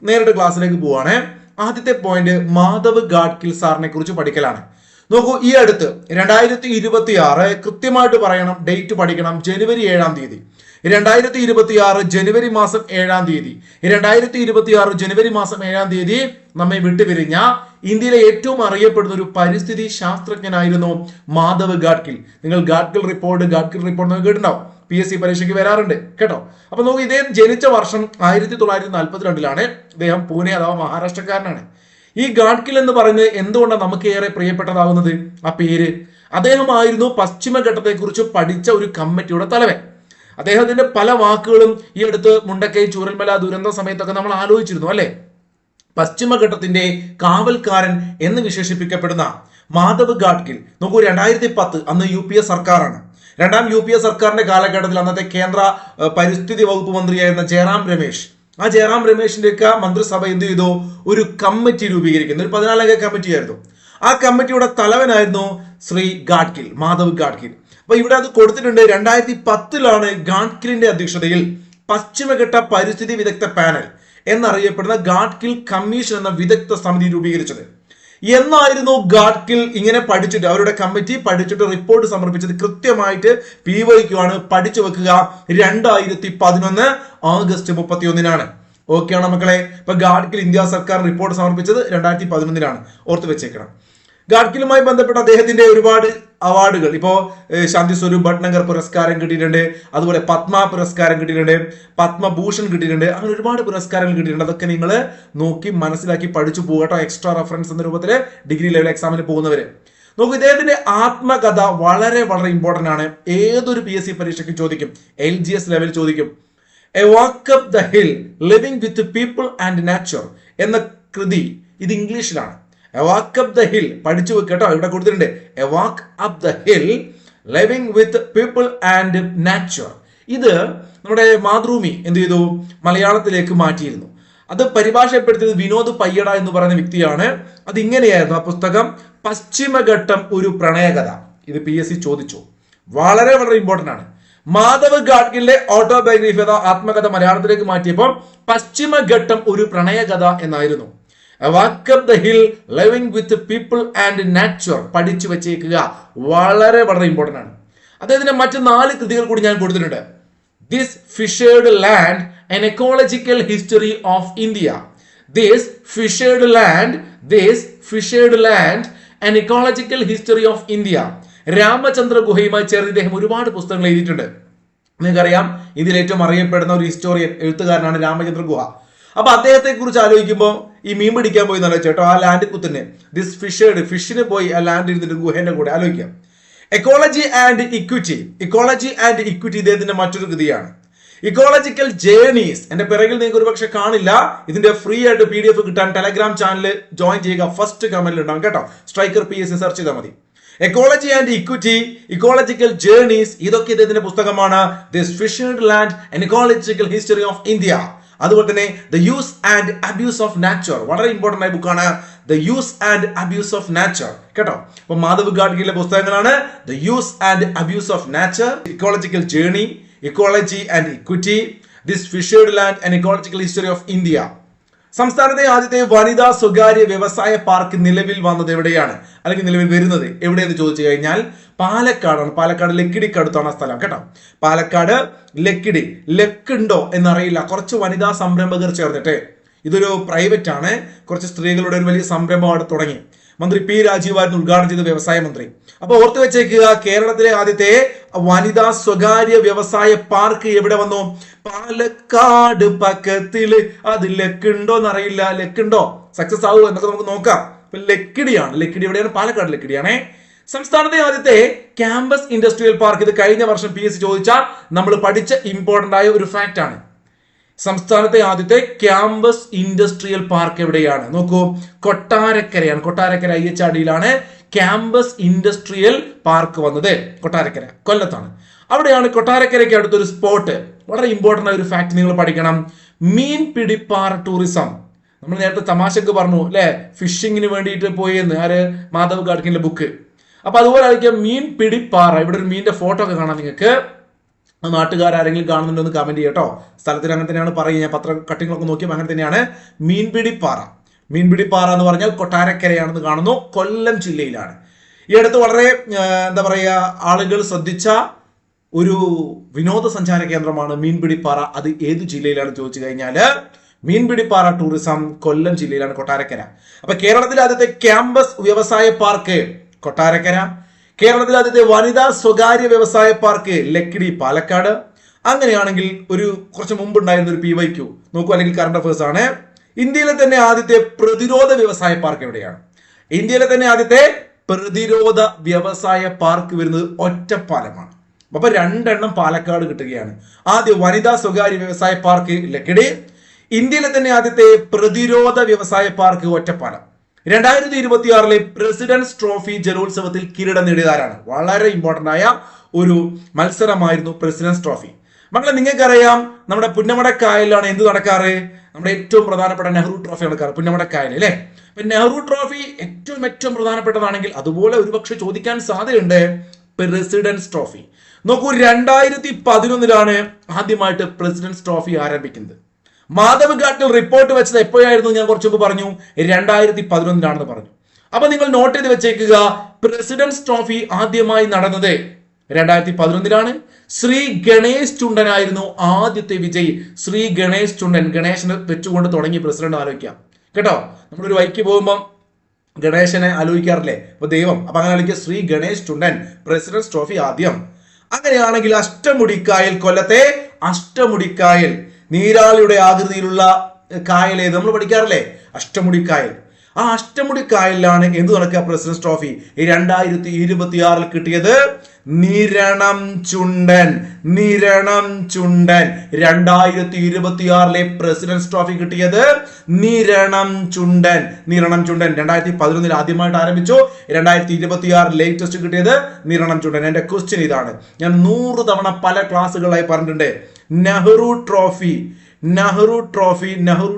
നേരിട്ട് ക്ലാസ്സിലേക്ക് പോവാണ്. ആദ്യത്തെ പോയിന്റ് മാധവ് ഗാഡ്കിൽ സാറിനെ കുറിച്ച് പഠിക്കലാണ്. നോക്കൂ, ഈ അടുത്ത് 2026 കൃത്യമായിട്ട് പറയണം, ഡേറ്റ് പഠിക്കണം, ജനുവരി 7-ാം തീയതി 2026 ജനുവരി മാസം 7-ാം തീയതി 2026 ജനുവരി മാസം 7-ാം തീയതി നമ്മെ വിട്ടുപിരിഞ്ഞ ഇന്ത്യയിലെ ഏറ്റവും അറിയപ്പെടുന്ന ഒരു പരിസ്ഥിതി ശാസ്ത്രജ്ഞനായിരുന്നു മാധവ് ഗാഡ്കിൽ. നിങ്ങൾ ഗാഡ്കിൽ റിപ്പോർട്ട് എന്ന് കേട്ടിട്ടുണ്ടാവും, PSC പരീക്ഷയ്ക്ക് വരാറുണ്ട് കേട്ടോ. അപ്പൊ നോക്കൂ, ഇദ്ദേഹം ജനിച്ച വർഷം 1942-ലാണ്. ഇദ്ദേഹം പൂനെ അഥവാ മഹാരാഷ്ട്രക്കാരനാണ്. ഈ ഗാഡ്കിൽ എന്ന് പറയുന്നത് എന്തുകൊണ്ടാണ് നമുക്ക് ഏറെ പ്രിയപ്പെട്ടതാവുന്നത്? ആ പേര്. അദ്ദേഹമായിരുന്നു പശ്ചിമഘട്ടത്തെ കുറിച്ച് പഠിച്ച ഒരു കമ്മിറ്റിയുടെ തലവൻ. അദ്ദേഹത്തിന്റെ പല വാക്കുകളും ഈ അടുത്ത് മുണ്ടക്കൈ ചൂരൽമല ദുരന്ത സമയത്തൊക്കെ നമ്മൾ ആലോചിച്ചിരുന്നു അല്ലെ. പശ്ചിമഘട്ടത്തിന്റെ കാവൽക്കാരൻ എന്ന് വിശേഷിപ്പിക്കപ്പെടുന്ന മാധവ് ഗാഡ്കിൽ നോക്കൂ, 2010 അന്ന് UPA സർക്കാരാണ്. രണ്ടാം UPA സർക്കാരിന്റെ കാലഘട്ടത്തിൽ അന്നത്തെ കേന്ദ്ര പരിസ്ഥിതി വകുപ്പ് മന്ത്രിയായിരുന്ന ജയറാം രമേശ്, ആ ജയറാം രമേശിന്റെ ഒക്കെ മന്ത്രിസഭ എന്ത് ചെയ്തു? ഒരു കമ്മിറ്റി രൂപീകരിക്കുന്നു. ഒരു 14-അംഗ കമ്മിറ്റി ആയിരുന്നു. ആ കമ്മിറ്റിയുടെ തലവനായിരുന്നു ശ്രീ ഗാഡ്കിൽ, മാധവ് ഗാഡ്കിൽ. അപ്പൊ ഇവിടെ അത് കൊടുത്തിട്ടുണ്ട്. 2010-ലാണ് ഗാഡ്കിലിന്റെ അധ്യക്ഷതയിൽ പശ്ചിമഘട്ട പരിസ്ഥിതി വിദഗ്ധ പാനൽ എന്നറിയപ്പെടുന്ന ഗാഡ്കിൽ കമ്മീഷൻ എന്ന വിദഗ്ധ സമിതി രൂപീകരിച്ചത്. എന്നായിരുന്നു ഗാഡ്കിൽ ഇങ്ങനെ പഠിച്ചിട്ട് അവരുടെ കമ്മിറ്റി പഠിച്ചിട്ട് റിപ്പോർട്ട് സമർപ്പിച്ചത്? കൃത്യമായിട്ട് PYQ പഠിച്ചു വെക്കുക. 2011 ഓഗസ്റ്റ് 31-നാണ്. ഓക്കെ ആണോ മക്കളെ? ഇപ്പൊ ഗാഡ്കിൽ ഇന്ത്യ സർക്കാർ റിപ്പോർട്ട് സമർപ്പിച്ചത് 2011-ലാണ്. ഓർത്ത് വെച്ചേക്കണം. ഗാഡ്കിലുമായി ബന്ധപ്പെട്ട അദ്ദേഹത്തിന്റെ ഒരുപാട് അവാർഡുകൾ, ഇപ്പോ ശാന്തി സ്വരൂപ് ഭട്നഗർ പുരസ്കാരം കിട്ടിയിട്ടുണ്ട്, അതുപോലെ പത്മ പുരസ്കാരം കിട്ടിയിട്ടുണ്ട്, പത്മഭൂഷൺ കിട്ടിയിട്ടുണ്ട്, അങ്ങനെ ഒരുപാട് പുരസ്കാരങ്ങൾ കിട്ടിയിട്ടുണ്ട്. അതൊക്കെ നിങ്ങൾ നോക്കി മനസ്സിലാക്കി പഠിച്ചു പോകട്ടോ, എക്സ്ട്രാ റെഫറൻസ് എന്ന രൂപത്തിൽ ഡിഗ്രി ലെവൽ എക്സാമിന് പോകുന്നവര്. നോക്കൂ, ഇദ്ദേഹത്തിന്റെ ആത്മകഥ വളരെ വളരെ ഇമ്പോർട്ടന്റ് ആണ്. ഏതൊരു PSC പരീക്ഷയ്ക്ക് ചോദിക്കും, LGS ലെവൽ ചോദിക്കും. A walk up the hill living with people and nature എന്ന കൃതി ഇത് ഇംഗ്ലീഷിലാണ്. A walk up the hill പഠിച്ചു വെക്കട്ടോ, ഇവിടെ കൊടുത്തിട്ടുണ്ട്. A walk up the hill living with people and nature. ഇത് നമ്മുടെ മാതൃഭൂമി എന്ത് ചെയ്തു? മലയാളത്തിലേക്ക് മാറ്റിയിരുന്നു. അത് പരിഭാഷപ്പെടുത്തിയത് വിനോദ് പയ്യട എന്ന് പറയുന്ന വ്യക്തിയാണ്. അത് ഇങ്ങനെയായിരുന്നു ആ പുസ്തകം: പശ്ചിമഘട്ടം ഒരു പ്രണയകഥ. ഇത് PSC ചോദിച്ചു. വളരെ വളരെ ഇമ്പോർട്ടന്റ് ആണ്. മാധവ് ഗാഡ്കിലിന്റെ ഓട്ടോബയോഗ്രഫി അഥവാ ആത്മകഥ മലയാളത്തിലേക്ക് മാറ്റിയപ്പോൾ പശ്ചിമഘട്ടം ഒരു പ്രണയകഥ എന്നായിരുന്നു. A walk up the hill living with people and nature പഠിച്ചു വെച്ചേക്കുക. വളരെ വളരെ ഇമ്പോർട്ടന്റ് ആണ്. അദ്ദേഹത്തിന്റെ മറ്റ് 4 കൃതികൾ കൂടി ഞാൻ കൊടുത്തിട്ടുണ്ട്. This fissured land, an ecological history of India. This fissured land, an ecological history of India. Ramachandra ഗുഹയുമായി ചേർന്ന് ഇദ്ദേഹം ഒരുപാട് പുസ്തകങ്ങൾ എഴുതിയിട്ടുണ്ട്. നിങ്ങൾക്കറിയാം, ഇന്ത്യയിൽ ഏറ്റവും അറിയപ്പെടുന്ന ഒരു ഹിസ്റ്റോറിയൻ എഴുത്തുകാരനാണ് രാമചന്ദ്ര ഗുഹ. അപ്പൊ അദ്ദേഹത്തെ കുറിച്ച് ആലോചിക്കുമ്പോൾ ഈ മീൻ പിടിക്കാൻ പോയി നല്ല ചേട്ടോ, ആ ലാൻഡ് കുത്തന്നെ ദിസ് ഫിഷിന് പോയി ആ ലാൻഡ് ഇരുന്നിട്ട് ഗുഹേന്റെ കൂടെ ആലോചിക്കാം. എക്കോളജി ആൻഡ് ഇക്വിറ്റി ഇദ്ദേഹത്തിന്റെ മറ്റൊരു കൃതിയാണ്. ഇക്കോളജിക്കൽ ജേർണീസ് എന്റെ പിറകിൽ നിങ്ങൾക്ക് ഒരുപക്ഷെ കാണില്ല. ഇതിന്റെ ഫ്രീ ആയിട്ട് PDF കിട്ടാൻ ടെലഗ്രാം ചാനൽ ജോയിൻ ചെയ്യുക. ഫസ്റ്റ് കമന്റിൽ ഉണ്ടാവും കേട്ടോ. സ്ട്രൈക്കർ PSC സെർച്ച് ചെയ്താൽ മതി. Ecology and equity, ecological journeys, ഇതൊക്കെ ഇദ്ദേഹത്തിന്റെ പുസ്തകമാണ്. This fissured land an ecological history of India. അതുപോലെ തന്നെ the use and abuse of nature, വളരെ ഇമ്പോർട്ടന്റ് ആയ ബുക്കാണ് the use and abuse of nature കേട്ടോ. അപ്പൊ മാധവ് ഗാഡ്കിലിന്റെ പുസ്തകങ്ങളാണ് the use and abuse of nature, ecological journey, ecology and equity, this fissured land and ecological history of India. സംസ്ഥാനത്തെ ആദ്യത്തെ വനിതാ സ്വകാര്യ വ്യവസായ പാർക്ക് നിലവിൽ വന്നത് എവിടെയാണ്, അല്ലെങ്കിൽ നിലവിൽ വരുന്നത് എവിടെയെന്ന് ചോദിച്ചു കഴിഞ്ഞാൽ പാലക്കാടാണ്. പാലക്കാട് ലക്കിടിക്കടുത്താണ് സ്ഥലം കേട്ടോ. പാലക്കാട് ലക്കിടി. ലക്കുണ്ടോ എന്നറിയില്ല. കുറച്ച് വനിതാ സംരംഭകർ ചേർന്നിട്ട്, ഇതൊരു പ്രൈവറ്റ് ആണ്, കുറച്ച് സ്ത്രീകളുടെ ഒരു വലിയ സംരംഭം അവിടെ തുടങ്ങി. മന്ത്രി P. രാജീവായിരുന്നു ഉദ്ഘാടനം ചെയ്ത വ്യവസായ മന്ത്രി. അപ്പൊ ഓർത്തു വെച്ചേക്കുക, കേരളത്തിലെ ആദ്യത്തെ വനിതാ സ്വകാര്യ വ്യവസായ പാർക്ക് എവിടെ വന്നു? പാലക്കാട് പക്കത്തില്. അത് ലക്കുണ്ടോ എന്നറിയില്ല. ലക്കുണ്ടോ, സക്സസ് ആവുമോ എന്നൊക്കെ നമുക്ക് നോക്കാം. അപ്പൊ ലക്കിടിയാണ്. ലക്കിടി എവിടെയാണ്? പാലക്കാട് ലക്കിടിയാണേ. സംസ്ഥാനത്തെ ആദ്യത്തെ ക്യാമ്പസ് ഇൻഡസ്ട്രിയൽ പാർക്ക്. ഇത് കഴിഞ്ഞ വർഷം PSC ചോദിച്ചാൽ നമ്മൾ പഠിച്ച ഇമ്പോർട്ടന്റ് ആയ ഒരു ഫാക്ട് ആണ്. സംസ്ഥാനത്തെ ആദ്യത്തെ ക്യാമ്പസ് ഇൻഡസ്ട്രിയൽ പാർക്ക് എവിടെയാണ്? നോക്കൂ, കൊട്ടാരക്കരയാണ്. കൊട്ടാരക്കര IHRDയിലാണ് ക്യാമ്പസ് ഇൻഡസ്ട്രിയൽ പാർക്ക് വന്നത്. കൊട്ടാരക്കര കൊല്ലത്താണ്. അവിടെയാണ് കൊട്ടാരക്കരയ്ക്ക് അടുത്തൊരു സ്പോട്ട്. വളരെ ഇമ്പോർട്ടന്റ് ആയ ഒരു ഫാക്ട് നിങ്ങൾ പഠിക്കണം. മീൻ പിടിപ്പാറ ടൂറിസം. നമ്മൾ നേരത്തെ തമാശക്ക് പറഞ്ഞു അല്ലെ, ഫിഷിങ്ങിന് വേണ്ടിയിട്ട് പോയി എന്ന്. ആര്? മാധവ് ഗാഡ്കിലിന്റെ ബുക്ക്. അപ്പൊ അതുപോലെ ആയിരിക്കും മീൻ പിടിപ്പാറ. ഇവിടെ ഒരു മീനിന്റെ ഫോട്ടോ ഒക്കെ കാണാം നിങ്ങൾക്ക്. നാട്ടുകാരെങ്കിലും കാണുന്നുണ്ടോ എന്ന് കമന്റ് ചെയ്യട്ടോ. സ്ഥലത്തിന് അങ്ങനെ തന്നെയാണ് പറയുക, ഞാൻ പത്ര കട്ടിങ്ങളൊക്കെ നോക്കിയപ്പോൾ അങ്ങനെ തന്നെയാണ്. മീൻപിടിപ്പാറ എന്ന് പറഞ്ഞാൽ കൊട്ടാരക്കരയാണെന്ന് കാണുന്നു, കൊല്ലം ജില്ലയിലാണ്. ഈ അടുത്ത് വളരെ എന്താ പറയുക ആളുകൾ ശ്രദ്ധിച്ച ഒരു വിനോദസഞ്ചാര കേന്ദ്രമാണ് മീൻപിടിപ്പാറ. അത് ഏത് ജില്ലയിലാണ് ചോദിച്ചു കഴിഞ്ഞാൽ മീൻപിടിപ്പാറ ടൂറിസം കൊല്ലം ജില്ലയിലാണ്, കൊട്ടാരക്കര. അപ്പൊ കേരളത്തിലെ ആദ്യത്തെ ക്യാമ്പസ് വ്യവസായ പാർക്ക് കൊട്ടാരക്കര, കേരളത്തിലെ ആദ്യത്തെ വനിതാ സ്വകാര്യ വ്യവസായ പാർക്ക് ലക്കിടി പാലക്കാട്. അങ്ങനെയാണെങ്കിൽ ഒരു കുറച്ച് മുമ്പ് ഉണ്ടായിരുന്ന ഒരു PYQ നോക്കൂ, അല്ലെങ്കിൽ കറണ്ട് അഫേഴ്സ് ആണ്. ഇന്ത്യയിലെ തന്നെ ആദ്യത്തെ പ്രതിരോധ വ്യവസായ പാർക്ക് എവിടെയാണ്? ഇന്ത്യയിലെ തന്നെ ആദ്യത്തെ പ്രതിരോധ വ്യവസായ പാർക്ക് വരുന്നത് ഒറ്റപ്പാലമാണ്. അപ്പൊ 2 എണ്ണം പാലക്കാട് കിട്ടുകയാണ്. ആദ്യ വനിതാ സ്വകാര്യ വ്യവസായ പാർക്ക് ലക്കിടി, ഇന്ത്യയിലെ തന്നെ ആദ്യത്തെ പ്രതിരോധ വ്യവസായ പാർക്ക് ഒറ്റപ്പാലം. 2026 പ്രസിഡന്റ്സ് ട്രോഫി ജലോത്സവത്തിൽ കിരീടം നേടിയതാരാണ്? വളരെ ഇമ്പോർട്ടന്റ് ആയ ഒരു മത്സരമായിരുന്നു പ്രസിഡന്റ്സ് ട്രോഫി. മക്കളെ, നിങ്ങൾക്കറിയാം നമ്മുടെ പുന്നമടക്കായലിലാണ് എന്ത് നടക്കാറ്? നമ്മുടെ ഏറ്റവും പ്രധാനപ്പെട്ട നെഹ്റു ട്രോഫി നടക്കാറ് പുന്നമടക്കായൽ അല്ലേ? അപ്പൊ നെഹ്റു ട്രോഫി ഏറ്റവും പ്രധാനപ്പെട്ടതാണെങ്കിൽ അതുപോലെ ഒരുപക്ഷെ ചോദിക്കാൻ സാധ്യതയുണ്ട് പ്രസിഡന്റ്സ് ട്രോഫി. നോക്കൂ, 2011 ആദ്യമായിട്ട് പ്രസിഡന്റ്സ് ട്രോഫി ആരംഭിക്കുന്നത്. മാധവ് ഗാഡ്ഗിൽ റിപ്പോർട്ട് വെച്ചത് എപ്പോഴായിരുന്നു? ഞാൻ കുറച്ചു മുമ്പ് പറഞ്ഞു 2011 പറഞ്ഞു. അപ്പൊ നിങ്ങൾ നോട്ട് ചെയ്ത് വെച്ചേക്കുക, പ്രസിഡന്റ്സ് ട്രോഫി ആദ്യമായി നടന്നത് 2011 ശ്രീ ഗണേശ് ചുണ്ടനായിരുന്നു ആദ്യത്തെ വിജയി. ശ്രീ ഗണേശ് ചുണ്ടൻ, ഗണേശനെ വെച്ചുകൊണ്ട് തുടങ്ങി പ്രസിഡന്റ്. ആലോചിക്കാം കേട്ടോ, നമ്മളൊരു വൈക്ക് പോകുമ്പോൾ ഗണേശനെ ആലോചിക്കാറില്ലേ? അപ്പൊ ദൈവം, അപ്പൊ അങ്ങനെ ആലോചിക്കുക, ശ്രീ ഗണേശ് ചുണ്ടൻ പ്രസിഡന്റ്സ് ട്രോഫി ആദ്യം. അങ്ങനെയാണെങ്കിൽ അഷ്ടമുടിക്കായൽ, കൊല്ലത്തെ അഷ്ടമുടിക്കായൽ, നീരാളിയുടെ ആകൃതിയിലുള്ള കായൽ ഏത്? നമ്മൾ പഠിക്കാറില്ലേ അഷ്ടമുടിക്കായൽ. ആ അഷ്ടമുടിക്കായലിലാണ് എന്ത് നടക്കുക? പ്രസിഡന്റ്സ് ട്രോഫി 2026 കിട്ടിയത് നിരണം ചുണ്ടൻ. 2026 പ്രസിഡന്റ്സ് ട്രോഫി കിട്ടിയത് നിരണം ചുണ്ടൻ. 2011 ആദ്യമായിട്ട് ആരംഭിച്ചു, 2026 ലേറ്റസ്റ്റ് കിട്ടിയത് നിരണം ചുണ്ടൻ. എന്റെ ക്വസ്റ്റ്യൻ ഇതാണ്, ഞാൻ 100 തവണ പല ക്ലാസ്സുകളായി പറഞ്ഞിട്ടുണ്ട്. നെഹ്റു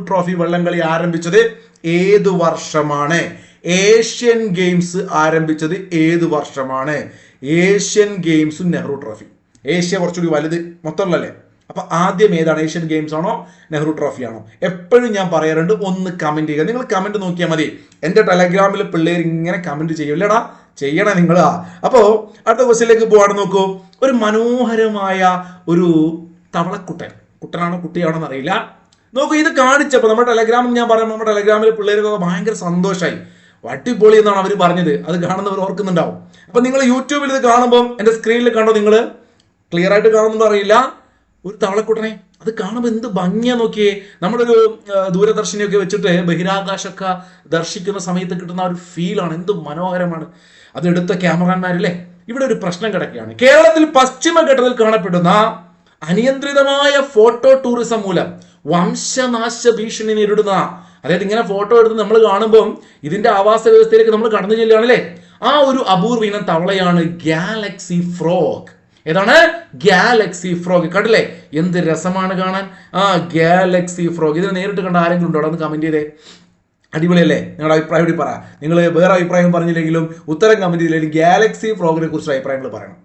ട്രോഫി വള്ളംകളി ആരംഭിച്ചത് ഏതു വർഷമാണ്? ഏഷ്യൻ ഗെയിംസ് ആരംഭിച്ചത് ഏതു വർഷമാണ്? ഏഷ്യൻ ഗെയിംസും നെഹ്റു ട്രോഫി. ഏഷ്യ കുറച്ചുകൂടി വലുത് മൊത്തമുള്ളല്ലേ? അപ്പൊ ആദ്യം ഏതാണ്? ഏഷ്യൻ ഗെയിംസ് ആണോ നെഹ്റു ട്രോഫി ആണോ? എപ്പോഴും ഞാൻ പറയാറുണ്ട്, ഒന്ന് കമന്റ് ചെയ്യുക. നിങ്ങൾ കമന്റ് നോക്കിയാൽ മതി. എന്റെ ടെലഗ്രാമിൽ പിള്ളേർ ഇങ്ങനെ കമന്റ് ചെയ്യൂല്ലടാ, ചെയ്യണേ നിങ്ങളാ. അപ്പോ അടുത്ത ക്വസ്റ്റ്യനിലേക്ക് പോവാണ്. നോക്കൂ, ഒരു മനോഹരമായ ഒരു കുട്ടനാണോ കുട്ടിയാണോ എന്നറിയില്ല. നോക്കൂ, ഇത് കാണിച്ചപ്പോൾ നമ്മുടെ ടെലഗ്രാമിൽ ഞാൻ പറയുമ്പോൾ നമ്മുടെ ടെലഗ്രാമിലെ പിള്ളേർക്കൊക്കെ ഭയങ്കര സന്തോഷമായി. വട്ടിപ്പൊളി എന്നാണ് അവർ പറഞ്ഞത്. അത് കാണുന്നവർ ഓർക്കുന്നുണ്ടാവും. അപ്പൊ നിങ്ങൾ യൂട്യൂബിൽ ഇത് കാണുമ്പോൾ എന്റെ സ്ക്രീനിൽ കണ്ടോ? നിങ്ങൾ ക്ലിയർ ആയിട്ട് കാണുന്നുണ്ടോ അറിയില്ല. ഒരു തവളക്കുട്ടനെ, അത് കാണുമ്പോൾ എന്ത് ഭംഗിയാ നോക്കിയേ. നമ്മളൊരു ദൂരദർശിനിയൊക്കെ വെച്ചിട്ട് ബഹിരാകാശമൊക്കെ ദർശിക്കുന്ന സമയത്ത് കിട്ടുന്ന ഒരു ഫീലാണ്, എന്ത് മനോഹരമാണ്. അത് എടുത്ത ക്യാമറാമാരില്ലേ. ഇവിടെ ഒരു പ്രശ്നം കിടക്കുകയാണ്. കേരളത്തിൽ പശ്ചിമഘട്ടത്തിൽ കാണപ്പെടുന്ന അനിയന്ത്രിതമായ ഫോട്ടോ ടൂറിസം മൂലം വംശനാശ ഭീഷണി നേരിടുന്ന, അതായത് ഇങ്ങനെ ഫോട്ടോ എടുത്ത് നമ്മൾ കാണുമ്പോൾ ഇതിന്റെ ആവാസ വ്യവസ്ഥയിലേക്ക് നമ്മൾ കടന്നു ചെല്ലുകയാണല്ലേ, ആ ഒരു അപൂർവ ഇനം തവളയാണ് ഗാലക്സി ഫ്രോഗ്. ഏതാണ്? Galaxy frog. കണ്ടില്ലേ എന്ത് രസമാണ് കാണാൻ. ആ ഗാലക്സി ഫ്രോഗ്. ഇതിനെ നേരിട്ട് കണ്ട ആരെങ്കിലും ഉണ്ടോ? ഒന്ന് കമന്റ് ചെയ്തേ. അടിപൊളിയല്ലേ? നിങ്ങളുടെ അഭിപ്രായം കൂടി പറ. നിങ്ങൾ വേറെ അഭിപ്രായം പറഞ്ഞില്ലെങ്കിലും ഉത്തരം കമന്റ് ചെയ്തില്ലെങ്കിലും ഗാലക്സി ഫ്രോഗിനെ കുറിച്ച് അഭിപ്രായങ്ങൾ പറയണം.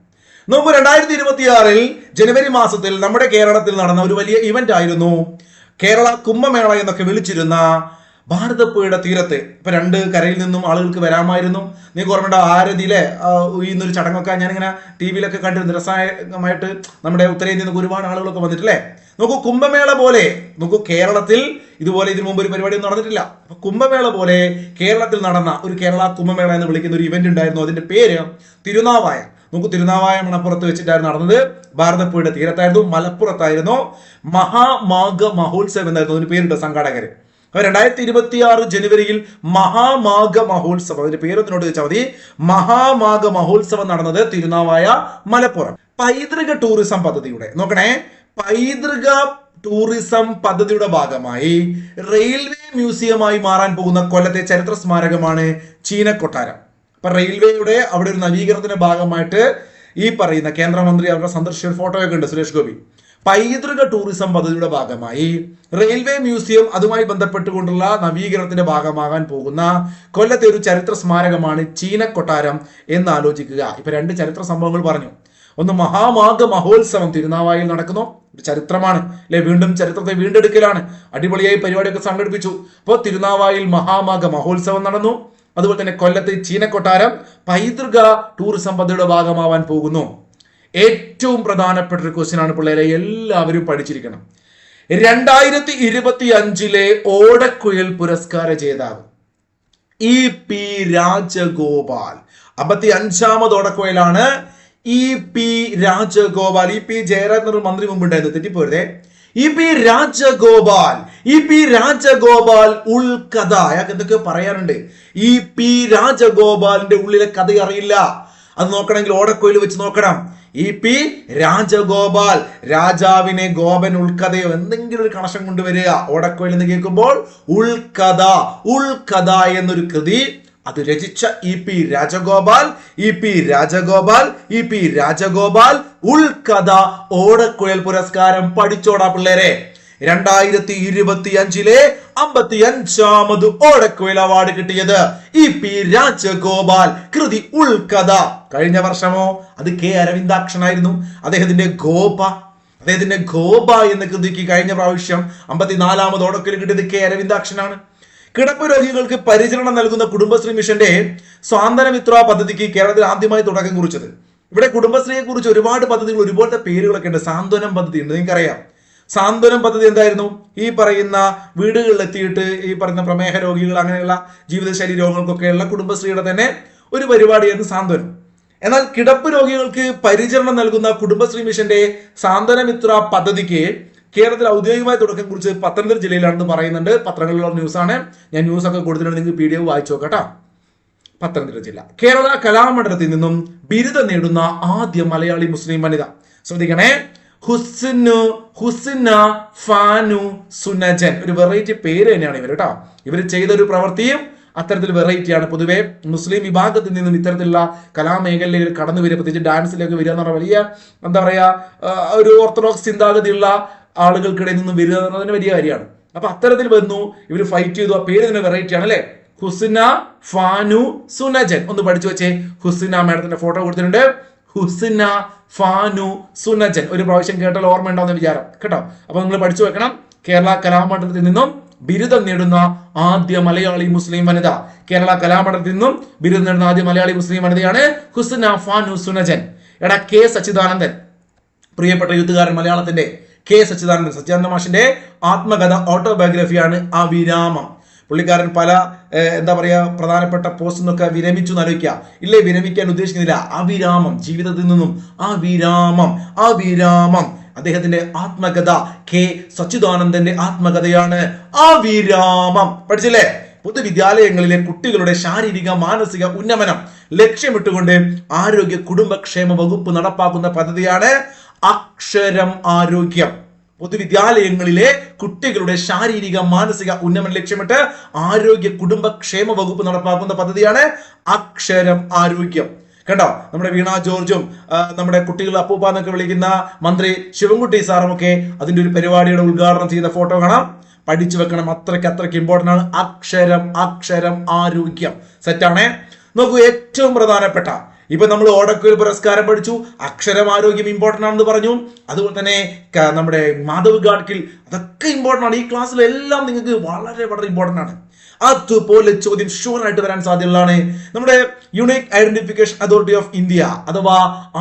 നോക്കൂ, 2026 ജനുവരി മാസത്തിൽ നമ്മുടെ കേരളത്തിൽ നടന്ന ഒരു വലിയ ഇവന്റ് ആയിരുന്നു കേരള കുംഭമേള എന്നൊക്കെ വിളിച്ചിരുന്ന ഭാരതപ്പുഴയുടെ തീരത്ത്. ഇപ്പൊ 2 കരയിൽ നിന്നും ആളുകൾക്ക് വരാമായിരുന്നു. നിങ്ങൾക്ക് ഓർമ്മയുണ്ടോ ആരതിയിലെ ഇന്നൊരു ചടങ്ങൊക്കെ ഞാനിങ്ങനെ TV-ലൊക്കെ കണ്ടിരുന്നു. രസമായിട്ട് നമ്മുടെ ഉത്തരേന്ത്യയിൽ നിന്നൊക്കെ ഒരുപാട് ആളുകളൊക്കെ വന്നിട്ടില്ലേ. നോക്കൂ, കുംഭമേള പോലെ നോക്കൂ, കേരളത്തിൽ ഇതുപോലെ ഇതിനു മുമ്പ് ഒരു പരിപാടിയൊന്നും നടന്നിട്ടില്ല. അപ്പൊ കുംഭമേള പോലെ കേരളത്തിൽ നടന്ന ഒരു കേരള കുംഭമേള എന്ന് വിളിക്കുന്ന ഒരു ഇവന്റ് ഉണ്ടായിരുന്നു. അതിന്റെ പേര് തിരുനാവായ. നോക്കൂ, തിരുനാവായ മണപ്പുറത്ത് വെച്ചിട്ടായിരുന്നു നടന്നത്. ഭാരതപ്പുഴയുടെ തീരത്തായിരുന്നു, മലപ്പുറത്തായിരുന്നു. മഹാമാഘ മഹോത്സവം എന്നായിരുന്നു അതിന് പേരുണ്ട് സംഘാടകര്. 2026 ജനുവരിയിൽ മഹാമാഘ മഹോത്സവം, അതിന്റെ പേരൊന്നിനോട് ചോദിച്ചാൽ മതി. മഹാമാഘ മഹോത്സവം നടന്നത് തിരുനാവായ, മലപ്പുറം. പൈതൃക ടൂറിസം പദ്ധതിയുടെ നോക്കണേ, പൈതൃക ടൂറിസം പദ്ധതിയുടെ ഭാഗമായി റെയിൽവേ മ്യൂസിയമായി മാറാൻ പോകുന്ന കൊല്ലത്തെ ചരിത്ര സ്മാരകമാണ് ചീനക്കൊട്ടാരം. അപ്പൊ റെയിൽവേയുടെ അവിടെ ഒരു നവീകരണത്തിന്റെ ഭാഗമായിട്ട് ഈ പറയുന്ന കേന്ദ്രമന്ത്രി അവരുടെ സന്ദർശിച്ച ഫോട്ടോയൊക്കെ ഉണ്ട്, സുരേഷ് ഗോപി. പൈതൃക ടൂറിസം പദ്ധതിയുടെ ഭാഗമായി റെയിൽവേ മ്യൂസിയം അതുമായി ബന്ധപ്പെട്ടുകൊണ്ടുള്ള നവീകരണത്തിന്റെ ഭാഗമാകാൻ പോകുന്ന കൊല്ലത്തെ ഒരു ചരിത്ര സ്മാരകമാണ് ചീനക്കൊട്ടാരം എന്ന് ആലോചിക്കുക. ഇപ്പൊ 2 ചരിത്ര സംഭവങ്ങൾ പറഞ്ഞു. ഒന്ന് മഹാമാഘ മഹോത്സവം തിരുനാവായിൽ നടക്കുന്നു. ഒരു ചരിത്രമാണ് അല്ലെ, വീണ്ടും ചരിത്രത്തെ വീണ്ടെടുക്കലാണ്. അടിപൊളിയായി പരിപാടിയൊക്കെ സംഘടിപ്പിച്ചു. അപ്പോൾ തിരുനാവായിൽ മഹാമാഘ മഹോത്സവം നടന്നു. അതുപോലെ തന്നെ കൊല്ലത്ത് ചീനക്കൊട്ടാരം പൈതൃക ടൂറിസം പദ്ധതിയുടെ ഭാഗമാവാൻ പോകുന്നു. ഏറ്റവും പ്രധാനപ്പെട്ട ഒരു ക്വസ്റ്റ്യൻ ആണ് പിള്ളേരെ, എല്ലാവരും പഠിച്ചിരിക്കണം. 2025 ഓടക്കുഴൽ പുരസ്കാര ജേതാവ് EP Rajagopal. 55ാമത് ഓടക്കുഴലാണ് EP Rajagopal. EP Jayaraj മന്ത്രി മുമ്പ് ഉണ്ടായിരുന്നു, തെറ്റിപ്പോരുതേ. EP രാജഗോപാൽ ഉൾക്കഥ. അയാൾക്ക് എന്തൊക്കെയോ പറയാനുണ്ട്. EP രാജഗോപാലിന്റെ ഉള്ളിലെ കഥ അറിയില്ല, അത് നോക്കണമെങ്കിൽ ഓടക്കുഴൽ വെച്ച് നോക്കണം. EP രാജഗോപാൽ, രാജാവിനെ ഗോപൻ ഉൾക്കഥയോ എന്തെങ്കിലും ഒരു കണക്ഷൻ കൊണ്ടുവരിക. ഓടക്കുഴൽ എന്ന് കേൾക്കുമ്പോൾ ഉൾക്കഥ എന്നൊരു കൃതി അത് രചിച്ച EP രാജഗോപാൽ ഉൾക്കഥ ഓടക്കുഴൽ പുരസ്കാരം. പഠിച്ചോടാ പിള്ളേരെ. 2025 55ാമത് ഓടക്കുഴൽ അവാർഡ് കിട്ടിയത് EP രാജഗോപാൽ, കൃതി ഉൾക്കഥ. കഴിഞ്ഞ വർഷമോ അത് K അരവിന്ദാക്ഷനായിരുന്നു. അദ്ദേഹത്തിന്റെ ഗോപ എന്ന കൃതിക്ക് കഴിഞ്ഞ പ്രാവശ്യം 54ാമത് ഓടക്കുഴൽ കിട്ടിയത് K അരവിന്ദാക്ഷനാണ്. കിടപ്പ് രോഗികൾക്ക് പരിചരണം നൽകുന്ന കുടുംബശ്രീ മിഷന്റെ സ്വാന്തനമിത്ര പദ്ധതിക്ക് കേരളത്തിൽ ആദ്യമായി തുടക്കം കുറിച്ചത്. ഇവിടെ കുടുംബശ്രീയെ കുറിച്ച് ഒരുപാട് പദ്ധതികൾ, ഒരുപോലത്തെ പേരുകളൊക്കെ ഉണ്ട്. സാന്ത്വനം പദ്ധതി ഉണ്ട്, നിങ്ങൾക്കറിയാം. സാന്ത്വനം പദ്ധതി എന്തായിരുന്നു? ഈ പറയുന്ന വീടുകളിലെത്തിയിട്ട് ഈ പറയുന്ന പ്രമേഹ രോഗികൾ, അങ്ങനെയുള്ള ജീവിതശൈലി രോഗങ്ങൾക്കൊക്കെയുള്ള കുടുംബശ്രീയുടെ തന്നെ ഒരു പരിപാടിയായിരുന്നു സാന്ത്വനം. എന്നാൽ കിടപ്പ് രോഗികൾക്ക് പരിചരണം നൽകുന്ന കുടുംബശ്രീ മിഷന്റെ സാന്ത്വനമിത്ര പദ്ധതിക്ക് കേരളത്തിൽ ഔദ്യോഗികമായി തുടക്കം കുറിച്ച് പത്തനംതിട്ട ജില്ലയിലാണെന്ന് പറയുന്നുണ്ട്. പത്രങ്ങളിലുള്ള ന്യൂസാണ്, ഞാൻ ന്യൂസ് ഒക്കെ കൊടുത്തിട്ടുണ്ട്, നിങ്ങൾക്ക് PDF വായിച്ചു നോക്കട്ടോ. പത്തനംതിട്ട ജില്ല. കേരള കലാമണ്ഡലത്തിൽ നിന്നും ബിരുദം നേടുന്ന ആദ്യ മലയാളി മുസ്ലിം വനിത. ശ്രദ്ധിക്കണേ, ഹുസ്ന ഫാനു സുനജൻ. ഒരു വെറൈറ്റി പേര് തന്നെയാണ് ഇവർ കേട്ടോ. ഇവർ ചെയ്തൊരു പ്രവൃത്തിയും അത്തരത്തിൽ വെറൈറ്റിയാണ്. പൊതുവെ മുസ്ലിം വിഭാഗത്തിൽ നിന്നും ഇത്തരത്തിലുള്ള കലാമേഖലയിൽ കടന്നു വരിക, പ്രത്യേകിച്ച് ഡാൻസിലേക്ക് വരിക എന്ന് പറഞ്ഞാൽ വലിയ എന്താ പറയാ ഒരു ഓർത്തഡോക്സ് ചിന്താഗതിയുള്ള ആളുകൾക്കിടയിൽ നിന്നും വരിക എന്ന് പറഞ്ഞാൽ വലിയ കാര്യമാണ്. അപ്പൊ അത്തരത്തിൽ വന്നു, ഇവർ ഫൈറ്റ് ചെയ്തു. ആ പേര് തന്നെ വെറൈറ്റി ആണ് അല്ലെ, ഹുസ്ന ഫാനു സുനജൻ. ഒന്ന് പഠിച്ചു വെച്ചേ. ഹുസ്ന മാഡത്തിന്റെ ഫോട്ടോ കൊടുത്തിട്ടുണ്ട്. ഹുസ്ന ഫാനു സുനജൻ. ഒരു പ്രാവശ്യം കേട്ടാൽ ഓർമ്മ ഉണ്ടാവുന്ന വിചാരം കേട്ടോ. അപ്പൊ നിങ്ങൾ പഠിച്ചു വെക്കണം. കേരള കലാമണ്ഡലത്തിൽ നിന്നും ബിരുദം നേടുന്ന ആദ്യ മലയാളി മുസ്ലിം വനിത. കേരള കലാമണ്ഡലത്തിൽ നിന്നും ബിരുദം നേടുന്ന ആദ്യ മലയാളി മുസ്ലിം വനിതയാണ് ഹുസ്ന ഫാനു സുനജൻ. എടാ K സച്ചിദാനന്ദൻ, പ്രിയപ്പെട്ട എഴുത്തുകാരൻ മലയാളത്തിന്റെ K സച്ചിദാനന്ദൻ മാഷിന്റെ ആത്മകഥ ഓട്ടോബയോഗ്രഫിയാണ് അവിരാമം. പുള്ളിക്കാരൻ പല എന്താ പറയാ പ്രധാനപ്പെട്ട പോസ്റ്റ് നിന്നൊക്കെ വിരമിച്ചു ആലോചിക്കുക. ഇല്ലേ, വിരമിക്കാൻ ഉദ്ദേശിക്കുന്നില്ല. അവിരാമം, ജീവിതത്തിൽ നിന്നും അവിരാമം. അദ്ദേഹത്തിന്റെ ആത്മകഥ K സച്ചിദാനന്ദന്റെ ആത്മകഥയാണ് അവിരാമം. പഠിച്ചില്ലേ? പൊതുവിദ്യാലയങ്ങളിലെ കുട്ടികളുടെ ശാരീരിക മാനസിക ഉന്നമനം ലക്ഷ്യമിട്ടുകൊണ്ട് ആരോഗ്യ കുടുംബക്ഷേമ വകുപ്പ് നടപ്പാക്കുന്ന പദ്ധതിയാണ് അക്ഷരം ആരോഗ്യം. പൊതുവിദ്യാലയങ്ങളിലെ കുട്ടികളുടെ ശാരീരിക മാനസിക ഉന്നമനം ലക്ഷ്യമിട്ട് ആരോഗ്യ കുടുംബക്ഷേമ വകുപ്പ് നടപ്പാക്കുന്ന പദ്ധതിയാണ് അക്ഷരം ആരോഗ്യം. കണ്ടോ, നമ്മുടെ വീണ ജോർജും നമ്മുടെ കുട്ടികൾ അപ്പൂപ്പ എന്നൊക്കെ വിളിക്കുന്ന മന്ത്രി ശിവൻകുട്ടി സാറും ഒക്കെ അതിന്റെ ഒരു പരിപാടിയുടെ ഉദ്ഘാടനം ചെയ്ത ഫോട്ടോ കാണാം. പഠിച്ചു വെക്കണം, അത്രയ്ക്ക് ഇമ്പോർട്ടന്റ് ആണ് അക്ഷരം ആരോഗ്യം. സെറ്റാണേ. നോക്കൂ, ഏറ്റവും പ്രധാനപ്പെട്ട ഇപ്പൊ നമ്മൾ ഓടക്കുഴൽ പുരസ്കാരം പഠിച്ചു, അക്ഷരം ആരോഗ്യം ഇമ്പോർട്ടന്റ് ആണെന്ന് പറഞ്ഞു. അതുപോലെ തന്നെ നമ്മുടെ മാധവ് ഗാഡ്കിൽ, അതൊക്കെ ഇമ്പോർട്ടന്റ് ആണ്. ഈ ക്ലാസ്സിലെല്ലാം നിങ്ങൾക്ക് വളരെ ഇമ്പോർട്ടന്റ് ആണ്. അതുപോലെ ചോദ്യം ഷുവർ ആയിട്ട് വരാൻ സാധ്യതയുള്ളതാണ്. നമ്മുടെ unique identification authority of India അഥവാ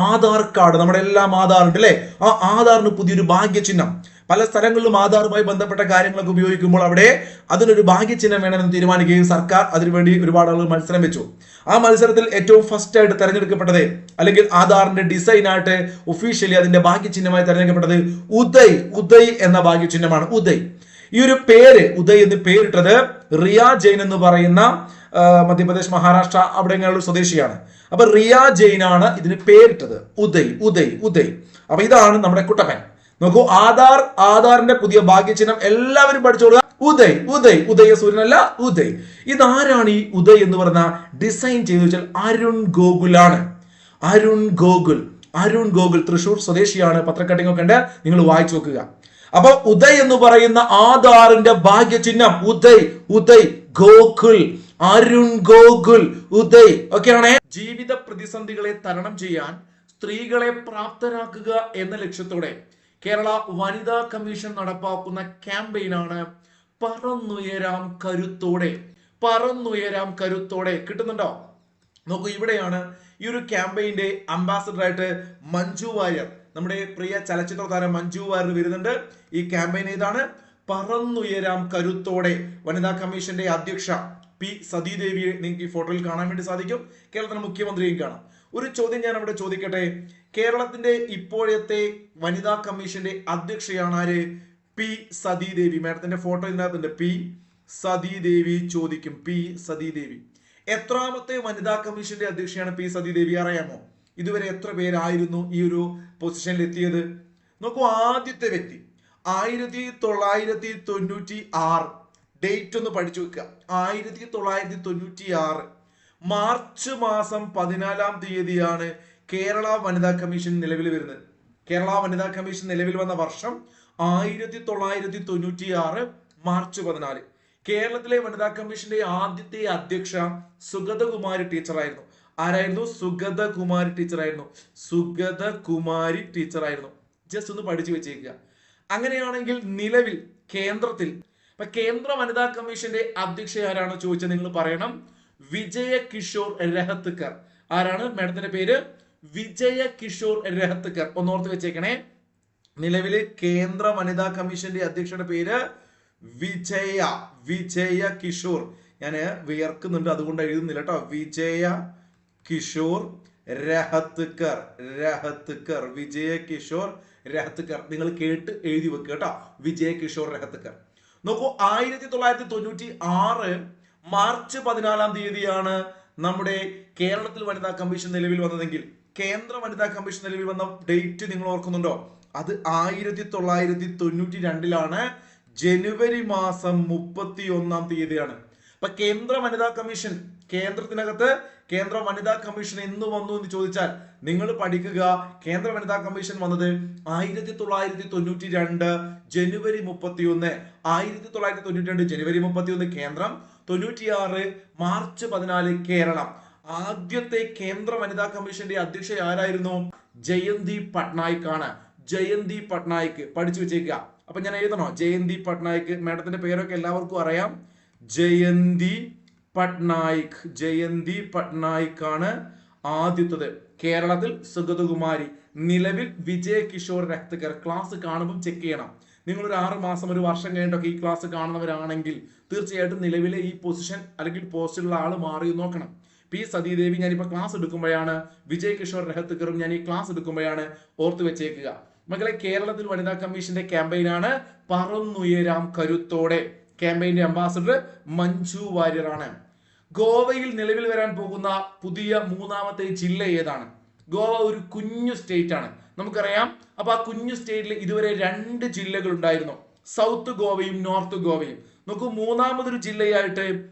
ആധാർ കാർഡ്, നമ്മുടെ എല്ലാം ആധാർ ഉണ്ട് അല്ലെ, ആ ആധാറിന് പുതിയൊരു ഭാഗ്യചിഹ്നം. പല സ്ഥലങ്ങളിലും ആധാറുമായി ബന്ധപ്പെട്ട കാര്യങ്ങളൊക്കെ ഉപയോഗിക്കുമ്പോൾ അവിടെ അതിനൊരു ഭാഗ്യചിഹ്നം വേണമെന്ന് തീരുമാനിക്കുകയും സർക്കാർ അതിനുവേണ്ടി ഒരുപാട് ആളുകൾ മത്സരം വെച്ചു. ആ മത്സരത്തിൽ ഏറ്റവും ഫസ്റ്റ് ആയിട്ട് തെരഞ്ഞെടുക്കപ്പെട്ടത്, അല്ലെങ്കിൽ ആധാറിന്റെ ഡിസൈൻ ആയിട്ട് ഒഫീഷ്യലി അതിന്റെ ഭാഗ്യചിഹ്നമായി തെരഞ്ഞെടുക്കപ്പെട്ടത് ഉദയ് എന്ന ഭാഗ്യചിഹ്നമാണ്. ഉദയ്, ഈ ഒരു പേര് ഉദയ് എന്ന് പേരിട്ടത് റിയ ജെയിൻ എന്ന് പറയുന്ന മധ്യപ്രദേശ് മഹാരാഷ്ട്ര അവിടെയുള്ള സ്വദേശിയാണ്. അപ്പൊ റിയ ജെയിൻ ആണ് ഇതിന് പേരിട്ടത്. ഉദയ്. അപ്പൊ ഇതാണ് നമ്മുടെ കുട്ടപ്പൻ. നോക്കൂ, ആധാറിന്റെ പുതിയ ഭാഗ്യചിഹ്നം എല്ലാവരും പഠിച്ചോളുക. ഉദയ സൂര്യനല്ല, ഉദയ്. ഇതാരാണ് ഈ ഉദയ് എന്ന് പറഞ്ഞ ഡിസൈൻ ചെയ്തു വെച്ചാൽ അരുൺ ഗോകുലാണ്. അരുൺ ഗോകുൽ തൃശൂർ സ്വദേശിയാണ്. പത്രക്കട്ടിംഗ് ഒക്കെ ഉണ്ട്, നിങ്ങൾ വായിച്ചു നോക്കുക. അപ്പൊ ഉദയ് എന്ന് പറയുന്ന ആധാറിന്റെ ഭാഗ്യചിഹ്നം ഉദയ് ഗോകുൽ, അരുൺ ഗോകുൽ, ഉദയ് ഒക്കെയാണ്. ജീവിത പ്രതിസന്ധികളെ തരണം ചെയ്യാൻ സ്ത്രീകളെ പ്രാപ്തരാക്കുക എന്ന ലക്ഷ്യത്തോടെ കേരള വനിതാ കമ്മീഷൻ നടപ്പാക്കുന്ന ക്യാമ്പയിനാണ് പറന്നുയരാം കരുത്തോടെ. പറന്നുയരാം കരുത്തോടെ. കിട്ടുന്നുണ്ടോ? നോക്കൂ, ഇവിടെയാണ് ഈ ഒരു ക്യാമ്പയിന്റെ അംബാസഡർ ആയിട്ട് മഞ്ജു വാര്യർ, നമ്മുടെ പ്രിയ ചലച്ചിത്ര താരം മഞ്ജു വാര്യർ വരുന്നുണ്ട്. ഈ ക്യാമ്പയിൻ ഏതാണ്? പറന്നുയരാം കരുത്തോടെ. വനിതാ കമ്മീഷന്റെ അധ്യക്ഷ പി സതീദേവിയെ നിങ്ങൾക്ക് ഈ ഫോട്ടോയിൽ കാണാൻ വേണ്ടി സാധിക്കും. കേരളത്തിലെ മുഖ്യമന്ത്രിയും കാണാം. ഒരു ചോദ്യം ഞാൻ അവിടെ ചോദിക്കട്ടെ. കേരളത്തിന്റെ ഇപ്പോഴത്തെ വനിതാ കമ്മീഷന്റെ അധ്യക്ഷയാണ് ആര്? പി സതീദേവി. മാഡത്തിന്റെ ഫോട്ടോ ഇതിനകത്തുണ്ട്. പി സതീദേവി ചോദിക്കും. പി സതീദേവി എത്രാമത്തെ വനിതാ കമ്മീഷന്റെ അധ്യക്ഷയാണ് പി സതീദേവി? അറിയാമോ? ഇതുവരെ എത്ര പേരായിരുന്നു ഈ ഒരു പൊസിഷനിൽ എത്തിയത്? നോക്കൂ, ആദ്യത്തെ വ്യക്തി 1996. ഡേറ്റ് ഒന്ന് പഠിച്ചു വെക്കുക. 1996 മാർച്ച് മാസം 14 തീയതിയാണ് കേരള വനിതാ കമ്മീഷൻ നിലവിൽ വരുന്നത്. കേരള വനിതാ കമ്മീഷൻ നിലവിൽ വന്ന വർഷം 1996 മാർച്ച് 14. കേരളത്തിലെ വനിതാ കമ്മീഷന്റെ ആദ്യത്തെ അധ്യക്ഷ സുഗതകുമാരി ടീച്ചറായിരുന്നു. ആരായിരുന്നു? സുഗതകുമാരി ടീച്ചറായിരുന്നു. സുഗതകുമാരി ടീച്ചറായിരുന്നു. ജസ്റ്റ് ഒന്ന് പഠിച്ചു വെച്ചേക്കുക. അങ്ങനെയാണെങ്കിൽ നിലവിൽ കേന്ദ്രത്തിൽ കേന്ദ്ര വനിതാ കമ്മീഷന്റെ അധ്യക്ഷ ആരാണ് ചോദിച്ചത്? നിങ്ങൾ പറയണം. വിജയ കിഷോർ രഹത്കർ. ആരാണ്? മാഡത്തിന്റെ പേര് വിജയ കിഷോർ രഹത്കർ. ഒന്നോർത്ത് വെച്ചേക്കണേ. നിലവിലെ കേന്ദ്ര വനിതാ കമ്മീഷന്റെ അധ്യക്ഷയുടെ പേര് വിജയ കിഷോർ. ഞാൻ വിയർക്കുന്നുണ്ട്, അതുകൊണ്ട് എഴുതുന്നില്ല കേട്ടോ. വിജയ കിഷോർ രഹത്കർ. വിജയ കിഷോർ രഹത്കർ. നിങ്ങൾ കേട്ട് എഴുതി വെക്കുക കേട്ടോ. വിജയ കിഷോർ രഹത്കർ. നോക്കൂ, 1996 മാർച്ച് 14 തീയതിയാണ് നമ്മുടെ കേരളത്തിൽ വനിതാ കമ്മീഷൻ നിലവിൽ വന്നതെങ്കിൽ കേന്ദ്ര വനിതാ കമ്മീഷൻ നിലവിൽ വന്ന ഡേറ്റ് നിങ്ങൾ ഓർക്കുന്നുണ്ടോ? അത് 1992 ജനുവരി മാസം 31 തീയതിയാണ്. അപ്പൊ കേന്ദ്ര വനിതാ കമ്മീഷൻ, കേന്ദ്രത്തിനകത്ത് കേന്ദ്ര വനിതാ കമ്മീഷൻ എന്ന് വന്നു എന്ന് ചോദിച്ചാൽ നിങ്ങൾ പഠിക്കുക. കേന്ദ്ര വനിതാ കമ്മീഷൻ വന്നത് 1992 ജനുവരി 31. 1992 ജനുവരി 31 കേന്ദ്രം, 96 മാർച്ച് 14 കേരളം. ആദ്യത്തെ കേന്ദ്ര വനിതാ കമ്മീഷന്റെ അധ്യക്ഷ ആരായിരുന്നു? ജയന്തി പട്നായിക് ആണ്. ജയന്തി പട്നായിക് പഠിച്ചു വെച്ചേക്കുക. അപ്പൊ ഞാൻ എഴുതണോ? ജയന്തി പട്നായിക്. മാഡത്തിന്റെ പേരൊക്കെ എല്ലാവർക്കും അറിയാം. ജയന്തി പട്നായിക്. ജയന്തി പട്നായിക് ആണ് ആദ്യത്തത്. കേരളത്തിൽ സുഗതകുമാരി. നിലവിൽ വിജയ കിഷോർ രഹത്കർ. ക്ലാസ് കാണുമ്പോൾ ചെക്ക് ചെയ്യണം. നിങ്ങൾ ഒരു 6 മാസം, ഒരു വർഷം കഴിഞ്ഞിട്ടൊക്കെ ഈ ക്ലാസ് കാണുന്നവരാണെങ്കിൽ തീർച്ചയായിട്ടും നിലവിലെ ഈ പൊസിഷൻ അല്ലെങ്കിൽ പോസ്റ്റിലുള്ള ആൾ മാറി നോക്കണം. പി സതീദേവി ഞാനിപ്പോ ക്ലാസ് എടുക്കുമ്പോഴാണ്, വിജയ് കിഷോർ രഹത്കറും ഞാൻ ഈ ക്ലാസ് എടുക്കുമ്പോഴാണ്. ഓർത്ത് വെച്ചേക്കുക മക്കളെ. കേരളത്തിൽ വനിതാ കമ്മീഷന്റെ ക്യാമ്പയിനാണ് പറന്നുയരാം കരുത്തോടെ. ക്യാമ്പയിന്റെ അംബാസഡർ മഞ്ജു വാര്യർ ആണ്. ഗോവയിൽ നിലവിൽ വരാൻ പോകുന്ന പുതിയ 3ാമത്തെ ജില്ല ഏതാണ്? ഗോവ ഒരു കുഞ്ഞു സ്റ്റേറ്റ് ആണ്, നമുക്കറിയാം. അപ്പൊ ആ കുഞ്ഞു സ്റ്റേറ്റിൽ ഇതുവരെ 2 ജില്ലകൾ ഉണ്ടായിരുന്നു, സൗത്ത് ഗോവയും നോർത്ത് ഗോവയും. നോക്കൂ, 3ാമതൊരു ജില്ലയായിട്ട്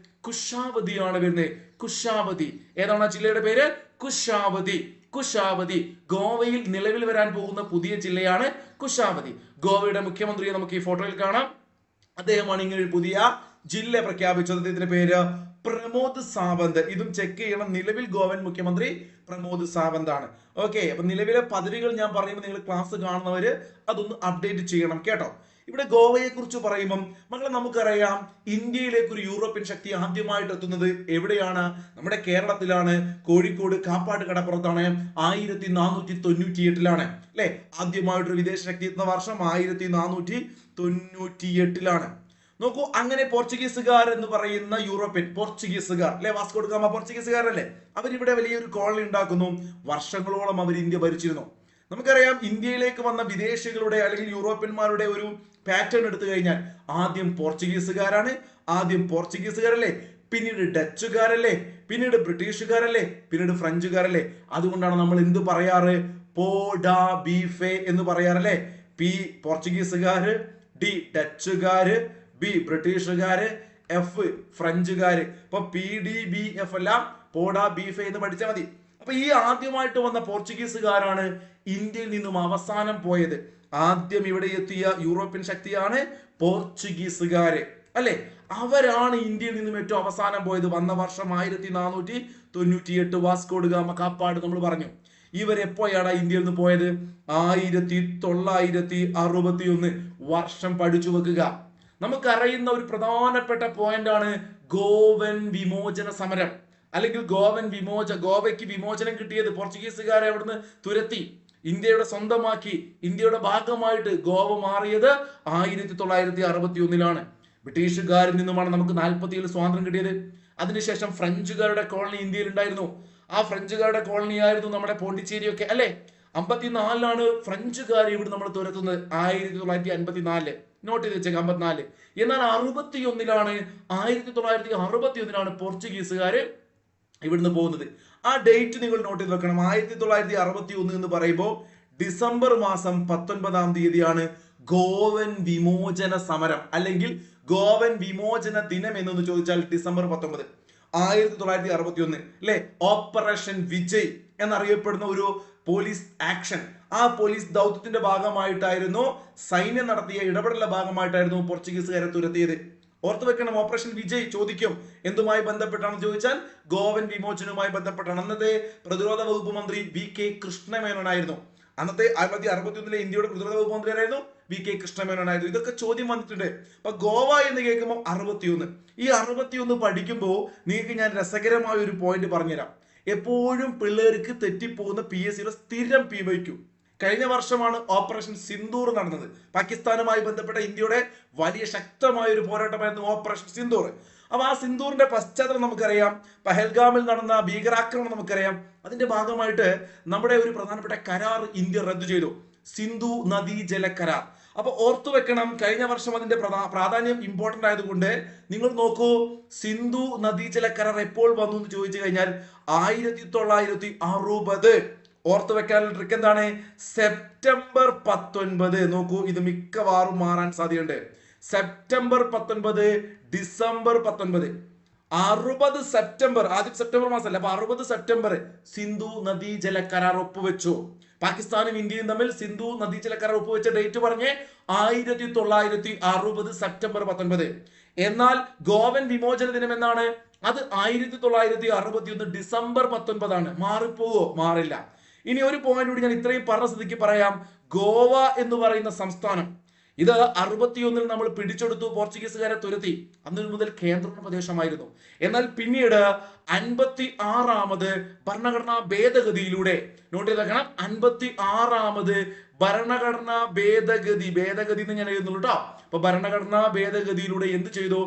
കുശാവതിയാണ് വരുന്നത്. കുശാവതി. ഏതാണ് ആ ജില്ലയുടെ പേര്? കുശാവതി. കുശാവതി. ഗോവയിൽ നിലവിൽ വരാൻ പോകുന്ന പുതിയ ജില്ലയാണ് കുശാവതി. ഗോവയുടെ മുഖ്യമന്ത്രിയെ നമുക്ക് ഈ ഫോട്ടോയിൽ കാണാം. അദ്ദേഹമാണ് ഇങ്ങനെ ഒരു പുതിയ ജില്ല പ്രഖ്യാപിച്ചത്. അദ്ദേഹത്തിന്റെ പേര് പ്രമോദ് സാവന്ത്. ഇതും ചെക്ക് ചെയ്യണം. നിലവിൽ ഗോവൻ മുഖ്യമന്ത്രി പ്രമോദ് സാവന്ത് ആണ്. ഓക്കെ, അപ്പൊ നിലവിലെ പദവികൾ ഞാൻ പറയുമ്പോൾ നിങ്ങൾ ക്ലാസ് കാണുന്നവര് അതൊന്ന് അപ്ഡേറ്റ് ചെയ്യണം കേട്ടോ. ഇവിടെ ഗോവയെ കുറിച്ച് പറയുമ്പം മക്കളെ നമുക്കറിയാം, ഇന്ത്യയിലേക്ക് ഒരു യൂറോപ്യൻ ശക്തി ആദ്യമായിട്ട് എത്തുന്നത് എവിടെയാണ്? നമ്മുടെ കേരളത്തിലാണ്. കോഴിക്കോട് കാപ്പാട് കടപ്പുറത്താണ്. 1498 അല്ലെ? ആദ്യമായിട്ടൊരു വിദേശ ശക്തി എത്തുന്ന വർഷം 1498. നോക്കൂ, അങ്ങനെ പോർച്ചുഗീസുകാർ എന്ന് പറയുന്ന യൂറോപ്യൻ പോർച്ചുഗീസുകാർ അല്ലെ, വാസ്കോ ഡ ഗാമ പോർച്ചുഗീസുകാരല്ലേ, അവരിവിടെ വലിയൊരു കോളനി ഉണ്ടാക്കുന്നു. വർഷങ്ങളോളം അവർ ഇന്ത്യ ഭരിച്ചിരുന്നു. നമുക്കറിയാം, ഇന്ത്യയിലേക്ക് വന്ന വിദേശികളുടെ അല്ലെങ്കിൽ യൂറോപ്യന്മാരുടെ ഒരു പാറ്റേൺ എടുത്തു കഴിഞ്ഞാൽ ആദ്യം പോർച്ചുഗീസുകാരാണ്. ആദ്യം പോർച്ചുഗീസുകാരല്ലേ, പിന്നീട് ഡച്ചുകാരല്ലേ, പിന്നീട് ബ്രിട്ടീഷുകാരല്ലേ, പിന്നീട് ഫ്രഞ്ചുകാരല്ലേ. അതുകൊണ്ടാണ് നമ്മൾ എന്ത് പറയാറ്? പോഡാ ബീഫെ എന്ന് പറയാറല്ലേ. പി പോർച്ചുഗീസുകാര്, ഡി ഡച്ചുകാര്, ബി ബ്രിട്ടീഷുകാര്, എഫ് ഫ്രഞ്ചുകാര്. ഇപ്പൊ പി ഡി ബി എഫ് എല്ലാം പോഡാ ബീഫെ എന്ന് പഠിച്ചാൽ മതി. അപ്പൊ ഈ ആദ്യമായിട്ട് വന്ന പോർച്ചുഗീസുകാരാണ് ഇന്ത്യയിൽ നിന്നും അവസാനം പോയത്. ആദ്യം ഇവിടെ എത്തിയ യൂറോപ്യൻ ശക്തിയാണ് പോർച്ചുഗീസുകാര് അല്ലെ. അവരാണ് ഇന്ത്യയിൽ നിന്നും ഏറ്റവും അവസാനം പോയത്. വന്ന വർഷം 1498. വാസ്കോ ഡ ഗാമ കാപ്പാട് നമ്മൾ പറഞ്ഞു. ഇവരെപ്പോഴാണ് ഇന്ത്യയിൽ നിന്ന് പോയത്? 1961. വർഷം പഠിച്ചു വെക്കുക. നമുക്കറിയുന്ന ഒരു പ്രധാനപ്പെട്ട പോയിന്റ് ആണ് ഗോവൻ വിമോചന സമരം. അല്ലെങ്കിൽ ഗോവയ്ക്ക് വിമോചനം കിട്ടിയത് പോർച്ചുഗീസുകാരെ അവിടുന്ന് തുരത്തി ഇന്ത്യയുടെ സ്വന്തമാക്കി ഇന്ത്യയുടെ ഭാഗമായിട്ട് ഗോവ മാറിയത് 1961. ബ്രിട്ടീഷുകാരിൽ നിന്നുമാണ് നമുക്ക് 47 സ്വാതന്ത്ര്യം കിട്ടിയത്. അതിനുശേഷം ഫ്രഞ്ചുകാരുടെ കോളനി ഇന്ത്യയിൽ ഉണ്ടായിരുന്നു. ആ ഫ്രഞ്ചുകാരുടെ കോളനി ആയിരുന്നു നമ്മുടെ പോണ്ടിച്ചേരിയൊക്കെ, അല്ലെ? 54 ഫ്രഞ്ചുകാർ ഇവിടെ നമ്മൾ തുരത്തുന്നത്. 1954 നോട്ട് ചെയ്ത് വെച്ചേക്ക്, 54. എന്നാൽ 1961 പോർച്ചുഗീസുകാര് ഇവിടുന്ന് പോകുന്നത്. ആ ഡേറ്റ് നിങ്ങൾ നോട്ട് ചെയ്ത് വെക്കണം. 1961 എന്ന് പറയുമ്പോൾ ഡിസംബർ മാസം 19-ാം തീയതിയാണ് ഗോവൻ വിമോചന സമരം അല്ലെങ്കിൽ ഗോവൻ വിമോചന ദിനം എന്നൊന്ന് ചോദിച്ചാൽ ഡിസംബർ 19, 1961 അല്ലെ? ഓപ്പറേഷൻ വിജയ് എന്നറിയപ്പെടുന്ന ഒരു പോലീസ് ആക്ഷൻ, ആ പോലീസ് ദൗത്യത്തിന്റെ ഭാഗമായിട്ടായിരുന്നു, സൈന്യം നടത്തിയ ഇടപെടലിന്റെ ഭാഗമായിട്ടായിരുന്നു പോർച്ചുഗീസുകാരെ തുരത്തിയത്. ഓർത്തു വെക്കണം. ഓപ്പറേഷൻ വിജയ് ചോദിക്കും എന്തുമായി ബന്ധപ്പെട്ടാണെന്ന് ചോദിച്ചാൽ ഗോവൻ വിമോചനവുമായി ബന്ധപ്പെട്ടാണ്. അന്നത്തെ പ്രതിരോധ വകുപ്പ് മന്ത്രി VK കൃഷ്ണമേനോനായിരുന്നു. അന്നത്തെ 1961 ഇന്ത്യയുടെ പ്രതിരോധ വകുപ്പ് മന്ത്രിയായിരുന്നു VK കൃഷ്ണമേനോനായിരുന്നു. ഇതൊക്കെ ചോദ്യം വന്നിട്ടുണ്ട്. അപ്പൊ ഗോവ എന്ന് കേൾക്കുമ്പോൾ 61. ഈ 61 പഠിക്കുമ്പോൾ നിങ്ങൾക്ക് ഞാൻ രസകരമായ ഒരു പോയിന്റ് പറഞ്ഞുതരാം. എപ്പോഴും പിള്ളേർക്ക് തെറ്റിപ്പോകുന്ന PSCയുടെ സ്ഥിരം PYQ. കഴിഞ്ഞ വർഷമാണ് ഓപ്പറേഷൻ സിന്ദൂർ നടന്നത്. പാകിസ്ഥാനുമായി ബന്ധപ്പെട്ട ഇന്ത്യയുടെ വലിയ ശക്തമായ ഒരു പോരാട്ടമായിരുന്നു ഓപ്പറേഷൻ സിന്ദൂർ. അപ്പൊ ആ സിന്ദൂറിന്റെ പശ്ചാത്തലം നമുക്കറിയാം. പഹൽഗാമിൽ നടന്ന ഭീകരാക്രമണം നമുക്കറിയാം. അതിന്റെ ഭാഗമായിട്ട് നമ്മുടെ ഒരു പ്രധാനപ്പെട്ട കരാർ ഇന്ത്യ റദ്ദു ചെയ്തു, സിന്ധു നദീജല കരാർ. അപ്പൊ ഓർത്തു വെക്കണം, കഴിഞ്ഞ വർഷം അതിന്റെ പ്രാധാന്യം ഇമ്പോർട്ടന്റ് ആയതുകൊണ്ട് നിങ്ങൾ നോക്കൂ, സിന്ധു നദീജല കരാർ എപ്പോൾ വന്നു എന്ന് ചോദിച്ചു കഴിഞ്ഞാൽ 1960. ഓർത്തു വെക്കാനുള്ള ട്രിക്ക് എന്താണ്? സെപ്റ്റംബർ 19. നോക്കൂ, ഇത് മിക്കവാറും മാറാൻ സാധ്യതയുണ്ട്. September 19, December 19. 60 സെപ്റ്റംബർ, ആദ്യം സെപ്റ്റംബർ മാസമല്ല, അപ്പൊ 60 സെപ്റ്റംബർ സിന്ധു നദീജല കരാർ ഒപ്പുവെച്ചു. പാകിസ്ഥാനും ഇന്ത്യയും തമ്മിൽ സിന്ധു നദീജല കരാർ ഒപ്പുവെച്ച ഡേറ്റ് പറഞ്ഞ് 1960 സെപ്റ്റംബർ 19. എന്നാൽ ഗോവൻ വിമോചന ദിനം എന്നാണ്? അത് 1961 ഡിസംബർ 19. മാറിപ്പോവോ? മാറില്ല. ഇനി ഒരു പോയിന്റ് കൂടി ഞാൻ ഇത്രയും പറഞ്ഞ സ്ഥിതിക്ക് പറയാം. ഗോവ എന്ന് പറയുന്ന സംസ്ഥാനം ഇത് 61 നമ്മൾ പിടിച്ചെടുത്തു, പോർച്ചുഗീസുകാരെ തുരത്തി. അന്നു മുതൽ കേന്ദ്ര പ്രദേശമായിരുന്നു. എന്നാൽ പിന്നീട് 56ാമത് ഭരണഘടനാ ഭേദഗതിയിലൂടെ, നോട്ട് ചെയ്ത് വെക്കണം, 56ാമത് ഭരണഘടനാ ഭേദഗതി എന്ന് ഞാൻ എഴുതുന്നുള്ളൂ കേട്ടോ. അപ്പൊ ഭരണഘടനാ ഭേദഗതിയിലൂടെ എന്ത് ചെയ്തു?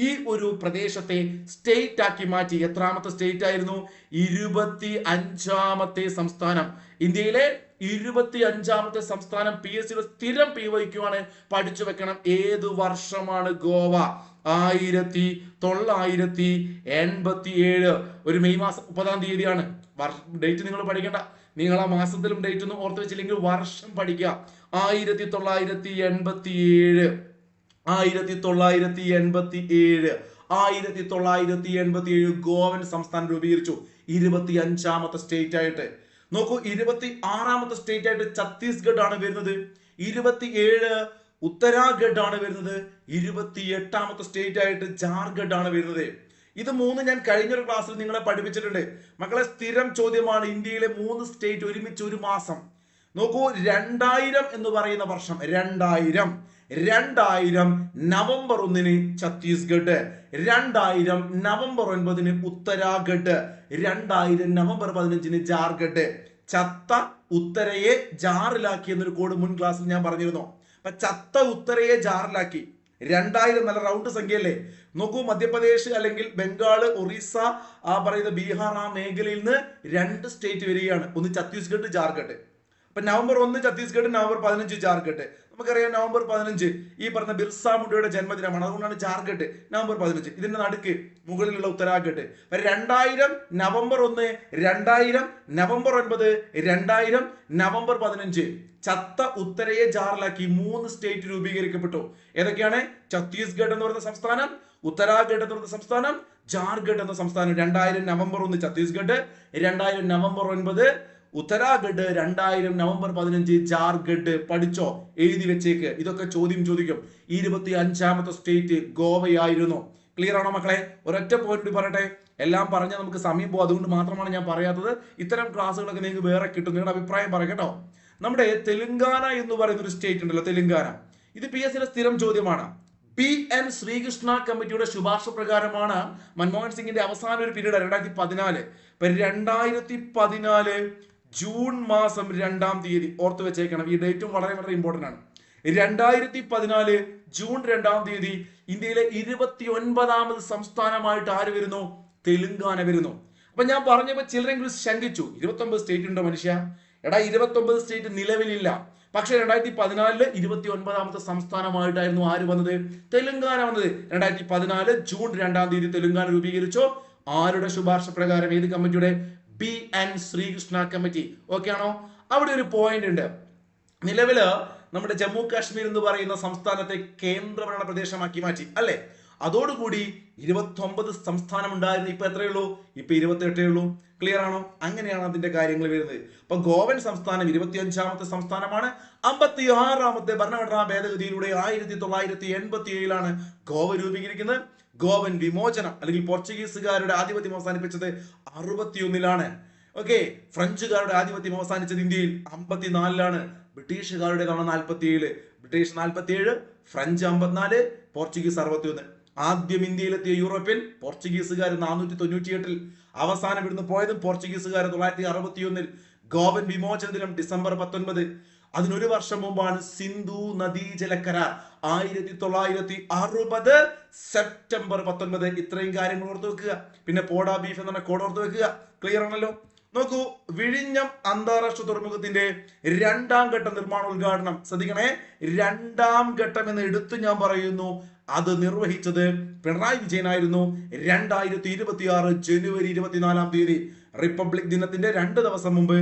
ഈ ഒരു പ്രദേശത്തെ സ്റ്റേറ്റ് ആക്കി മാറ്റി. എത്രാമത്തെ സ്റ്റേറ്റ് ആയിരുന്നു? 25ാമത്തെ സംസ്ഥാനം. ഇന്ത്യയിലെ 25ാമത്തെ സംസ്ഥാനം. PSCയുടെ സ്ഥിരം PYQ ആണ്, പഠിച്ചു വെക്കണം. ഏത് വർഷമാണ് ഗോവ? 1987 ഒരു മെയ് മാസം 30-ാം തീയതിയാണ്. ഡേറ്റ് നിങ്ങൾ പഠിക്കണ്ട, നിങ്ങൾ ആ മാസത്തിലും ഡേറ്റ് ഒന്നും ഓർത്ത് വെച്ചില്ലെങ്കിൽ വർഷം പഠിക്കുക. 1987 ഗോവൻ സംസ്ഥാനം രൂപീകരിച്ചു, 25ാമത്തെ സ്റ്റേറ്റ് ആയിട്ട്. നോക്കൂ, 26ാമത്തെ സ്റ്റേറ്റ് ആയിട്ട് ഛത്തീസ്ഗഡ് ആണ് വരുന്നത്. 27 ഉത്തരാഖണ്ഡ് ആണ് വരുന്നത്. 28ാമത്തെ സ്റ്റേറ്റ് ആയിട്ട് ജാർഖണ്ഡ് ആണ് വരുന്നത്. ഇത് 3 ഞാൻ കഴിഞ്ഞൊരു ക്ലാസ്സിൽ നിങ്ങളെ പഠിപ്പിച്ചിട്ടുണ്ട് മക്കളെ. സ്ഥിരം ചോദ്യമാണ്. ഇന്ത്യയിലെ 3 സ്റ്റേറ്റ് ഒരുമിച്ച് ഒരു മാസം. നോക്കൂ, 2000 എന്ന് പറയുന്ന വർഷം, 2000 November 1 Chhattisgarh, 2000 November 9 Uttarakhand, 2000 November 15 Jharkhand. ചത്ത ഉത്തരയെ ജാറിലാക്കി എന്നൊരു കോഡ് മുൻ ക്ലാസ്സിൽ ഞാൻ പറഞ്ഞിരുന്നു. അപ്പൊ ചത്ത ഉത്തരയെ ജാറിലാക്കി. 2000 നല്ല റൗണ്ട് സംഖ്യയല്ലേ? നോക്കൂ, മധ്യപ്രദേശ് അല്ലെങ്കിൽ ബംഗാൾ, ഒറീസ, ആ പറയുന്ന ബീഹാർ, ആ മേഖലയിൽ നിന്ന് 2 സ്റ്റേറ്റ് വരികയാണ്. ഒന്ന് ഛത്തീസ്ഗഡ്, ജാർഖണ്ഡ്. അപ്പൊ നവംബർ 1 ഛത്തീസ്ഗഡ്, നവംബർ 15 ജാർഖണ്ഡ്. നമുക്കറിയാം നവംബർ 15 ഈ പറഞ്ഞ ബിർസ മുണ്ടയുടെ ജന്മദിനമാണ്. അതുകൊണ്ടാണ് ജാർഖണ്ഡ് നവംബർ 15. ഇതിന്റെ നടുക്ക് മുകളിലുള്ള ഉത്തരാഖണ്ഡ്. 2000 നവംബർ 1, 2000 നവംബർ 9, 2000 നവംബർ 15 ചത്ത ഉത്തരയെ ജാറിലാക്കി 3 സ്റ്റേറ്റ് രൂപീകരിക്കപ്പെട്ടു. ഏതൊക്കെയാണ്? ഛത്തീസ്ഗഡ് എന്ന് പറയുന്ന സംസ്ഥാനം, ഉത്തരാഖണ്ഡ് എന്ന് പറയുന്ന സംസ്ഥാനം, ജാർഖണ്ഡ് എന്ന സംസ്ഥാനം. 2000 November 1 Chhattisgarh, 2000 November 9 Uttarakhand, 2000 November 15 Jharkhand. പഠിച്ചോ? എഴുതി വെച്ചേക്ക്. ഇതൊക്കെ ചോദ്യം ചോദിക്കും. 25ാമത്തെ സ്റ്റേറ്റ് ഗോവയായിരുന്നു. ക്ലിയർ ആണോ മക്കളെ? ഒരൊറ്റ പോയിന്റ് പറയട്ടെ. എല്ലാം പറഞ്ഞാൽ നമുക്ക് സമയം പോകും, അതുകൊണ്ട് മാത്രമാണ് ഞാൻ പറയാത്തത്. ഇത്തരം ക്ലാസ്സുകളൊക്കെ നിങ്ങൾക്ക് വേറെ കിട്ടും, നിങ്ങളുടെ അഭിപ്രായം പറയും കേട്ടോ. നമ്മുടെ തെലുങ്കാന എന്ന് പറയുന്ന ഒരു സ്റ്റേറ്റ് ഉണ്ടല്ലോ, തെലുങ്കാന, ഇത് PSCയുടെ സ്ഥിരം ചോദ്യമാണ്. PN ശ്രീകൃഷ്ണ കമ്മിറ്റിയുടെ ശുപാർശ പ്രകാരമാണ് മൻമോഹൻ സിംഗിന്റെ അവസാന ഒരു പീരീഡ് 2014. 2014 ജൂൺ മാസം 2-ാം തീയതി ഓർത്തു വെച്ചേക്കണം, ഈ ഡേറ്റും വളരെ വളരെ ഇമ്പോർട്ടന്റ് ആണ്. 2014 ജൂൺ 2-ാം തീയതി ഇന്ത്യയിലെ 29ാമത് സംസ്ഥാനമായിട്ട് ആര് വരുന്നു? തെലുങ്കാന വരുന്നു. അപ്പൊ ഞാൻ പറഞ്ഞപ്പോ ചിലരെങ്കിലും ശങ്കിച്ചു, 29 സ്റ്റേറ്റ് ഉണ്ടോ മനുഷ്യ? എടാ 29 സ്റ്റേറ്റ് നിലവിലില്ല. പക്ഷെ 2014 29ാമത്തെ സംസ്ഥാനമായിട്ടായിരുന്നു ആര് വന്നത്? തെലുങ്കാന വന്നത്. 2014 ജൂൺ 2-ാം തീയതി തെലുങ്കാന രൂപീകരിച്ചു. ആരുടെ ശുപാർശ പ്രകാരം? ഏത് കമ്മിറ്റിയുടെ? PN Sreekrishna committee. ഓക്കെ ആണോ? അവിടെ ഒരു പോയിന്റ് ഉണ്ട്. നിലവില് നമ്മുടെ ജമ്മു കാശ്മീർ എന്ന് പറയുന്ന സംസ്ഥാനത്തെ കേന്ദ്രഭരണ പ്രദേശമാക്കി മാറ്റി അല്ലെ? അതോടുകൂടി 29 സംസ്ഥാനം ഉണ്ടായിരുന്നു. ഇപ്പൊ എത്രയുള്ളൂ? ഇപ്പൊ 28 ഉള്ളൂ. ക്ലിയർ ആണോ? അങ്ങനെയാണ് അതിന്റെ കാര്യങ്ങൾ വരുന്നത്. ഇപ്പൊ ഗോവൻ സംസ്ഥാനം 25ാമത്തെ സംസ്ഥാനമാണ്. 56ാമത്തെ ഭരണഘടനാ ഭേദഗതിയിലൂടെ 1987 ഗോവ രൂപീകരിക്കുന്നത്. ഗോവൻ വിമോചനം അല്ലെങ്കിൽ പോർച്ചുഗീസുകാരുടെ ആധിപത്യം അവസാനിപ്പിച്ചത് 61 ഓക്കെ. ഫ്രഞ്ചുകാരുടെ ആധിപത്യം അവസാനിച്ചത് ഇന്ത്യയിൽ 54 ബ്രിട്ടീഷുകാരുടേതാണ് 47. British 47, French 54, Portuguese 61. ആദ്യം ഇന്ത്യയിലെത്തിയ യൂറോപ്യൻ പോർച്ചുഗീസുകാർ 498, അവസാനം ഇവിടുന്ന് പോയതും പോർച്ചുഗീസുകാർ 961. ഗോവൻ വിമോചന ദിനം ഡിസംബർ 19. അതിനൊരു വർഷം മുമ്പാണ് സിന്ധു നദീജല കരാർ 1960 സെപ്റ്റംബർ 19. ഇത്രയും കാര്യങ്ങൾ ഓർത്ത് വെക്കുക. പിന്നെ പോഡാ ബീഫ് എന്ന കോഡ് ഓർത്ത് വെക്കുക. ക്ലിയർ ആണല്ലോ? നോക്കൂ, വിഴിഞ്ഞം അന്താരാഷ്ട്ര തുറമുഖത്തിന്റെ 2-ാം ഘട്ട നിർമ്മാണോദ്ഘാടനം ശ്രദ്ധിക്കണേ. 2-ാം ഘട്ടം എന്ന് എടുത്തു ഞാൻ പറയുന്നു, അത് നിർവഹിച്ചത് പിണറായി വിജയനായിരുന്നു. 2026 ജനുവരി 24-ാം തീയതി റിപ്പബ്ലിക് ദിനത്തിന്റെ 2 ദിവസം മുമ്പ്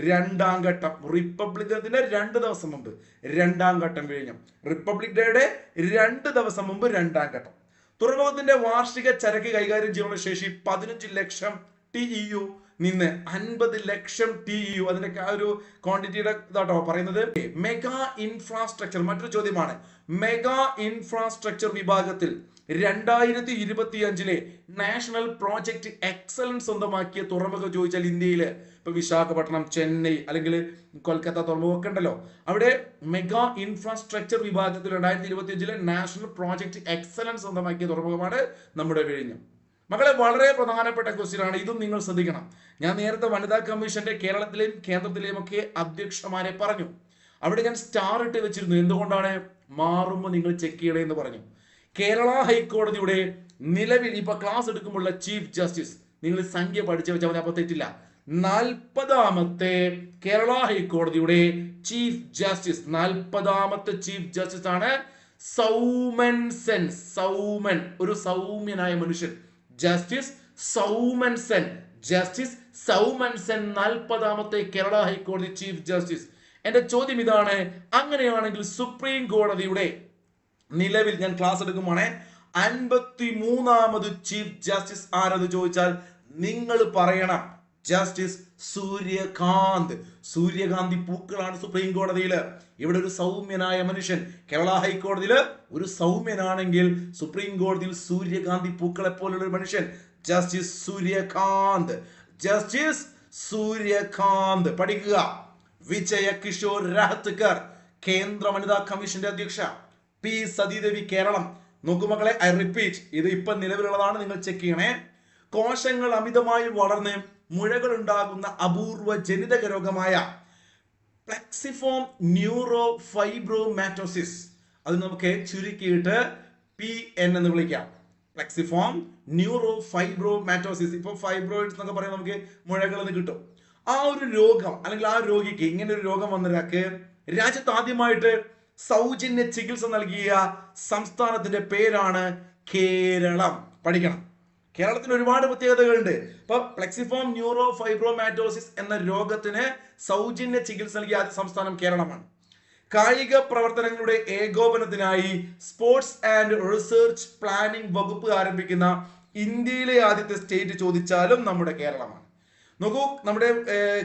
2-ാം ഘട്ടം. റിപ്പബ്ലിക് ദിനത്തിന്റെ 2 ദിവസം മുമ്പ് 2-ാം ഘട്ടം വിഴിഞ്ഞം. റിപ്പബ്ലിക് ഡേയുടെ 2 ദിവസം മുമ്പ് 2-ാം ഘട്ടം. തുറമുഖത്തിന്റെ വാർഷിക ചരക്ക് കൈകാര്യം ചെയ്യാനുള്ള ശേഷി 15 ലക്ഷം TEU നിന്ന് 50 ലക്ഷം TEU. അതിന്റെ ഒരു ക്വാണ്ടിറ്റിയുടെ ഇതാട്ടോ പറയുന്നത്. മെഗാ ഇൻഫ്രാസ്ട്രക്ചർ മറ്റൊരു ചോദ്യമാണ്. മെഗാ ഇൻഫ്രാസ്ട്രക്ചർ വിഭാഗത്തിൽ 2025 നാഷണൽ പ്രോജക്ട് എക്സലൻസ് സ്വന്തമാക്കിയ തുറമുഖം ചോദിച്ചാൽ ഇന്ത്യയില് ഇപ്പൊ വിശാഖപട്ടണം, ചെന്നൈ അല്ലെങ്കിൽ കൊൽക്കത്ത തുറമുഖമൊക്കെ ഉണ്ടല്ലോ. അവിടെ മെഗാ ഇൻഫ്രാസ്ട്രക്ചർ വിഭാഗത്തിൽ 2025 നാഷണൽ പ്രോജക്ട് എക്സലൻസ് സ്വന്തമാക്കിയ തുറമുഖമാണ് നമ്മുടെ വിഴിഞ്ഞം. മക്കളെ, വളരെ പ്രധാനപ്പെട്ട ക്വസ്റ്റ്യൻ ആണ്, ഇതും നിങ്ങൾ ശ്രദ്ധിക്കണം. ഞാൻ നേരത്തെ വനിതാ കമ്മീഷന്റെ കേരളത്തിലെയും കേന്ദ്രത്തിലെയും ഒക്കെ അധ്യക്ഷന്മാരെ പറഞ്ഞു. അവിടെ ഞാൻ സ്റ്റാർ ഇട്ട് വെച്ചിരുന്നു. എന്തുകൊണ്ടാണ്? മാറുമ്പോൾ നിങ്ങൾ ചെക്ക് ചെയ്യണേ എന്ന് പറഞ്ഞു. കേരള ഹൈക്കോടതിയുടെ നിലവിൽ ഇപ്പൊ ക്ലാസ് എടുക്കുമ്പോഴുള്ള ചീഫ് ജസ്റ്റിസ്, നിങ്ങൾ സംഖ്യ പഠിച്ചു വെച്ചാൽ മതി, അപ്പൊ തെറ്റില്ല. 40ാമത്തെ കേരള ഹൈക്കോടതിയുടെ ചീഫ് ജസ്റ്റിസ്, 40ാമത്തെ ചീഫ് ജസ്റ്റിസ് ആണ് സൗമൻ സെൻ. സൗമൻ, ഒരു സൗമ്യനായ മനുഷ്യൻ. ജസ്റ്റിസ് സൗമൻ സെൻ. ജസ്റ്റിസ് സൗമൻ സെൻ 40ാമത്തെ കേരള ഹൈക്കോടതി ചീഫ് ജസ്റ്റിസ്. എന്റെ ചോദ്യം ഇതാണ്, അങ്ങനെയാണെങ്കിൽ സുപ്രീം കോടതിയുടെ നിലവിൽ ഞാൻ ക്ലാസ് എടുക്കുമ്പോഴേ 53ാമത് ചീഫ് ജസ്റ്റിസ് ആരെന്ന് ചോദിച്ചാൽ നിങ്ങൾ പറയണം ജസ്റ്റിസ് സൂര്യകാന്ത്. സൂര്യകാന്തി പൂക്കളാണ് സുപ്രീം കോടതിയിൽ. ഇവിടെ ഒരു സൗമ്യനായ മനുഷ്യൻ. കേരള ഹൈക്കോടതിയിൽ ഒരു സൗമ്യനാണെങ്കിൽ സുപ്രീം കോടതിയിൽ സൂര്യകാന്തി പൂക്കളെ പോലുള്ള ഒരു മനുഷ്യൻ, ജസ്റ്റിസ് സൂര്യകാന്ത്. ജസ്റ്റിസ് സൂര്യകാന്ത് പഠിക്കുക. വിജയ കിഷോർ രാഹത്കർ, കേന്ദ്ര വനിതാ കമ്മീഷന്റെ അധ്യക്ഷ. P സതീദേവി, കേരളം. നോക്കൂ മക്കളെ, ഐ റിപ്പീറ്റ്, ഇത് ഇപ്പൊ നിലവിലുള്ളതാണ്, നിങ്ങൾ ചെക്ക് ചെയ്യണേ. കോശങ്ങൾ അമിതമായി വളർന്ന് മുഴകൾ ഉണ്ടാകുന്ന അപൂർവ ജനിതക രോഗമായ പ്ലെക്സിഫോം ന്യൂറോ ഫൈബ്രോമാറ്റോസിസ്, അത് നമുക്ക് ചുരുക്കിയിട്ട് PN എന്ന് വിളിക്കാം. പ്ലെക്സിഫോം ന്യൂറോ ഫൈബ്രോമാറ്റോസിസ്. ഇപ്പൊ ഫൈബ്രോയിഡ്സ് എന്നൊക്കെ പറയുന്നത് നമുക്ക് മുഴകൾ എന്ന് കിട്ടും. ആ ഒരു രോഗം അല്ലെങ്കിൽ ആ രോഗിക്ക് ഇങ്ങനെ ഒരു രോഗം വന്നൊരാൾക്ക് രാജ്യത്ത് ആദ്യമായിട്ട് സൗജന്യ ചികിത്സ നൽകിയ സംസ്ഥാനത്തിന്റെ പേരാണ് കേരളം. പഠിക്കണം. കേരളത്തിന് ഒരുപാട് പ്രത്യേകതകളുണ്ട്. ഇപ്പൊ പ്ലെക്സിഫോം ന്യൂറോ ഫൈബ്രോമാറ്റോസിസ് എന്ന രോഗത്തിന് സൗജന്യ ചികിത്സ നൽകിയ ആദ്യ സംസ്ഥാനം കേരളമാണ്. കായിക പ്രവർത്തനങ്ങളുടെ ഏകോപനത്തിനായി സ്പോർട്സ് ആൻഡ് റിസർച്ച് പ്ലാനിംഗ് വകുപ്പ് ആരംഭിക്കുന്ന ഇന്ത്യയിലെ ആദ്യത്തെ സ്റ്റേറ്റ് ചോദിച്ചാലും നമ്മുടെ കേരളമാണ്. നോക്കൂ, നമ്മുടെ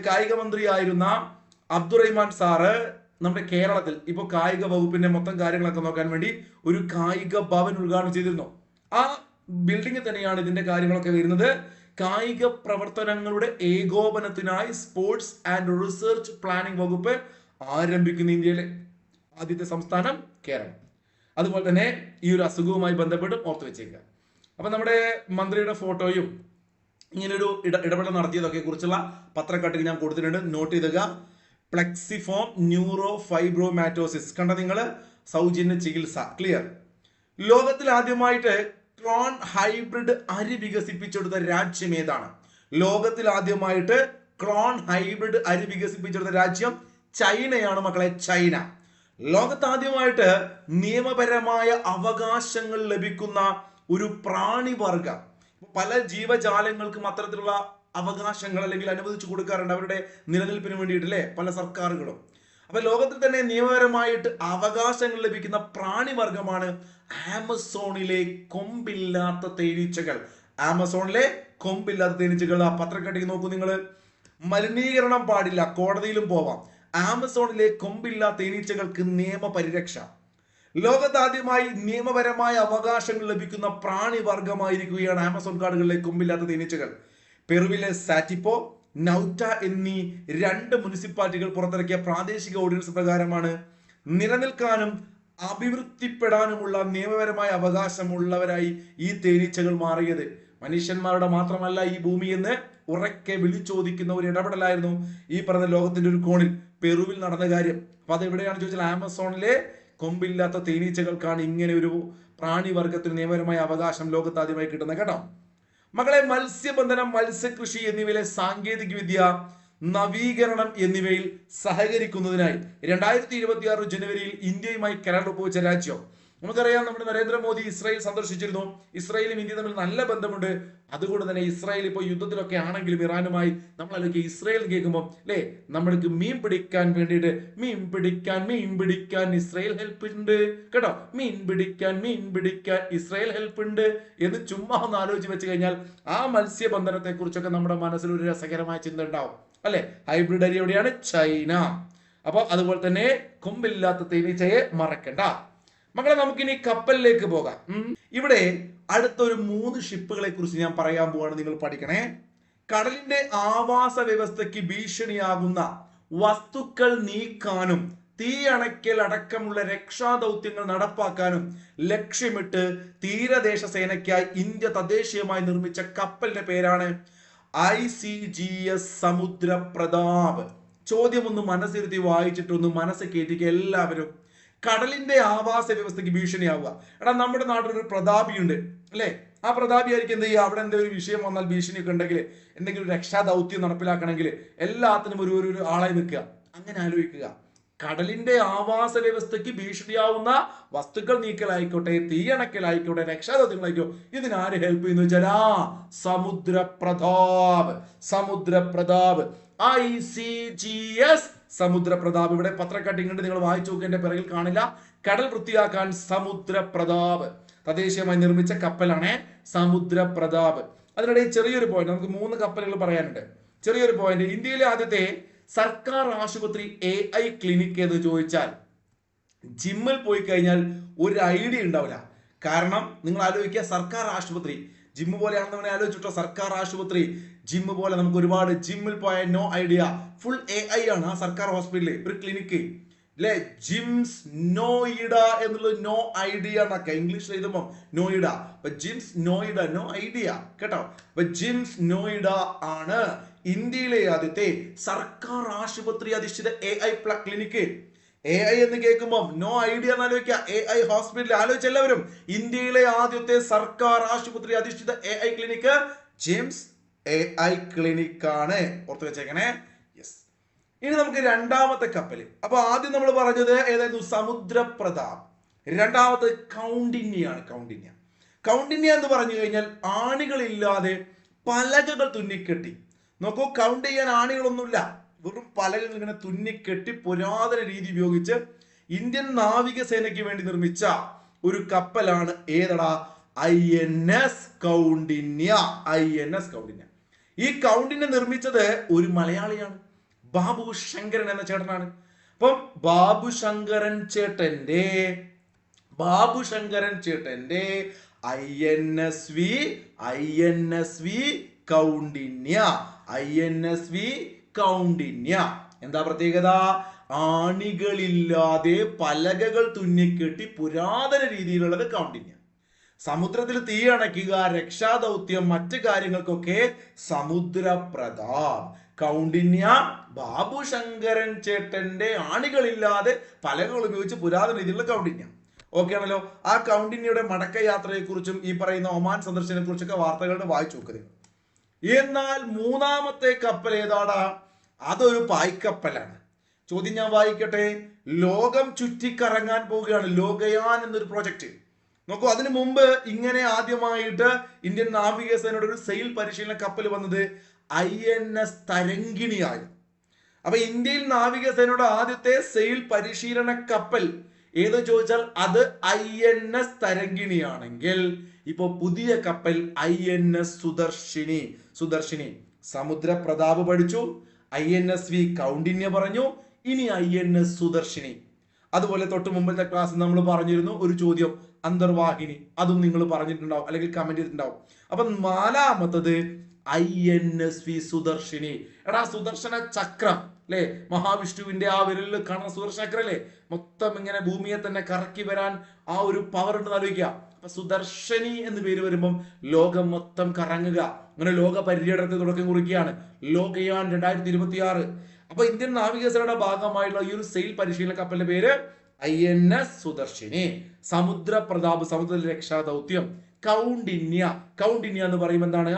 കായിക മന്ത്രിയായിരുന്ന അബ്ദുറഹിമാൻ സാറ് നമ്മുടെ കേരളത്തിൽ ഇപ്പോൾ കായിക വകുപ്പിന്റെ മൊത്തം കാര്യങ്ങളൊക്കെ നോക്കാൻ വേണ്ടി ഒരു കായിക ഭവൻ ഉദ്ഘാടനം ചെയ്തിരുന്നു. ആ ബിൽഡിംഗ് തന്നെയാണ് ഇതിന്റെ കാര്യങ്ങളൊക്കെ വരുന്നത്. കായിക പ്രവർത്തനങ്ങളുടെ ഏകോപനത്തിനായി സ്പോർട്സ് ആൻഡ് റിസർച്ച് പ്ലാനിംഗ് വകുപ്പ് ആരംഭിക്കുന്ന ഇന്ത്യയിലെ ആദ്യത്തെ സംസ്ഥാനം കേരളം. അതുപോലെ തന്നെ ഈ ഒരു അസുഖവുമായി ബന്ധപ്പെട്ട് ഓർത്തു വെച്ചേക്കുക. അപ്പൊ നമ്മുടെ മന്ത്രിയുടെ ഫോട്ടോയും ഇങ്ങനൊരു ഇടപെടൽ നടത്തിയതൊക്കെ കുറിച്ചുള്ള പത്രക്കട്ടിൽ ഞാൻ കൊടുത്തിട്ടുണ്ട്, നോട്ട് ചെയ്തുക. പ്ലെക്സിഫോം ന്യൂറോ ഫൈബ്രോമാറ്റോസിസ് കണ്ട നിങ്ങൾ, സൗജന്യ ചികിത്സ. ക്ലിയർ. ലോകത്തിൽ ആദ്യമായിട്ട് ക്ലോൺ ഹൈബ്രിഡ് അരി വികസിപ്പിച്ചെടുത്ത രാജ്യം ഏതാണ്? ലോകത്തിൽ ആദ്യമായിട്ട് ക്ലോൺ ഹൈബ്രിഡ് അരി വികസിപ്പിച്ചെടുത്ത രാജ്യം ചൈനയാണ് മക്കളെ, ചൈന. ലോകത്ത് ആദ്യമായിട്ട് നിയമപരമായ അവകാശങ്ങൾ ലഭിക്കുന്ന ഒരു പ്രാണിവർഗം, പല ജീവജാലങ്ങൾക്കും അത്തരത്തിലുള്ള അവകാശങ്ങൾ അല്ലെങ്കിൽ അനുവദിച്ചു കൊടുക്കാറുണ്ട് അവരുടെ നിലനിൽപ്പിന് വേണ്ടിയിട്ട് അല്ലേ, പല സർക്കാരുകളും. അപ്പൊ ലോകത്തിൽ തന്നെ നിയമപരമായിട്ട് അവകാശങ്ങൾ ലഭിക്കുന്ന പ്രാണിവർഗമാണ് ആമസോണിലെ കൊമ്പില്ലാത്ത തേനീച്ചകൾ. ആമസോണിലെ കൊമ്പില്ലാത്ത തേനീച്ചകൾ. ആ പത്രക്കട്ടിക്ക് നോക്കൂ നിങ്ങൾ. മലിനീകരണം പാടില്ല, കോടതിയിലും പോവാം. ആമസോണിലെ കൊമ്പില്ലാത്ത തേനീച്ചകൾക്ക് നിയമപരിരക്ഷ. ലോകത്താദ്യമായി നിയമപരമായ അവകാശങ്ങൾ ലഭിക്കുന്ന പ്രാണിവർഗമായിരിക്കുകയാണ് ആമസോൺ കാടുകളിലെ കൊമ്പില്ലാത്ത തേനീച്ചകൾ. പെറുവിലെ സാറ്റിപ്പോ, നൗറ്റ എന്നീ 2 മുനിസിപ്പാലിറ്റികൾ പുറത്തിറക്കിയ പ്രാദേശിക ഓർഡിനൻസ് പ്രകാരമാണ് നിലനിൽക്കാനും അഭിവൃദ്ധിപ്പെടാനുമുള്ള നിയമപരമായ അവകാശമുള്ളവരായി ഈ തേനീച്ചകൾ മാറിയത്. മനുഷ്യന്മാരുടെ മാത്രമല്ല ഈ ഭൂമി എന്ന് ഉറക്കെ വിളിച്ചോദിക്കുന്ന ഒരു ഇടപെടലായിരുന്നു ഈ പറഞ്ഞ ലോകത്തിന്റെ ഒരു കോണിൽ പെറുവിൽ നടന്ന കാര്യം. അപ്പൊ അതെവിടെയാണ് ചോദിച്ചാൽ ആമസോണിലെ കൊമ്പില്ലാത്ത തേനീച്ചകൾക്കാണ് ഇങ്ങനെ ഒരു പ്രാണിവർഗത്തിന് നിയമപരമായ അവകാശം ലോകത്ത് ആദ്യമായി കിട്ടുന്നത് കേട്ടോ. മക്കളെ, മത്സ്യബന്ധനം, മത്സ്യകൃഷി എന്നിവയിലെ സാങ്കേതിക വിദ്യ നവീകരണം എന്നിവയിൽ സഹകരിക്കുന്നതിനായി 2026 ജനുവരിയിൽ ഇന്ത്യയുമായി കരാർ ഒപ്പുവെച്ച രാജ്യം. നമുക്കറിയാം, നമ്മുടെ നരേന്ദ്രമോദി ഇസ്രായേൽ സന്ദർശിച്ചിരുന്നു. ഇസ്രായേലും ഇന്ത്യയും തമ്മിൽ നല്ല ബന്ധമുണ്ട്. അതുകൊണ്ട് തന്നെ ഇസ്രായേൽ ഇപ്പോൾ യുദ്ധത്തിലൊക്കെ ആണെങ്കിലും ഇറാനുമായി നമ്മൾ അല്ലെങ്കിൽ ഇസ്രായേൽ കേൾക്കുമ്പോൾ അല്ലേ, നമ്മൾക്ക് മീൻ പിടിക്കാൻ വേണ്ടിയിട്ട് മീൻ പിടിക്കാൻ ഇസ്രായേൽ ഹെൽപ്പ് ഉണ്ട് കേട്ടോ. മീൻ പിടിക്കാൻ ഇസ്രായേൽ ഹെൽപ്പ് ഉണ്ട് എന്ന് ചുമ്മാ ഒന്ന് ആലോചിച്ച് വെച്ച് കഴിഞ്ഞാൽ ആ മത്സ്യബന്ധനത്തെ കുറിച്ചൊക്കെ നമ്മുടെ മനസ്സിൽ ഒരു രസകരമായ ചിന്ത ഉണ്ടാവും അല്ലെ. ഹൈബ്രിഡ് അരി എവിടെയാണ്? ചൈന. അപ്പൊ അതുപോലെ തന്നെ കൊമ്പില്ലാത്ത തേനീച്ചയെ മറക്കണ്ട മക്കളെ. നമുക്കിനി കപ്പലിലേക്ക് പോകാം. ഇവിടെ അടുത്തൊരു 3 ഷിപ്പുകളെ കുറിച്ച് ഞാൻ പറയാൻ പോവാണ്, നിങ്ങൾ പഠിക്കണേ. കടലിന്റെ ആവാസ വ്യവസ്ഥയ്ക്ക് ഭീഷണിയാകുന്ന വസ്തുക്കൾ നീക്കാനും തീയണയ്ക്കൽ അടക്കമുള്ള രക്ഷാദൗത്യങ്ങൾ നടപ്പാക്കാനും ലക്ഷ്യമിട്ട് തീരദേശ സേനയ്ക്കായി ഇന്ത്യ തദ്ദേശീയമായി നിർമ്മിച്ച കപ്പലിന്റെ പേരാണ് ICGS സമുദ്രപ്രതാപ്. ചോദ്യം ഒന്ന് മനസ്സിരുത്തി വായിച്ചിട്ടൊന്ന് മനസ്സ് കേട്ടിക്കുക എല്ലാവരും. കടലിന്റെ ആവാസ വ്യവസ്ഥയ്ക്ക് ഭീഷണിയാവുക. എടാ, നമ്മുടെ നാട്ടിലൊരു പ്രതാപിയുണ്ട് അല്ലെ. ആ പ്രതാപിയായിരിക്കും എന്ത് ചെയ്യുക, അവിടെ എന്തെങ്കിലും വിഷയം വന്നാൽ ഭീഷണിയൊക്കെ ഉണ്ടെങ്കിൽ എന്തെങ്കിലും രക്ഷാദൗത്യം നടപ്പിലാക്കണമെങ്കിൽ എല്ലാത്തിനും ഒരു ആളായി നിൽക്കുക. അങ്ങനെ ആലോചിക്കുക. കടലിന്റെ ആവാസ വ്യവസ്ഥയ്ക്ക് ഭീഷണിയാവുന്ന വസ്തുക്കൾ നീക്കലായിക്കോട്ടെ, തീയണക്കലായിക്കോട്ടെ, രക്ഷാദൗത്യങ്ങളായിക്കോട്ടെ, ഇതിനാര് ഹെൽപ്പ് ചെയ്യുന്നു വെച്ചാൽ സമുദ്രപ്രതാപ് ICGS സമുദ്രപ്രതാപ്. ഇവിടെ പത്രക്കട്ടിങ് ഉണ്ട്, നിങ്ങൾ വായിച്ചു നോക്കി, എന്റെ പിറകിൽ കാണില്ല. കടൽ വൃത്തിയാക്കാൻ സമുദ്രപ്രതാപ് തദ്ദേശീയമായി നിർമ്മിച്ച കപ്പലാണ് സമുദ്രപ്രതാപ്. അതിനിടയിൽ ചെറിയൊരു പോയിന്റ്, നമുക്ക് 3 കപ്പലുകൾ പറയാനുണ്ട്. ചെറിയൊരു പോയിന്റ്, ഇന്ത്യയിലെ ആദ്യത്തെ സർക്കാർ ആശുപത്രി AI ക്ലിനിക് എന്ന് ചോദിച്ചാൽ ജിമ്മിൽ പോയി കഴിഞ്ഞാൽ ഒരു ഐഡിയ ഉണ്ടാവില്ല. കാരണം നിങ്ങൾ ആലോചിക്കുക, സർക്കാർ ആശുപത്രി ജിമ്മ് പോലെയാണെന്ന് വേണേ ആലോചിച്ചിട്ടോ. സർക്കാർ ആശുപത്രി ജിമ്മ് പോലെ നമുക്ക് ഒരുപാട് ജിമ്മിൽ പോയ നോ ഐഡിയ, ഫുൾ AI ആണ് ആ സർക്കാർ ഹോസ്പിറ്റലിൽ ഒരു ക്ലിനിക്ക് അല്ലെ. ജിംസ് നോയിഡ എന്നുള്ളത് നോ ഐഡിയ എന്നൊക്കെ ഇംഗ്ലീഷിൽ എഴുതുമ്പോൾ നോയിഡ. അപ്പൊ ജിംസ് നോയിഡ, നോ ഐഡിയ കേട്ടോ. അപ്പൊ ജിംസ് നോയിഡ ആണ് ഇന്ത്യയിലെ ആദ്യത്തെ സർക്കാർ ആശുപത്രി അധിഷ്ഠിത AI ക്ലിനിക്ക്. AI എന്ന് കേൾക്കുമ്പോൾ നോ ഐഡിയ എന്ന് ആലോചിക്കുക. AI ഹോസ്പിറ്റൽ ആലോചിച്ച എല്ലാവരും. ഇന്ത്യയിലെ ആദ്യത്തെ സർക്കാർ ആശുപത്രി അധിഷ്ഠിത AI clinic Jims AI clinic ആണ്, ഓർത്ത് വെച്ചേക്കണേ. യെസ്. ഇനി നമുക്ക് രണ്ടാമത്തെ കപ്പൽ. അപ്പൊ ആദ്യം നമ്മൾ പറഞ്ഞത് ഏതായിരുന്നു? സമുദ്രപ്രതാപ്. രണ്ടാമത് കൗണ്ടിന്യാണ്. കൗണ്ടിന്യ എന്ന് പറഞ്ഞു കഴിഞ്ഞാൽ ആണികളില്ലാതെ പലകകൾ തുന്നിക്കെട്ടി. നോക്കൂ, കൗണ്ട് ചെയ്യാൻ ആണികളൊന്നുമില്ല, വെറും പലകകൾ ഇങ്ങനെ തുന്നിക്കെട്ടി പുരാതന രീതി ഉപയോഗിച്ച് ഇന്ത്യൻ നാവികസേനയ്ക്ക് വേണ്ടി നിർമ്മിച്ച ഒരു കപ്പലാണ് ഏതടാ? INS കൗണ്ടിന്യ. ഈ കൗണ്ടിന്യ നിർമ്മിച്ചത് ഒരു മലയാളിയാണ്, ബാബു ശങ്കരൻ എന്ന ചേട്ടനാണ്. അപ്പം ബാബു ശങ്കരൻ ചേട്ടന്റെ INSV കൗണ്ഡിന്യ. INSV കൗണ്ഡിന്യ. എന്താ പ്രത്യേകത? ആണികളില്ലാതെ പലകകൾ തുന്നിക്കെട്ടി പുരാതന രീതിയിലുള്ളത് കൗണ്ഡിന്യ. സമുദ്രത്തിൽ തീ അണയ്ക്കുക, രക്ഷാദൗത്യം, മറ്റു കാര്യങ്ങൾക്കൊക്കെ സമുദ്രപ്രതാപ്. കൗണ്ഡിന്യ ബാബു ശങ്കരൻ ചേട്ടന്റെ ആണികളില്ലാതെ പലകൾ ഉപയോഗിച്ച് പുരാതന രീതിയിലുള്ള കൗണ്ഡിന്യ. ഓക്കെ ആണല്ലോ. ആ കൗണ്ഡിന്യയുടെ മടക്കയാത്രയെ കുറിച്ചും ഈ പറയുന്ന ഒമാൻ സന്ദർശനത്തെ കുറിച്ചൊക്കെ വാർത്തകളുടെ വായിച്ചു നോക്കുക. എന്നാൽ മൂന്നാമത്തെ കപ്പൽ ഏതാടാ? അതൊരു പായ്ക്കപ്പലാണ്. ചോദ്യം ഞാൻ വായിക്കട്ടെ. ലോകം ചുറ്റിക്കറങ്ങാൻ പോവുകയാണ് ലോകയാൻ എന്നൊരു പ്രോജക്റ്റ്. നോക്കൂ, അതിനു മുമ്പ് ഇങ്ങനെ ആദ്യമായിട്ട് ഇന്ത്യൻ നാവികസേനയുടെ ഒരു സെയിൽ പരിശീലന കപ്പൽ വന്നത് INS തരങ്കിണിയായിരുന്നു. അപ്പൊ ഇന്ത്യൻ നാവികസേനയുടെ ആദ്യത്തെ സെയിൽ പരിശീലന കപ്പൽ ഏത് ചോദിച്ചാൽ അത് INS തരങ്കിണിയാണെങ്കിൽ ഇപ്പൊ പുതിയ കപ്പൽ INS സുദർശിനി. സമുദ്ര പ്രതാപ് പഠിച്ചു, INSV കൗണ്ഡിന്യ പറഞ്ഞു, ഇനി INS സുദർശിനി. അതുപോലെ തൊട്ട് മുമ്പത്തെ ക്ലാസ്സിൽ നമ്മൾ പറഞ്ഞിരുന്നു ഒരു ചോദ്യം അന്തർവാഹിനി, അതും നിങ്ങൾ പറഞ്ഞിട്ടുണ്ടാവും അല്ലെങ്കിൽ കമന്റ് ചെയ്തിട്ടുണ്ടാവും. അപ്പൊ നാലാമത്തത് INSV സുദർശിനി. എടാ, സുദർശന ചക്രം അല്ലെ, മഹാവിഷ്ണുവിന്റെ ആ വിരലിൽ കാണുന്ന സുദർശന ചക്രം അല്ലേ, മൊത്തം ഇങ്ങനെ ഭൂമിയെ തന്നെ കറക്കി വരാൻ ആ ഒരു പവർ ഉണ്ടെന്ന് ആലോചിക്കുക. അപ്പൊ സുദർശിനി എന്ന് പേര് വരുമ്പം ലോകം മൊത്തം കറങ്ങുക. അങ്ങനെ ലോക പര്യടനത്തിന് തുടക്കം കുറിക്കുകയാണ് ലോകയാൻ 2026. അപ്പൊ ഇന്ത്യൻ നാവികസേനയുടെ ഭാഗമായുള്ള ഈ ഒരു സെയിൽ പരിശീലന കപ്പലിന്റെ പേര് INS സുദർശിനി. സമുദ്ര പ്രതാപ്, സമുദ്ര രക്ഷാദൗത്യം. കൗണ്ഡിന്യ എന്ന് പറയുമ്പോൾ എന്താണ്?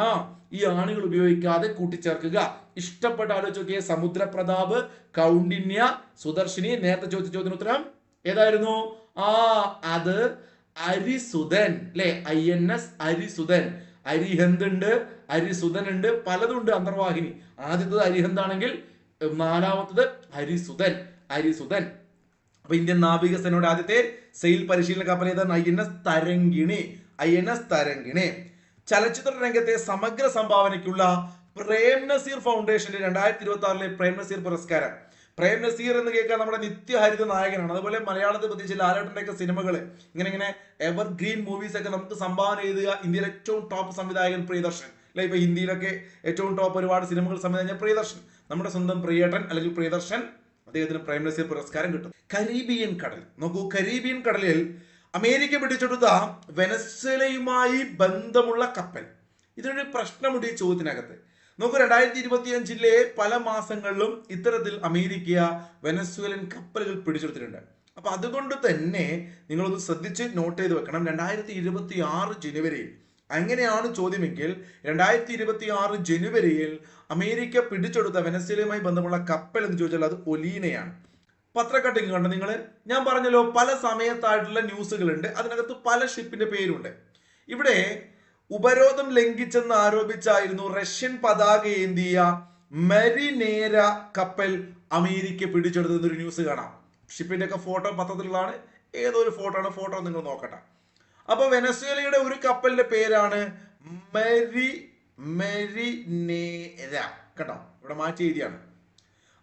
ഈ ആണികൾ ഉപയോഗിക്കാതെ കൂട്ടിച്ചേർക്കുക. ഇഷ്ടപ്പെട്ട ആലോചിക്കുക. സമുദ്ര പ്രതാപ്, കൗണ്ഡിന്യ, സുദർശിനി. നേരത്തെ ചോദിച്ച ചോദ്യത്തിന് ഉത്തരം ഏതായിരുന്നു? അത് അരിസുധൻ അല്ലെ, INS അരിസുധൻ. അരിഹന്ത് ഉണ്ട്, അരിസുധൻ ഉണ്ട്, പലതും ഉണ്ട് അന്തർവാഹിനി. ആദ്യത്തത് അരിഹന്താണെങ്കിൽ നാലാമത്തത് അരിസുധൻ. അപ്പൊ ഇന്ത്യൻ നാവികസേനയുടെ ആദ്യത്തെ സെയിൽ പരിശീലന കപ്പൽ ഏതാണ്? INS തരങ്കിണി. ചലച്ചിത്ര രംഗത്തെ സമഗ്ര സംഭാവനയ്ക്കുള്ള പ്രേം നസീർ ഫൗണ്ടേഷന്റെ 2026 പ്രേം നസീർ പുരസ്കാരം. പ്രേം നസീർ എന്ന് കേൾക്കാൻ നമ്മുടെ നിത്യഹരിത നായകനാണ്. അതുപോലെ മലയാളത്തിൽ പ്രത്യേകിച്ച് ലാലേട്ടന്റെ ഒക്കെ സിനിമകള് ഇങ്ങനെ എവർഗ്രീൻ മൂവീസ് ഒക്കെ നമുക്ക് സംഭാവന ചെയ്ത ഇന്ത്യയിലെ ഏറ്റവും ടോപ്പ് സംവിധായകൻ പ്രിയദർശൻ അല്ലെ. ഇപ്പൊ ഹിന്ദിയിലൊക്കെ ഏറ്റവും ടോപ്പ് ഒരുപാട് സിനിമകൾ സംവിധാനം പ്രിയദർശൻ. നമ്മുടെ സ്വന്തം പ്രിയേട്ടൻ അല്ലെങ്കിൽ പ്രിയദർശൻ, അദ്ദേഹത്തിന് പ്രേം നസീർ പുരസ്കാരം കിട്ടും. കരീബിയൻ കടൽ. നോക്കൂ, കരീബിയൻ കടലിൽ അമേരിക്ക പിടിച്ചെടുത്ത വെനസ്വേലയുമായി ബന്ധമുള്ള കപ്പൽ. ഇതിനൊരു പ്രശ്നമുണ്ട് ഈ ചോദ്യത്തിനകത്ത്. നോക്കൂ, 2025 പല മാസങ്ങളിലും ഇത്തരത്തിൽ അമേരിക്ക വെനസ്വേലൻ കപ്പലുകൾ പിടിച്ചെടുത്തിട്ടുണ്ട്. അപ്പൊ അതുകൊണ്ട് തന്നെ നിങ്ങളൊന്ന് ശ്രദ്ധിച്ച് നോട്ട് ചെയ്ത് വെക്കണം. 2026 ജനുവരിയിൽ അങ്ങനെയാണ് ചോദ്യമെങ്കിൽ 2026 ജനുവരിയിൽ അമേരിക്ക പിടിച്ചെടുത്ത വെനസ്വേലയുമായി ബന്ധമുള്ള കപ്പൽ എന്ന് ചോദിച്ചാൽ അത് ഒലീനയാണ്. പത്രക്കട്ടിങ് കണ്ടോ നിങ്ങൾ? ഞാൻ പറഞ്ഞല്ലോ പല സമയത്തായിട്ടുള്ള ന്യൂസുകളുണ്ട്, അതിനകത്ത് പല ഷിപ്പിന്റെ പേരുണ്ട്. ഇവിടെ ഉപരോധം ലംഘിച്ചെന്ന് ആരോപിച്ചായിരുന്നു റഷ്യൻ പതാക ഏന്തിയ മരിനേര കപ്പൽ അമേരിക്ക പിടിച്ചെടുത്തെന്നൊരു ന്യൂസ് കാണാം. ഷിപ്പിന്റെ ഒക്കെ ഫോട്ടോ പത്രത്തിലുള്ളതാണ്. ഏതോ ഒരു ഫോട്ടോ നിങ്ങൾ നോക്കട്ടെ. അപ്പൊ വെനസ്വേലയുടെ ഒരു കപ്പലിന്റെ പേരാണ് മരിനേര. കേട്ടോ, ഇവിടെ മാറ്റി എഴുതിയാണ്.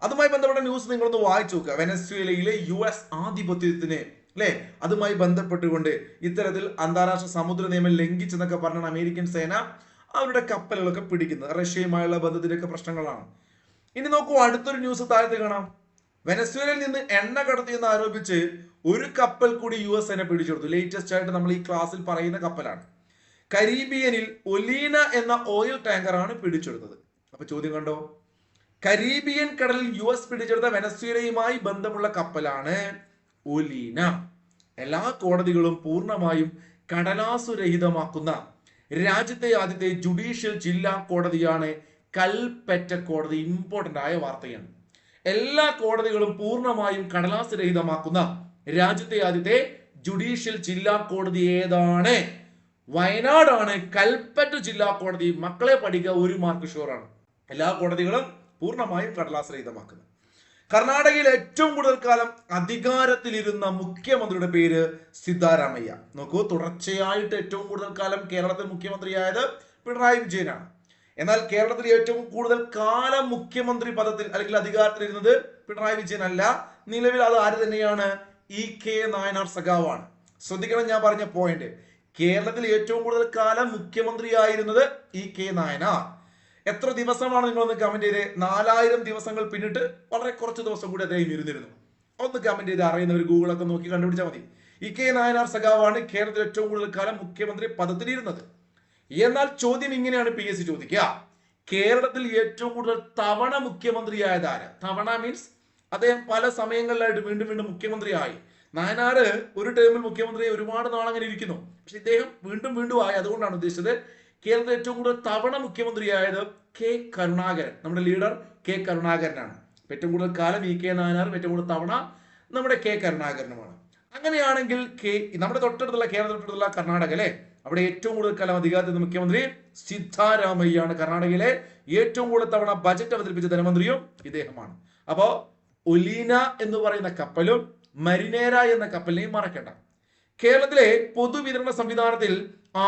അതുമായി ബന്ധപ്പെട്ട ന്യൂസ് നിങ്ങളൊന്ന് വായിച്ചു നോക്കുക. വെനസ്വേലയിലെ US ആധിപത്യത്തിന് അല്ലെ, അതുമായി ബന്ധപ്പെട്ടുകൊണ്ട് ഇത്തരത്തിൽ അന്താരാഷ്ട്ര സമുദ്ര നിയമം ലംഘിച്ചെന്നൊക്കെ പറഞ്ഞാണ് അമേരിക്കൻ സേന അവരുടെ കപ്പലുകളൊക്കെ പിടിക്കുന്നത്. റഷ്യയുമായുള്ള ബന്ധത്തിലൊക്കെ പ്രശ്നങ്ങളാണ്. ഇനി നോക്കൂ, അടുത്തൊരു ന്യൂസ് താഴത്ത് കാണാം. വെനസ്വേലയിൽ നിന്ന് എണ്ണ കടത്തിയെന്ന് ആരോപിച്ച് ഒരു കപ്പൽ കൂടി US സേന പിടിച്ചെടുത്തു. ലേറ്റസ്റ്റ് ആയിട്ട് നമ്മൾ ഈ ക്ലാസ്സിൽ പറയുന്ന കപ്പലാണ്. കരീബിയനിൽ ഒലീന എന്ന ഓയിൽ ടാങ്കറാണ് പിടിച്ചെടുത്തത്. അപ്പൊ ചോദ്യം കണ്ടോ, കരീബിയൻ കടലിൽ US പിടിച്ചെടുത്ത വെനസ്വേലയുമായി ബന്ധമുള്ള കപ്പലാണ് ഒലീന. എല്ലാ കോടതികളും പൂർണ്ണമായും കടലാസുരഹിതമാക്കുന്ന രാജ്യത്തെ ആദ്യത്തെ ജുഡീഷ്യൽ ജില്ലാ കോടതിയാണ് കൽപ്പറ്റ കോടതി. ഇമ്പോർട്ടന്റ് ആയ വാർത്തയാണ്. എല്ലാ കോടതികളും പൂർണ്ണമായും കടലാസുരഹിതമാക്കുന്ന രാജ്യത്തെ ആദ്യത്തെ ജുഡീഷ്യൽ ജില്ലാ കോടതി ഏതാണ്? വയനാടാണ്. കൽപ്പറ്റ ജില്ലാ കോടതി. മക്കളെ പഠിക്കുക, 1 മാർക്ക് ഷുവറാണ്. എല്ലാ കോടതികളും പൂർണ്ണമായും കടലാസുരഹിതമാക്കുന്നത്. കർണാടകയിൽ ഏറ്റവും കൂടുതൽ കാലം അധികാരത്തിലിരുന്ന മുഖ്യമന്ത്രിയുടെ പേര് സിദ്ധാരാമയ്യ. നോക്കൂ, തുടർച്ചയായിട്ട് ഏറ്റവും കൂടുതൽ കാലം കേരളത്തിൽ മുഖ്യമന്ത്രിയായത് പിണറായി വിജയനാണ്. എന്നാൽ കേരളത്തിൽ ഏറ്റവും കൂടുതൽ കാലം മുഖ്യമന്ത്രി പദത്തിൽ അല്ലെങ്കിൽ അധികാരത്തിലിരുന്നത് പിണറായി വിജയൻ അല്ല. നിലവിൽ അത് ആര് തന്നെയാണ്? EK നായനാർ സഖാവാണ്. ശ്രദ്ധിക്കണം ഞാൻ പറഞ്ഞ പോയിന്റ്. കേരളത്തിൽ ഏറ്റവും കൂടുതൽ കാലം മുഖ്യമന്ത്രിയായിരുന്നത് EK നായനാർ. എത്ര ദിവസമാണ് നിങ്ങളൊന്ന് കമന്റ് ചെയ്ത്? 4000 ദിവസങ്ങൾ പിന്നിട്ട് വളരെ കുറച്ച് ദിവസം കൂടി അദ്ദേഹം ഇരുന്നിരുന്നു. ഒന്ന് കമന്റ് ചെയ്ത് അറിയുന്നവർ ഗൂഗിളൊക്കെ നോക്കി കണ്ടുപിടിച്ചാൽ മതി. ഇ.കെ. നായനാർ സഖാവാണ് കേരളത്തിൽ ഏറ്റവും കൂടുതൽ കാലം മുഖ്യമന്ത്രി പദത്തിലിരുന്നത്. എന്നാൽ ചോദ്യം ഇങ്ങനെയാണ് PSC ചോദിക്കുക, കേരളത്തിൽ ഏറ്റവും കൂടുതൽ തവണ മുഖ്യമന്ത്രിയായത് ആര്? തവണ മീൻസ് അദ്ദേഹം പല സമയങ്ങളിലായിട്ട് വീണ്ടും വീണ്ടും മുഖ്യമന്ത്രിയായി. നായനാര് ഒരു ടേമിൽ മുഖ്യമന്ത്രി ഒരുപാട് നാളങ്ങനെ ഇരിക്കുന്നു, പക്ഷെ ഇദ്ദേഹം വീണ്ടും വീണ്ടും ആയി. അതുകൊണ്ടാണ് ഉദ്ദേശിച്ചത് കേരളത്തിൽ ഏറ്റവും കൂടുതൽ തവണ മുഖ്യമന്ത്രിയായത് K. കരുണാകരൻ, നമ്മുടെ ലീഡർ K. കരുണാകരനാണ്. ഏറ്റവും കൂടുതൽ കാലം ഇ.കെ. നായനാറും ഏറ്റവും കൂടുതൽ തവണ നമ്മുടെ K. കരുണാകരനുമാണ്. അങ്ങനെയാണെങ്കിൽ നമ്മുടെ തൊട്ടടുത്തുള്ള കേരളത്തിലുള്ള കർണാടക അല്ലെ, അവിടെ ഏറ്റവും കൂടുതൽ കാലം അധികാരത്തിൽ മുഖ്യമന്ത്രി സിദ്ധാരാമയ്യാണ്. കർണാടകയിലെ ഏറ്റവും കൂടുതൽ തവണ ബജറ്റ് അവതരിപ്പിച്ച ധനമന്ത്രിയും ഇദ്ദേഹമാണ്. അപ്പോ ഒലീന എന്ന് പറയുന്ന കപ്പലും മരിനേര എന്ന കപ്പലിനെയും മറക്കണ്ട. കേരളത്തിലെ പൊതുവിതരണ സംവിധാനത്തിൽ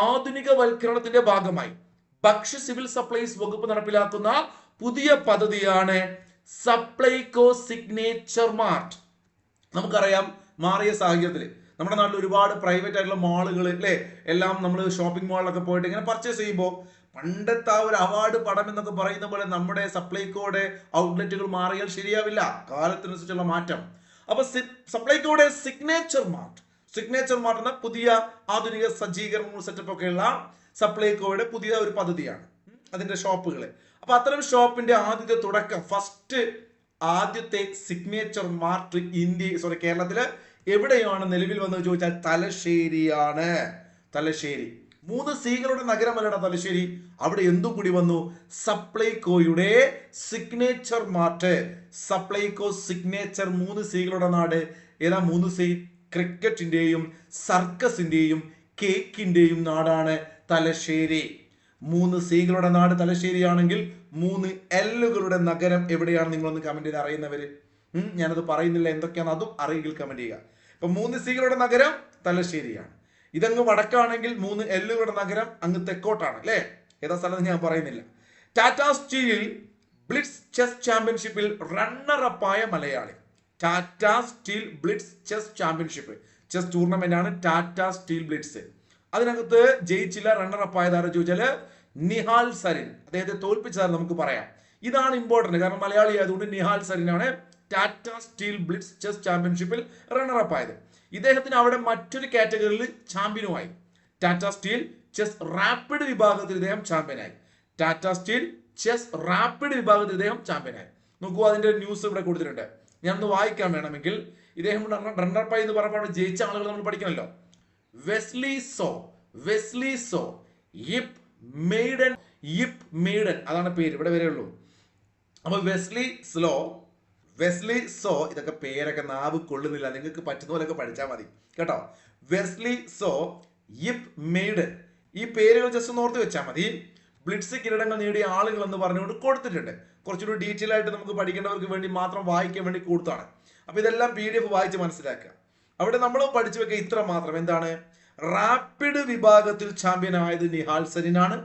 ആധുനികവൽക്കരണത്തിന്റെ ഭാഗമായി ഭക്ഷ്യ സിവിൽ സപ്ലൈസ് വകുപ്പ് നടപ്പിലാക്കുന്ന പുതിയ പദ്ധതിയാണ് സപ്ലൈകോ സിഗ്നേച്ചർ മാർട്ട്. നമുക്കറിയാം, മാറിയ സാഹചര്യത്തിൽ നമ്മുടെ നാട്ടിൽ ഒരുപാട് പ്രൈവറ്റ് ആയിട്ടുള്ള മാളുകൾ അല്ലെ, എല്ലാം നമ്മൾ ഷോപ്പിംഗ് മാളിലൊക്കെ പോയിട്ട് ഇങ്ങനെ പർച്ചേസ് ചെയ്യുമ്പോൾ പണ്ടത്തെ ആ ഒരു അവാർഡ് പടം എന്നൊക്കെ പറയുന്ന പോലെ നമ്മുടെ സപ്ലൈകോയുടെ ഔട്ട്ലെറ്റുകൾ മാറിയാൽ ശരിയാവില്ല, കാലത്തിനനുസരിച്ചുള്ള മാറ്റം. അപ്പൊ സപ്ലൈകോയുടെ സിഗ്നേച്ചർ മാർട്ട് എന്ന പുതിയ ആധുനിക സജ്ജീകരണ സെറ്റപ്പ് ഒക്കെയുള്ള സപ്ലൈകോയുടെ പുതിയ ഒരു പദ്ധതിയാണ് അതിന്റെ ഷോപ്പുകൾ. അപ്പൊ അത്തരം ഷോപ്പിന്റെ ആദ്യത്തെ തുടക്കം, ആദ്യത്തെ സിഗ്നേച്ചർ മാർട്ട് കേരളത്തില് എവിടെയാണ് നിലവിൽ വന്നത് ചോദിച്ചാൽ തലശ്ശേരിയാണ്. തലശ്ശേരി 3 സീകളുടെ നഗരമല്ലട തലശ്ശേരി. അവിടെ എന്തും കൂടി വന്നു? സപ്ലൈകോയുടെ സിഗ്നേച്ചർ മാർട്ട്. സപ്ലൈകോ സിഗ്നേച്ചർ 3 സീകളുടെ നാട്. ഏതാ 3 സീ? ക്രിക്കറ്റിന്റെയും സർക്കസിന്റെയും കേക്കിന്റെയും നാടാണ് തലശ്ശേരി. 3 സീകളുടെ നാട് തലശ്ശേരിയാണെങ്കിൽ 3 എല്ലുകളുടെ നഗരം എവിടെയാണ്? നിങ്ങളൊന്ന് കമന്റ് ചെയ്ത് അറിയുന്നവര്. ഞാനത് പറയുന്നില്ല, എന്തൊക്കെയാണ് അതും അറിയെങ്കിൽ കമന്റ് ചെയ്യുക. ഇപ്പൊ 3 സീകളുടെ നഗരം തലശ്ശേരിയാണ്. ഇതങ്ങ് വടക്കാണെങ്കിൽ 3 എല്ലുകളുടെ നഗരം അങ്ങ് തെക്കോട്ടാണ് അല്ലെ. ഏതാ സ്ഥലം ഞാൻ പറയുന്നില്ല. ടാറ്റ സ്റ്റീൽ ബ്ലിറ്റ്സ് ചെസ് ചാമ്പ്യൻഷിപ്പിൽ റണ്ണറപ്പായ Malayali. Tata steel blitz chess championship, chess tournament ആണ് ടാറ്റ സ്റ്റീൽ ബ്ലിറ്റ്സ്. അതിനകത്ത് ജയിച്ചില്ല, റണ്ണറപ്പ് ആയതാരെ ചോദിച്ചാല് നിഹാൽ സരിൻ. അദ്ദേഹത്തെ തോൽപ്പിച്ചതാണ് നമുക്ക് പറയാം. ഇതാണ് ഇമ്പോർട്ടന്റ്, കാരണം മലയാളി ആയതുകൊണ്ട് നിഹാൽ സരിനാണ് ടാറ്റ സ്റ്റീൽ ബ്ലിറ്റ്സ് ചെസ് ചാമ്പ്യൻഷിപ്പിൽ റണ്ണറപ്പ് ആയത്. ഇദ്ദേഹത്തിന് അവിടെ മറ്റൊരു കാറ്റഗറിയിൽ ചാമ്പ്യനുമായി. ടാറ്റ സ്റ്റീൽ ചെസ് റാപ്പിഡ് വിഭാഗത്തിൽ ഇദ്ദേഹം ചാമ്പ്യനായി. ടാറ്റ സ്റ്റീൽ ചെസ് റാപ്പിഡ് വിഭാഗത്തിൽ ഇദ്ദേഹം ചാമ്പ്യനായി. നോക്കൂ, അതിന്റെ ന്യൂസ് ഇവിടെ കൊടുത്തിട്ടുണ്ട്. ഞാനൊന്ന് വായിക്കാൻ വേണമെങ്കിൽ, ഇദ്ദേഹം റണ്ണറപ്പ് ആയി എന്ന് പറഞ്ഞപ്പോൾ ജയിച്ച ആളുകൾ നമ്മൾ പഠിക്കണമല്ലോ. വെസ്ലി സോ യിപ്പ് മെയ്ഡൻ അതാണ് പേര്, ഇവിടെ വരെയുള്ളൂ. അപ്പൊ വെസ്ലി സോ ഇതൊക്കെ പേരൊക്കെ നാവ് കൊള്ളുന്നില്ല, നിങ്ങൾക്ക് പറ്റുന്ന പോലെയൊക്കെ പഠിച്ചാൽ മതി കേട്ടോ. വെസ്ലി സോ യിപ്പ് മെയ്ഡൻ, ഈ പേരുകൾ ജസ്റ്റ് ഒന്ന് ഓർത്ത് വെച്ചാൽ മതി. ബ്ലിറ്റ്സ് കിരീടങ്ങൾ നേടിയ ആളുകൾ എന്ന് പറഞ്ഞുകൊണ്ട് കൊടുത്തിട്ടുണ്ട്. കുറച്ചുകൂടി ഡീറ്റെയിൽ ആയിട്ട് നമുക്ക് പഠിക്കേണ്ടവർക്ക് വേണ്ടി മാത്രം വായിക്കാൻ വേണ്ടി കൊടുത്താണ്. അപ്പൊ ഇതെല്ലാം PDF വായിച്ച് മനസ്സിലാക്കുക. അവിടെ നമ്മൾ പഠിച്ചു വെക്കുക ഇത്ര മാത്രം. എന്താണ്? റാപ്പിഡ് വിഭാഗത്തിൽ ചാമ്പ്യൻ ആയത് നിഹാൽ സരിനാണ്.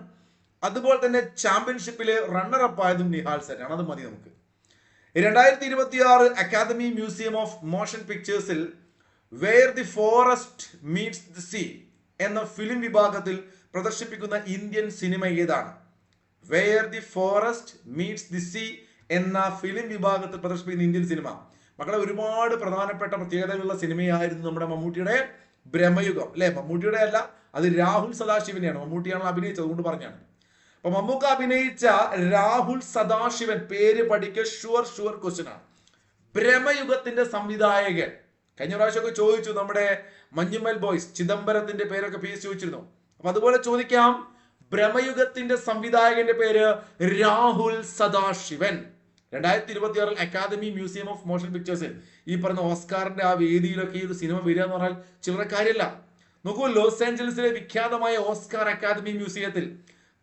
അതുപോലെ തന്നെ ചാമ്പ്യൻഷിപ്പിലെ റണ്ണറപ്പ് ആയതും നിഹാൽ സരിനാണ്. അത് മതി നമുക്ക്. 2026 അക്കാദമി മ്യൂസിയം ഓഫ് മോഷൻ പിക്ചേഴ്സിൽ where the forest meets the sea എന്ന ഫിലിം വിഭാഗത്തിൽ പ്രദർശിപ്പിക്കുന്ന ഇന്ത്യൻ സിനിമ ഏതാണ്? Where the forest meets the sea എന്ന ഫിലിം വിഭാഗത്തിൽ പ്രദർശിപ്പിക്കുന്ന ഇന്ത്യൻ സിനിമ. മക്കളെ, ഒരുപാട് പ്രധാനപ്പെട്ട പ്രത്യേകതകളുള്ള സിനിമയായിരുന്നു നമ്മുടെ മമ്മൂട്ടിയുടെ ബ്രഹ്മയുഗം അല്ലെ. മമ്മൂട്ടിയുടെ അല്ല, അത് രാഹുൽ സദാശിവനെയാണ്. മമ്മൂട്ടിയാണ് അഭിനയിച്ചത്, അതുകൊണ്ട് പറഞ്ഞാണ്. അപ്പൊ മമ്മൂക്ക അഭിനയിച്ച രാഹുൽ സദാശിവൻ, പേര് പഠിക്കുക, ഷുവർ ക്വസ്റ്റ്യൻ ആണ്. ബ്രഹ്മയുഗത്തിന്റെ സംവിധായകൻ. കഴിഞ്ഞ പ്രാവശ്യമൊക്കെ ചോദിച്ചു, നമ്മുടെ മഞ്ഞുമൽ ബോയ്സ് ചിദംബരത്തിന്റെ പേരൊക്കെ PSC ചോദിച്ചിരുന്നു. അപ്പൊ അതുപോലെ ചോദിക്കാം, ബ്രഹ്മയുഗത്തിന്റെ സംവിധായകന്റെ പേര് Rahul Sadasivan. 2026 academy museum of motion പിക്ചേഴ്സിൽ ഈ പറഞ്ഞ ഓസ്കാറിന്റെ ആ വേദിയിലൊക്കെ ഈ ഒരു സിനിമ വരിക എന്ന് പറഞ്ഞാൽ ചില്ലറ കാര്യമല്ല. നോക്കൂ, ലോസ് ആഞ്ചലസിലെ വിഖ്യാതമായ ഓസ്കാർ അക്കാദമി മ്യൂസിയത്തിൽ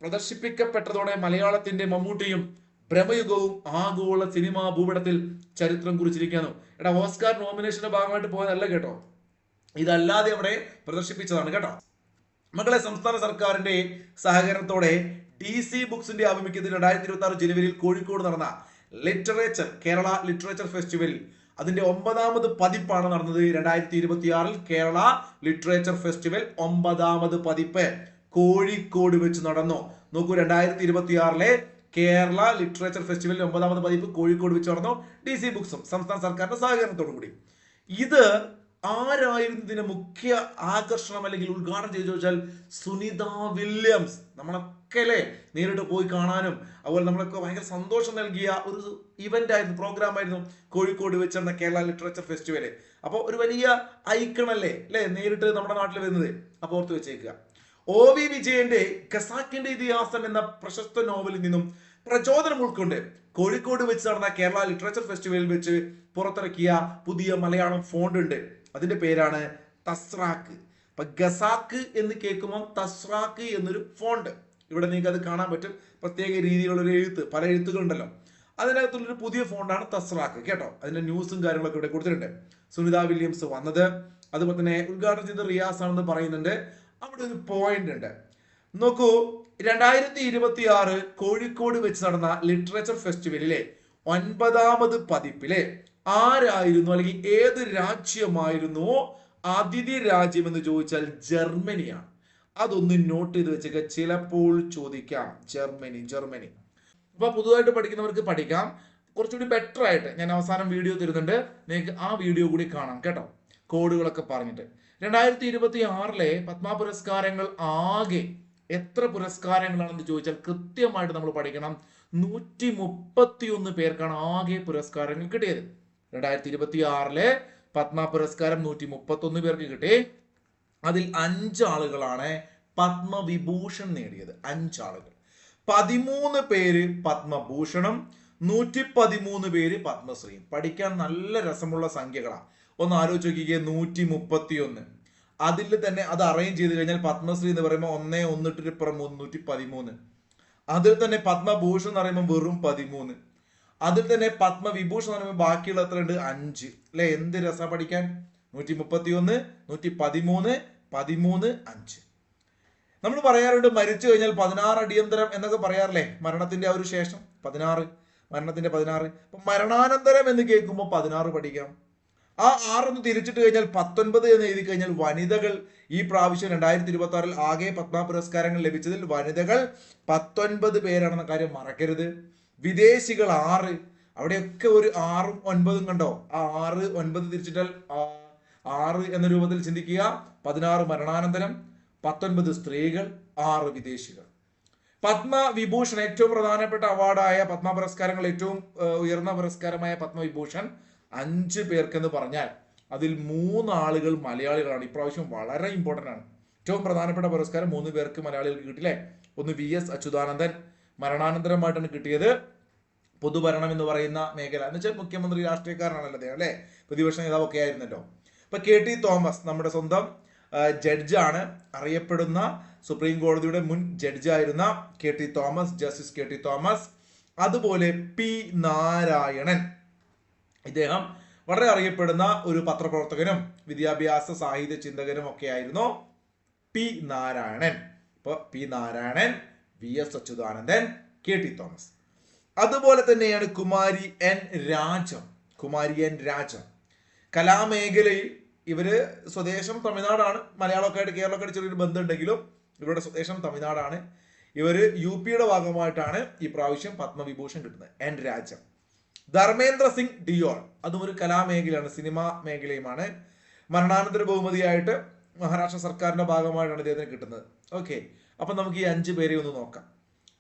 പ്രദർശിപ്പിക്കപ്പെട്ടതോടെ മലയാളത്തിന്റെ മമ്മൂട്ടിയും ബ്രഹ്മയുഗവും ആഗോള സിനിമാ ഭൂപടത്തിൽ ചരിത്രം കുറിച്ചിരിക്കുന്നു. എടാ, ഓസ്കാർ നോമിനേഷന്റെ ഭാഗമായിട്ട് പോയതല്ല കേട്ടോ, ഇതല്ലാതെ അവിടെ പ്രദർശിപ്പിച്ചതാണ് കേട്ടോ. മക്കളെ, സംസ്ഥാന സർക്കാരിന്റെ സഹകരണത്തോടെ DC ബുക്സിന്റെ ആഭിമുഖ്യത്തിൽ 2026 ജനുവരിയിൽ കോഴിക്കോട് നടന്ന കേരള ലിറ്ററേച്ചർ ഫെസ്റ്റിവൽ അതിന്റെ 9ാമത് പതിപ്പാണ് നടന്നത്. 2026 കേരള ലിറ്ററേച്ചർ ഫെസ്റ്റിവൽ 9ാമത് പതിപ്പ് കോഴിക്കോട് വെച്ച് നടന്നു. നോക്കൂ, 2026 കേരള ലിറ്ററേച്ചർ ഫെസ്റ്റിവലിന്റെ 9ാമത് പതിപ്പ് കോഴിക്കോട് വെച്ച് നടന്നു. DC ബുക്സും സംസ്ഥാന സർക്കാരിന്റെ സഹകരണത്തോടു കൂടി. ഇത് ആരായിരുന്നു ഇതിന്റെ മുഖ്യ ആകർഷണം അല്ലെങ്കിൽ ഉദ്ഘാടനം ചെയ്തു ചോദിച്ചാൽ സുനിത വില്യംസ്. നമ്മളൊക്കെ അല്ലേ നേരിട്ട് പോയി കാണാനും അതുപോലെ നമ്മളൊക്കെ ഭയങ്കര സന്തോഷം നൽകിയ ഒരു ഇവന്റ് ആയിരുന്നു, പ്രോഗ്രാം ആയിരുന്നു കോഴിക്കോട് വെച്ച് നടന്ന കേരള ലിറ്ററേച്ചർ ഫെസ്റ്റിവല്. അപ്പോൾ ഒരു വലിയ ഐക്കൺ അല്ലേ നേരിട്ട് നമ്മുടെ നാട്ടിൽ വരുന്നത്. അപ്പോൾ ഓർത്ത് വെച്ചേക്കുക. OV വിജയന്റെ ഖസാക്കിന്റെ ഇതിഹാസം എന്ന പ്രശസ്ത നോവലിൽ നിന്നും പ്രചോദനം ഉൾക്കൊണ്ട് കോഴിക്കോട് വെച്ച് നടന്ന കേരള ലിറ്ററേച്ചർ ഫെസ്റ്റിവലിൽ വെച്ച് പുറത്തിറക്കിയ പുതിയ മലയാളം ഫോണ്ട് ഉണ്ട്. അതിന്റെ പേരാണ് തസ്രാക്ക്. അപ്പൊ ഖസാക്ക് എന്ന് കേൾക്കുമ്പോൾ തസ്രാക്ക് എന്നൊരു ഫോണ്ട് ഇവിടെ നിങ്ങൾക്ക് അത് കാണാൻ പറ്റും. പ്രത്യേക രീതിയിലുള്ള ഒരു എഴുത്ത്, പല എഴുത്തുകളുണ്ടല്ലോ, അതിനകത്തുള്ളൊരു പുതിയ ഫോണ്ടാണ് തസ്രാക്ക് കേട്ടോ. അതിന്റെ ന്യൂസും കാര്യങ്ങളൊക്കെ ഇവിടെ കൊടുത്തിട്ടുണ്ട്. സുനിത വില്യംസ് വന്നത്, അതുപോലെ തന്നെ ഉദ്ഘാടനം ചെയ്ത റിയാസ് ആണെന്ന് പറയുന്നുണ്ട്. അവിടെ ഒരു പോയിന്റ് ഉണ്ട്, നോക്കൂ. 2026 കോഴിക്കോട് വെച്ച് നടന്ന ലിറ്ററേച്ചർ ഫെസ്റ്റിവലിലെ 9ാമത് പതിപ്പിലെ ആരായിരുന്നു അല്ലെങ്കിൽ ഏത് രാജ്യമായിരുന്നോ അതിഥി രാജ്യം എന്ന് ചോദിച്ചാൽ ജർമ്മനിയാണ്. അതൊന്ന് നോട്ട് ചെയ്ത് വെച്ചേക്ക, ചിലപ്പോൾ ചോദിക്കാം. ജർമ്മനി. അപ്പൊ പുതുതായിട്ട് പഠിക്കുന്നവർക്ക് പഠിക്കാം. കുറച്ചുകൂടി ബെറ്റർ ആയിട്ട് ഞാൻ അവസാനം വീഡിയോ തരുന്നുണ്ട്, നിങ്ങൾക്ക് ആ വീഡിയോ കൂടി കാണാം കേട്ടോ, കോഡുകളൊക്കെ പറഞ്ഞിട്ട്. 2026 പത്മ പുരസ്കാരങ്ങൾ ആകെ എത്ര പുരസ്കാരങ്ങളാണെന്ന് ചോദിച്ചാൽ കൃത്യമായിട്ട് നമ്മൾ പഠിക്കണം. 131 പേർക്കാണ് ആകെ പുരസ്കാരങ്ങൾ കിട്ടിയത്. 2026 പത്മ പുരസ്കാരം 131 പേർക്ക് കിട്ടി. അതിൽ 5 ആളുകളാണ് പത്മവിഭൂഷൺ നേടിയത്. 5 ആളുകൾ, 13 പേര് പത്മഭൂഷണം, 113 പേര് പത്മശ്രീ. പഠിക്കാൻ നല്ല രസമുള്ള സംഖ്യകളാണ്. ഒന്ന് ആലോചിച്ച് നോക്കിക്കേ, 131. അതിൽ തന്നെ അത് അറേഞ്ച് ചെയ്ത് കഴിഞ്ഞാൽ പത്മശ്രീ എന്ന് പറയുമ്പോൾ 113. അതിൽ തന്നെ പത്മഭൂഷൺ എന്ന് പറയുമ്പോൾ വെറും 13. അതിൽ തന്നെ പത്മവിഭൂഷൺ എന്ന് പറയുമ്പോൾ ബാക്കിയുള്ള എത്ര ഉണ്ട്? 5 അല്ലെ? എന്ത് രസം പഠിക്കാൻ. 131, 113, 13, 5. നമ്മൾ പറയാറുണ്ട് മരിച്ചു കഴിഞ്ഞാൽ 16 അടിയന്തരം എന്നൊക്കെ പറയാറില്ലേ, മരണത്തിന്റെ ആ ഒരു ശേഷം 16, മരണത്തിന്റെ 16. അപ്പൊ മരണാനന്തരം എന്ന് കേൾക്കുമ്പോൾ 16 പഠിക്കാം. ആ 6 ഒന്ന് തിരിച്ചിട്ട് കഴിഞ്ഞാൽ 19 എന്ന് എഴുതി കഴിഞ്ഞാൽ വനിതകൾ ഈ പ്രാവശ്യം 2026 ആകെ പത്മ പുരസ്കാരങ്ങൾ ലഭിച്ചതിൽ വനിതകൾ 19 പേരാണെന്ന കാര്യം മറക്കരുത്. വിദേശികൾ 6, അവിടെയൊക്കെ ഒരു 6ഉം 9ഉം കണ്ടോ. ആ 6, 9 തിരിച്ചിട്ടാൽ 6 എന്ന രൂപത്തിൽ ചിന്തിക്കുക. 16 മരണാനന്തരം, 19 സ്ത്രീകൾ, 6 വിദേശികൾ. പത്മവിഭൂഷൺ ഏറ്റവും പ്രധാനപ്പെട്ട അവാർഡായ പത്മ പുരസ്കാരങ്ങൾ ഏറ്റവും ഉയർന്ന പുരസ്കാരമായ പത്മവിഭൂഷൺ 5 പേർക്കെന്ന് പറഞ്ഞാൽ അതിൽ 3 ആളുകൾ മലയാളികളാണ്. ഇപ്രാവശ്യം വളരെ ഇമ്പോർട്ടന്റ് ആണ്. ഏറ്റവും പ്രധാനപ്പെട്ട പുരസ്കാരം 3 പേർക്ക് മലയാളികൾക്ക് കിട്ടില്ലേ. ഒന്ന് VS അച്യുതാനന്ദൻ, മരണാനന്തരമായിട്ടാണ് കിട്ടിയത്. പൊതുഭരണം എന്ന് പറയുന്ന മേഖല എന്ന് വെച്ചാൽ മുഖ്യമന്ത്രി രാഷ്ട്രീയക്കാരനാണല്ലോ അദ്ദേഹം അല്ലെ, പ്രതിപക്ഷ നേതാവൊക്കെ ആയിരുന്നല്ലോ. ഇപ്പൊ KT തോമസ് നമ്മുടെ സ്വന്തം ജഡ്ജാണ്, അറിയപ്പെടുന്ന സുപ്രീം കോടതിയുടെ മുൻ ജഡ്ജായിരുന്ന KT Thomas, justice KT Thomas. അതുപോലെ P നാരായണൻ, ഇദ്ദേഹം വളരെ അറിയപ്പെടുന്ന ഒരു പത്രപ്രവർത്തകനും വിദ്യാഭ്യാസ സാഹിത്യ ചിന്തകനും ഒക്കെ ആയിരുന്നു P നാരായണൻ. ഇപ്പൊ P Narayanan, VS Achuthanandan, KT Thomas. അതുപോലെ തന്നെയാണ് കുമാരി N രാജം. കലാമേഖലയിൽ ഇവര് സ്വദേശം തമിഴ്നാടാണ്. മലയാളമൊക്കെ ആയിട്ട് കേരളമൊക്കെ ആയിട്ട് ചെറിയൊരു ബന്ധമുണ്ടെങ്കിലും ഇവരുടെ സ്വദേശം തമിഴ്നാടാണ്. ഇവര് UP ആയിട്ടാണ് ഈ പ്രാവശ്യം പത്മവിഭൂഷൺ കിട്ടുന്നത്. N രാജം. ധർമ്മേന്ദ്ര സിംഗ് ഡിയോൾ, അതും ഒരു കലാമേഖലയാണ്, സിനിമാ മേഖലയുമാണ്. മരണാനന്തര ബഹുമതിയായിട്ട് മഹാരാഷ്ട്ര സർക്കാരിന്റെ ഭാഗമായിട്ടാണ് ഇദ്ദേഹത്തിന് കിട്ടുന്നത്. ഓക്കെ, അപ്പൊ നമുക്ക് ഈ 5 പേരെ ഒന്ന് നോക്കാം.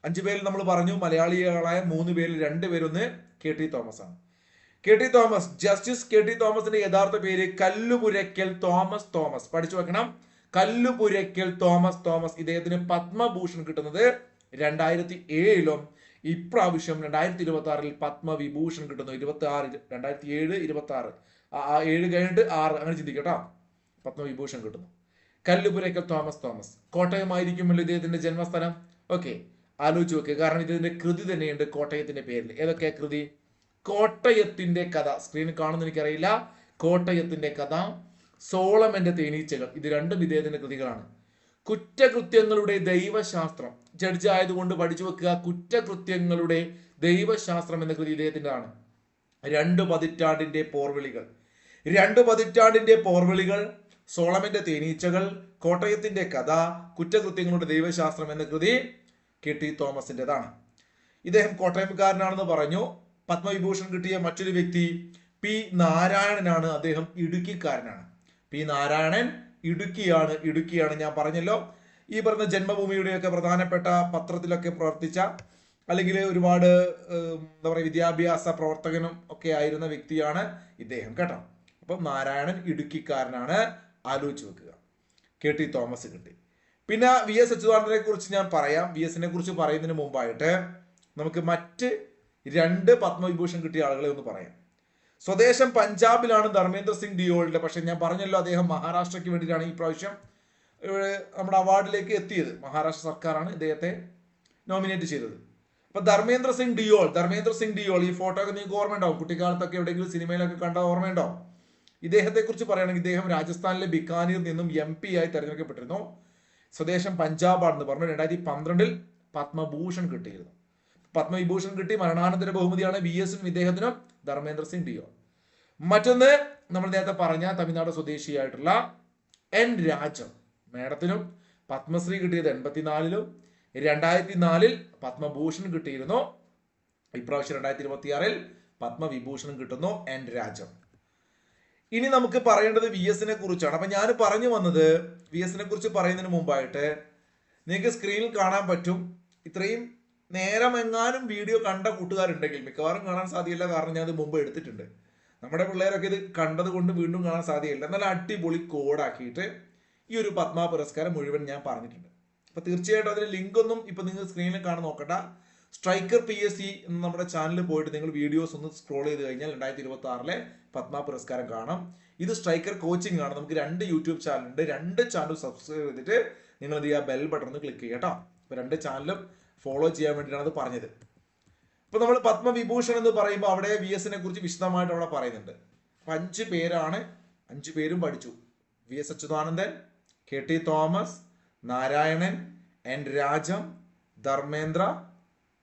5 പേരിൽ നമ്മൾ പറഞ്ഞു മലയാളികളായ 3 പേരിൽ 2 പേരൊന്ന് KT തോമസ് ആണ്. KT തോമസ്, ജസ്റ്റിസ് KT തോമസിന്റെ യഥാർത്ഥ പേര് കല്ലുപുരയ്ക്കൽ തോമസ്. പഠിച്ചു വെക്കണം, കല്ലുപുരയ്ക്കൽ തോമസ്. ഇദ്ദേഹത്തിന് പത്മഭൂഷൺ കിട്ടുന്നത് 2007 ഇപ്രാവശ്യം 2026 പത്മവിഭൂഷൺ കിട്ടുന്നു. 26, 2007, 26, 7 കഴിഞ്ഞിട്ട് 6 അങ്ങനെ ചിന്തിക്കട്ടോ. പത്മവിഭൂഷൺ കിട്ടുന്നു. കല്ലുപുരയ്ക്കൽ തോമസ്. കോട്ടയമായിരിക്കുമല്ലോ ഇദ്ദേഹത്തിന്റെ ജന്മസ്ഥലം. ഓക്കെ, ആലോചിച്ച് നോക്കുക. കാരണം ഇതിന്റെ കൃതി തന്നെയുണ്ട് കോട്ടയത്തിന്റെ പേരിൽ. ഏതൊക്കെ കൃതി? കോട്ടയത്തിന്റെ കഥ, സ്ക്രീനിൽ കാണുന്ന എനിക്കറിയില്ല. കോട്ടയത്തിന്റെ കഥ, സോളമന്റെ തേനീച്ചകൾ, ഇത് രണ്ടും ഇദ്ദേഹത്തിന്റെ കൃതികളാണ്. കുറ്റകൃത്യങ്ങളുടെ ദൈവശാസ്ത്രം, ജഡ്ജ് ആയതുകൊണ്ട് പഠിച്ചു വെക്കുക. കുറ്റകൃത്യങ്ങളുടെ ദൈവശാസ്ത്രം എന്ന കൃതി ഇദ്ദേഹത്തിൻ്റെതാണ്. 2 പതിറ്റാണ്ടിന്റെ പോർവിളികൾ, സോളമന്റെ തേനീച്ചകൾ, കോട്ടയത്തിന്റെ കഥ, കുറ്റകൃത്യങ്ങളുടെ ദൈവശാസ്ത്രം എന്ന കൃതി KT തോമസിൻ്റെതാണ്. ഇദ്ദേഹം കോട്ടയംകാരനാണെന്ന് പറഞ്ഞു. പത്മവിഭൂഷൺ കിട്ടിയ മറ്റൊരു വ്യക്തി പി നാരായണനാണ്. അദ്ദേഹം ഇടുക്കിക്കാരനാണ്. പി നാരായണൻ ഇടുക്കിയാണ് ഞാൻ പറഞ്ഞല്ലോ. ഈ പറഞ്ഞ ജന്മഭൂമിയുടെയൊക്കെ പ്രധാനപ്പെട്ട പത്രത്തിലൊക്കെ പ്രവർത്തിച്ച, അല്ലെങ്കിൽ ഒരുപാട് എന്താ പറയുക, വിദ്യാഭ്യാസ പ്രവർത്തകനും ഒക്കെ ആയിരുന്ന വ്യക്തിയാണ് ഇദ്ദേഹം കേട്ടോ. അപ്പം നാരായണൻ ഇടുക്കിക്കാരനാണ്. ആലോചിച്ച് വെക്കുക. KT തോമസ് കിട്ടി. പിന്നെ VS അച്യുതാനന്ദനെ കുറിച്ച് ഞാൻ പറയാം. VSനെ കുറിച്ച് പറയുന്നതിന് മുമ്പായിട്ട് നമുക്ക് മറ്റ് 2 പത്മവിഭൂഷൺ കിട്ടിയ ആളുകളെ ഒന്ന് പറയാം. സ്വദേശം പഞ്ചാബിലാണ് ധർമ്മേന്ദ്ര സിംഗ് ദിയോളിന്റെ. പക്ഷെ ഞാൻ പറഞ്ഞല്ലോ, അദ്ദേഹം മഹാരാഷ്ട്രയ്ക്ക് വേണ്ടിയിട്ടാണ് ഈ പ്രാവശ്യം നമ്മുടെ അവാർഡിലേക്ക് എത്തിയത്. മഹാരാഷ്ട്ര സർക്കാരാണ് ഇദ്ദേഹത്തെ നോമിനേറ്റ് ചെയ്തത്. അപ്പൊ ധർമ്മേന്ദ്ര സിംഗ് ഡിയോൾ ഈ ഫോട്ടോ ഒക്കെ നിങ്ങൾക്ക് ഓർമ്മയുണ്ടാവും. കുട്ടിക്കാലത്തൊക്കെ എവിടെയെങ്കിലും സിനിമയിലൊക്കെ കണ്ട ഓർമ്മയുണ്ടാവും. ഇദ്ദേഹത്തെ കുറിച്ച് പറയുകയാണെങ്കിൽ ഇദ്ദേഹം രാജസ്ഥാനിലെ ബിക്കാനീർ നിന്നും MP ആയി തെരഞ്ഞെടുക്കപ്പെട്ടിരുന്നു. സ്വദേശം പഞ്ചാബാണെന്ന് പറഞ്ഞു. 2012 പത്മഭൂഷൺ കിട്ടിയിരുന്നു. പത്മവിഭൂഷൺ കിട്ടി. മരണാനന്തര ബഹുമതിയാണ് VSനും ഇദ്ദേഹത്തിനും ധർമ്മേന്ദ്ര സിംഗ് ദിയോൾ. മറ്റൊന്ന് നമ്മൾ നേരത്തെ പറഞ്ഞ തമിഴ്നാട് സ്വദേശിയായിട്ടുള്ള N രാജം. മേഡത്തിനും പത്മശ്രീ കിട്ടിയത് 84-ലും 2004-ൽ പത്മഭൂഷൺ കിട്ടിയിരുന്നു. ഇപ്രാവശ്യം 2026-ൽ പത്മവിഭൂഷണം കിട്ടുന്നു N രാജം. ഇനി നമുക്ക് പറയേണ്ടത് VSനെ കുറിച്ചാണ്. അപ്പൊ ഞാൻ പറഞ്ഞു വന്നത്, VSനെ കുറിച്ച് പറയുന്നതിന് മുമ്പായിട്ട് നിങ്ങൾക്ക് സ്ക്രീനിൽ കാണാൻ പറ്റും. ഇത്രയും നേരം എങ്ങാനും വീഡിയോ കണ്ട കൂട്ടുകാരുണ്ടെങ്കിൽ, മിക്കവാറും കാണാൻ സാധ്യതയില്ല, കാരണം ഞാൻ ഇത് മുമ്പ് എടുത്തിട്ടുണ്ട്. നമ്മുടെ പിള്ളേരൊക്കെ ഇത് കണ്ടത് കൊണ്ട് വീണ്ടും കാണാൻ സാധ്യതയില്ല. എന്നാൽ അടിപൊളി കോഡാക്കിയിട്ട് ഈ ഒരു പത്മ പുരസ്കാരം മുഴുവൻ ഞാൻ പറഞ്ഞിട്ടുണ്ട്. അപ്പൊ തീർച്ചയായിട്ടും അതിന്റെ ലിങ്ക് ഒന്നും ഇപ്പൊ നിങ്ങൾ സ്ക്രീനിൽ കാണാൻ നോക്കണ്ട. സ്ട്രൈക്കർ PSC എന്ന നമ്മുടെ ചാനലിൽ പോയിട്ട് നിങ്ങൾ വീഡിയോസ് ഒന്ന് സ്ക്രോൾ ചെയ്ത് കഴിഞ്ഞാൽ 2026-ലെ പത്മ പുരസ്കാരം കാണാം. ഇത് സ്ട്രൈക്കർ കോച്ചിങ് ആണ്. നമുക്ക് 2 യൂട്യൂബ് ചാനലുണ്ട്. 2 ചാനൽ സബ്സ്ക്രൈബ് ചെയ്തിട്ട് നിങ്ങൾ എന്ത് ചെയ്യുക, ബെൽ ബട്ടൺ ഒന്ന് ക്ലിക്ക് ചെയ്യുക കേട്ടോ. അപ്പൊ 2 ചാനലും ഫോളോ ചെയ്യാൻ വേണ്ടിയിട്ടാണ് അത് പറഞ്ഞത്. ഇപ്പൊ നമ്മൾ പത്മവിഭൂഷൺ എന്ന് പറയുമ്പോൾ അവിടെ VSനെ കുറിച്ച് വിശദമായിട്ട് അവിടെ പറയുന്നുണ്ട്. 5 പേരാണ്. 5 പേരും പഠിച്ചു. VS Achuthanandan, KT Thomas, Narayanan, N Rajam, Dharmendra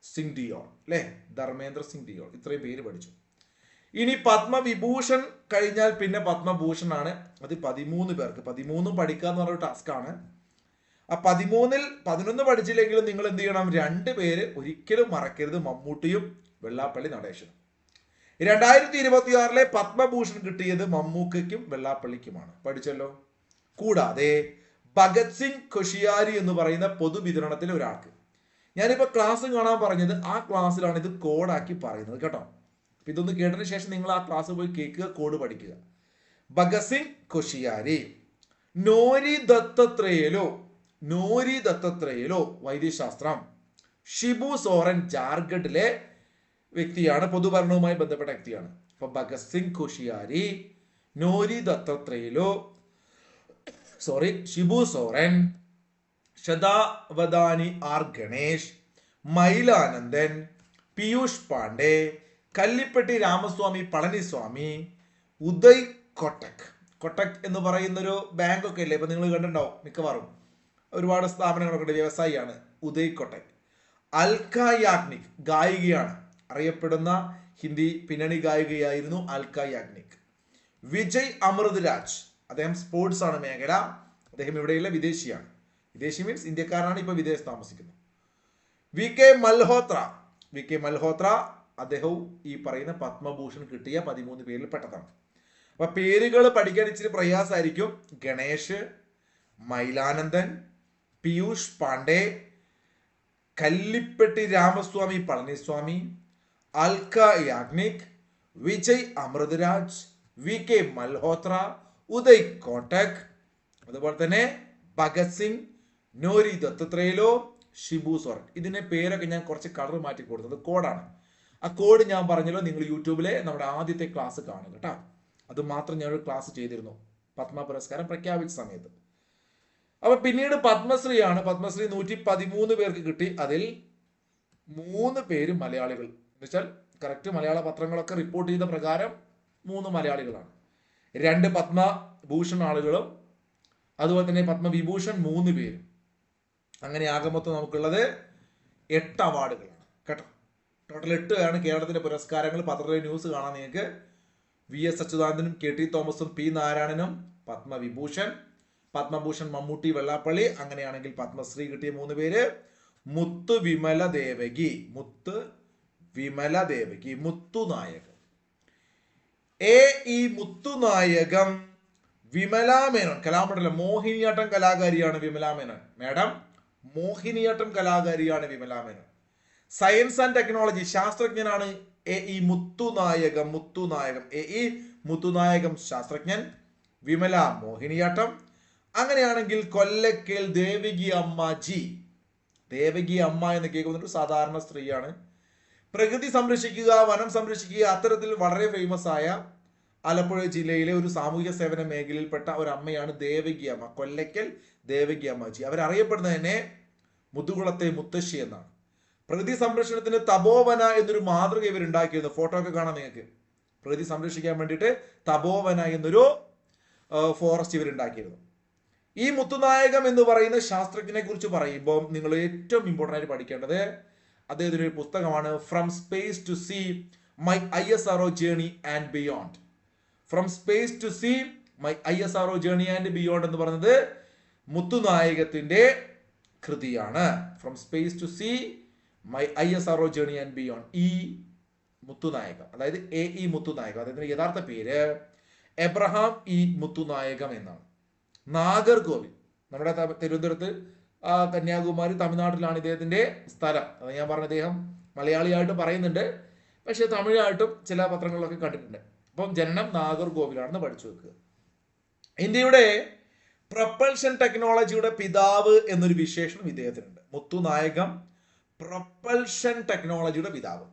Singh Deol അല്ലേ? ധർമ്മേന്ദ്ര സിംഗ് ദിയോൾ. ഇത്രയും പേര് പഠിച്ചു. ഇനി പത്മവിഭൂഷൺ കഴിഞ്ഞാൽ പിന്നെ പത്മഭൂഷൺ ആണ്. അത് 13 പേർക്ക്. 13 പഠിക്കുക എന്ന് പറഞ്ഞ ടാസ്ക് ആണ്. ആ 13-ൽ 11 പഠിച്ചില്ലെങ്കിലും നിങ്ങൾ എന്ത് ചെയ്യണം, 2 പേര് ഒരിക്കലും മറക്കരുത്. മമ്മൂട്ടിയും വെള്ളാപ്പള്ളി നടേശനും. 2026-ലെ പത്മഭൂഷൺ കിട്ടിയത് മമ്മൂക്കയ്ക്കും വെള്ളാപ്പള്ളിക്കുമാണ്. പഠിച്ചല്ലോ. കൂടാതെ ഭഗത് സിംഗ് ഖൊഷിയാരി എന്ന് പറയുന്ന പൊതുവിതരണത്തിലെ ഒരാൾക്ക്, ഞാനിപ്പോ ക്ലാസ് കാണാൻ പറഞ്ഞത് ആ ക്ലാസ്സിലാണ് ഇത് കോഡാക്കി പറയുന്നത് കേട്ടോ. അപ്പൊ ഇതൊന്ന് കേട്ടതിന് ശേഷം നിങ്ങൾ ആ ക്ലാസ് പോയി കേൾക്കുക, കോഡ് പഠിക്കുക. ഭഗത് സിംഗ് ഖൊഷിയാരി. നോരി ദത്തത്രേയലോ വൈദ്യശാസ്ത്രം. ഷിബു സോറൻ ജാർഖണ്ഡിലെ വ്യക്തിയാണ്, പൊതുഭരണവുമായി ബന്ധപ്പെട്ട വ്യക്തിയാണ്. അപ്പൊ ഭഗത് സിംഗ് ഖൊഷിയാരി, നോരി ദത്തത്രേയലോ, ഷിബു സോറൻ, ശതാവധാനി R ഗണേഷ്, മൈലാനന്ദൻ, പീയൂഷ് പാണ്ഡെ, കല്ലിപ്പെട്ടി രാമസ്വാമി പളനിസ്വാമി, ഉദയ് കൊട്ടക് എന്ന് പറയുന്നൊരു ബാങ്ക് ഒക്കെ ഇല്ലേ, ഇപ്പൊ നിങ്ങൾ കണ്ടിട്ടുണ്ടാവും മിക്കവാറും. ഒരുപാട് സ്ഥാപനങ്ങളൊക്കെ ഉണ്ട്. വ്യവസായിയാണ് ഉദയ് കൊട്ടക്. അൽക്ക യാഗ്നിക് ഗായികയാണ്. അറിയപ്പെടുന്ന ഹിന്ദി പിന്നണി ഗായികയായിരുന്നു അൽക്ക യാഗ്നിക്. വിജയ് അമൃത് രാജ്, അദ്ദേഹം സ്പോർട്സ് ആണ് മേഖല. അദ്ദേഹം ഇവിടെയുള്ള വിദേശിയാണ്. വിദേശി മീൻസ് ഇന്ത്യക്കാരനാണ്, ഇപ്പൊ വിദേശത്ത് താമസിക്കുന്നു. VK മൽഹോത്ര അദ്ദേഹവും ഈ പറയുന്ന പത്മഭൂഷൺ കിട്ടിയ 13 പേരിൽ പെട്ടതാണ്. അപ്പൊ പേരുകൾ പഠിക്കാൻ ഇച്ചിരി പ്രയാസമായിരിക്കും. ഗണേഷ്, മൈലാനന്ദൻ, പീയൂഷ് പാണ്ഡെ, കല്ലിപ്പെട്ടി രാമസ്വാമി പളനിസ്വാമി, അൽക്ക യാഗ്നിക്, വിജയ് അമൃതരാജ്, VK മൽഹോത്ര, ഉദയ് കോട്ടക്, അതുപോലെ തന്നെ ഭഗത് സിംഗ്, നോരി ദത്തത്രേയലോ, ഷിബു സോറൻ. ഇതിന്റെ പേരൊക്കെ ഞാൻ കുറച്ച് കളർ മാറ്റി കൊടുത്തത് കോഡാണ്. ആ കോഡ് ഞാൻ പറഞ്ഞല്ലോ, നിങ്ങൾ യൂട്യൂബിലെ നമ്മുടെ ആദ്യത്തെ ക്ലാസ് കാണുക കേട്ടോ. അത് മാത്രം ഞാനൊരു ക്ലാസ് ചെയ്തിരുന്നു പത്മ പുരസ്കാരം പ്രഖ്യാപിച്ച സമയത്ത്. അപ്പൊ പിന്നീട് പത്മശ്രീയാണ്. പത്മശ്രീ 113 പേർക്ക് കിട്ടി. അതിൽ 3 പേര് മലയാളികൾ. എന്നുവെച്ചാൽ കറക്റ്റ് മലയാള പത്രങ്ങളൊക്കെ റിപ്പോർട്ട് ചെയ്ത പ്രകാരം 3 മലയാളികളാണ്. 2 പത്മഭൂഷൺ ആളുകളും അതുപോലെ തന്നെ പത്മവിഭൂഷൺ 3 പേരും. അങ്ങനെ ആകെ മൊത്തം നമുക്കുള്ളത് 8 അവാർഡുകളാണ് കേട്ടോ. ടോട്ടൽ 8 ആണ് കേരളത്തിന്റെ പുരസ്കാരങ്ങൾ. പത്രത്തിലെ ന്യൂസ് കാണാൻ നിങ്ങൾക്ക്. VS അച്യുതാനന്ദനും KT തോമസും P നാരായണനും പത്മഭൂഷൺ മമ്മൂട്ടി വെള്ളാപ്പള്ളി. അങ്ങനെയാണെങ്കിൽ പത്മശ്രീ കിട്ടിയ 3 പേര്. മുത്ത് വിമല ദേവകി, മുത്ത് വിമല ദേവകി, മുത്തുനായകം. മുത്തുനായകം വിമല മേനോൻ, കലാമണ്ഡലം മോഹിനിയാട്ടം കലാകാരിയാണ് വിമല മേനോൻ. മാഡം മോഹിനിയാട്ടം കലാകാരിയാണ് Vimala Menon. Science and technology ശാസ്ത്രജ്ഞനാണ് മുത്തുനായകം. മുത്തുനായകം ശാസ്ത്രജ്ഞൻ, വിമല മോഹിനിയാട്ടം. അങ്ങനെയാണെങ്കിൽ കൊല്ലക്കേൽ ദേവകി അമ്മാജി, ദേവകി അമ്മ എന്ന് കേൾക്കുന്നത് സാധാരണ സ്ത്രീയാണ്. പ്രകൃതി സംരക്ഷിക്കുക, വനം സംരക്ഷിക്കുക, അത്തരത്തിൽ വളരെ ഫേമസ് ആയ ആലപ്പുഴ ജില്ലയിലെ ഒരു സാമൂഹ്യ സേവന മേഖലയിൽപ്പെട്ട ഒരു അമ്മയാണ് ദേവകി അമ്മ, കൊല്ലക്കൽ ദേവകി അമ്മാജി. അവരറിയപ്പെടുന്നത് തന്നെ മുതുകുളത്തെ മുത്തശ്ശി എന്നാണ്. പ്രകൃതി സംരക്ഷണത്തിന് തപോവന എന്നൊരു മാതൃക ഇവർ ഉണ്ടാക്കിയിരുന്നു. ഫോട്ടോ ഒക്കെ കാണാം നിങ്ങൾക്ക്. പ്രകൃതി സംരക്ഷിക്കാൻ വേണ്ടിയിട്ട് തപോവന എന്നൊരു ഫോറസ്റ്റ് ഇവർ ഉണ്ടാക്കിയിരുന്നു. ഈ മുത്തുനായകം എന്ന് പറയുന്ന ശാസ്ത്രജ്ഞനെ കുറിച്ച് പറയുമ്പോൾ നിങ്ങൾ ഏറ്റവും ഇമ്പോർട്ടൻ്റ് ആയിട്ട് പഠിക്കേണ്ടത് അദ്ദേഹത്തിന്റെ ഒരു പുസ്തകമാണ് from space to sea my ISRO journey and beyond. From space to sea my ISRO journey and beyond എന്ന് പറയുന്നത് മുത്തുനായകത്തിന്റെ കൃതിയാണ്. From space to sea my ISRO journey and beyond. Muthunayagam, അതായത് മുത്തുനായകം, അദ്ദേഹത്തിന്റെ യഥാർത്ഥ പേര് എബ്രഹാം മുത്തുനായകം എന്നാണ്. നാഗർകോവിൽ, നമ്മുടെ തിരുവനന്തപുരത്ത് കന്യാകുമാരി തമിഴ്നാട്ടിലാണ് ഇദ്ദേഹത്തിന്റെ സ്ഥലം. അത് ഞാൻ പറഞ്ഞ അദ്ദേഹം മലയാളിയായിട്ട് പറയുന്നുണ്ട്, പക്ഷെ തമിഴായിട്ടും ചില പത്രങ്ങളിലൊക്കെ കണ്ടിട്ടുണ്ട്. അപ്പം ജനനം നാഗർകോവിലാണെന്ന് പഠിച്ചു വെക്കുക. ഇന്ത്യയുടെ പ്രൊപ്പൽഷൻ ടെക്നോളജിയുടെ പിതാവ് എന്നൊരു വിശേഷണം ഇദ്ദേഹത്തിനുണ്ട്. മുത്തുനായകം പ്രൊപ്പൽഷൻ ടെക്നോളജിയുടെ പിതാവ്.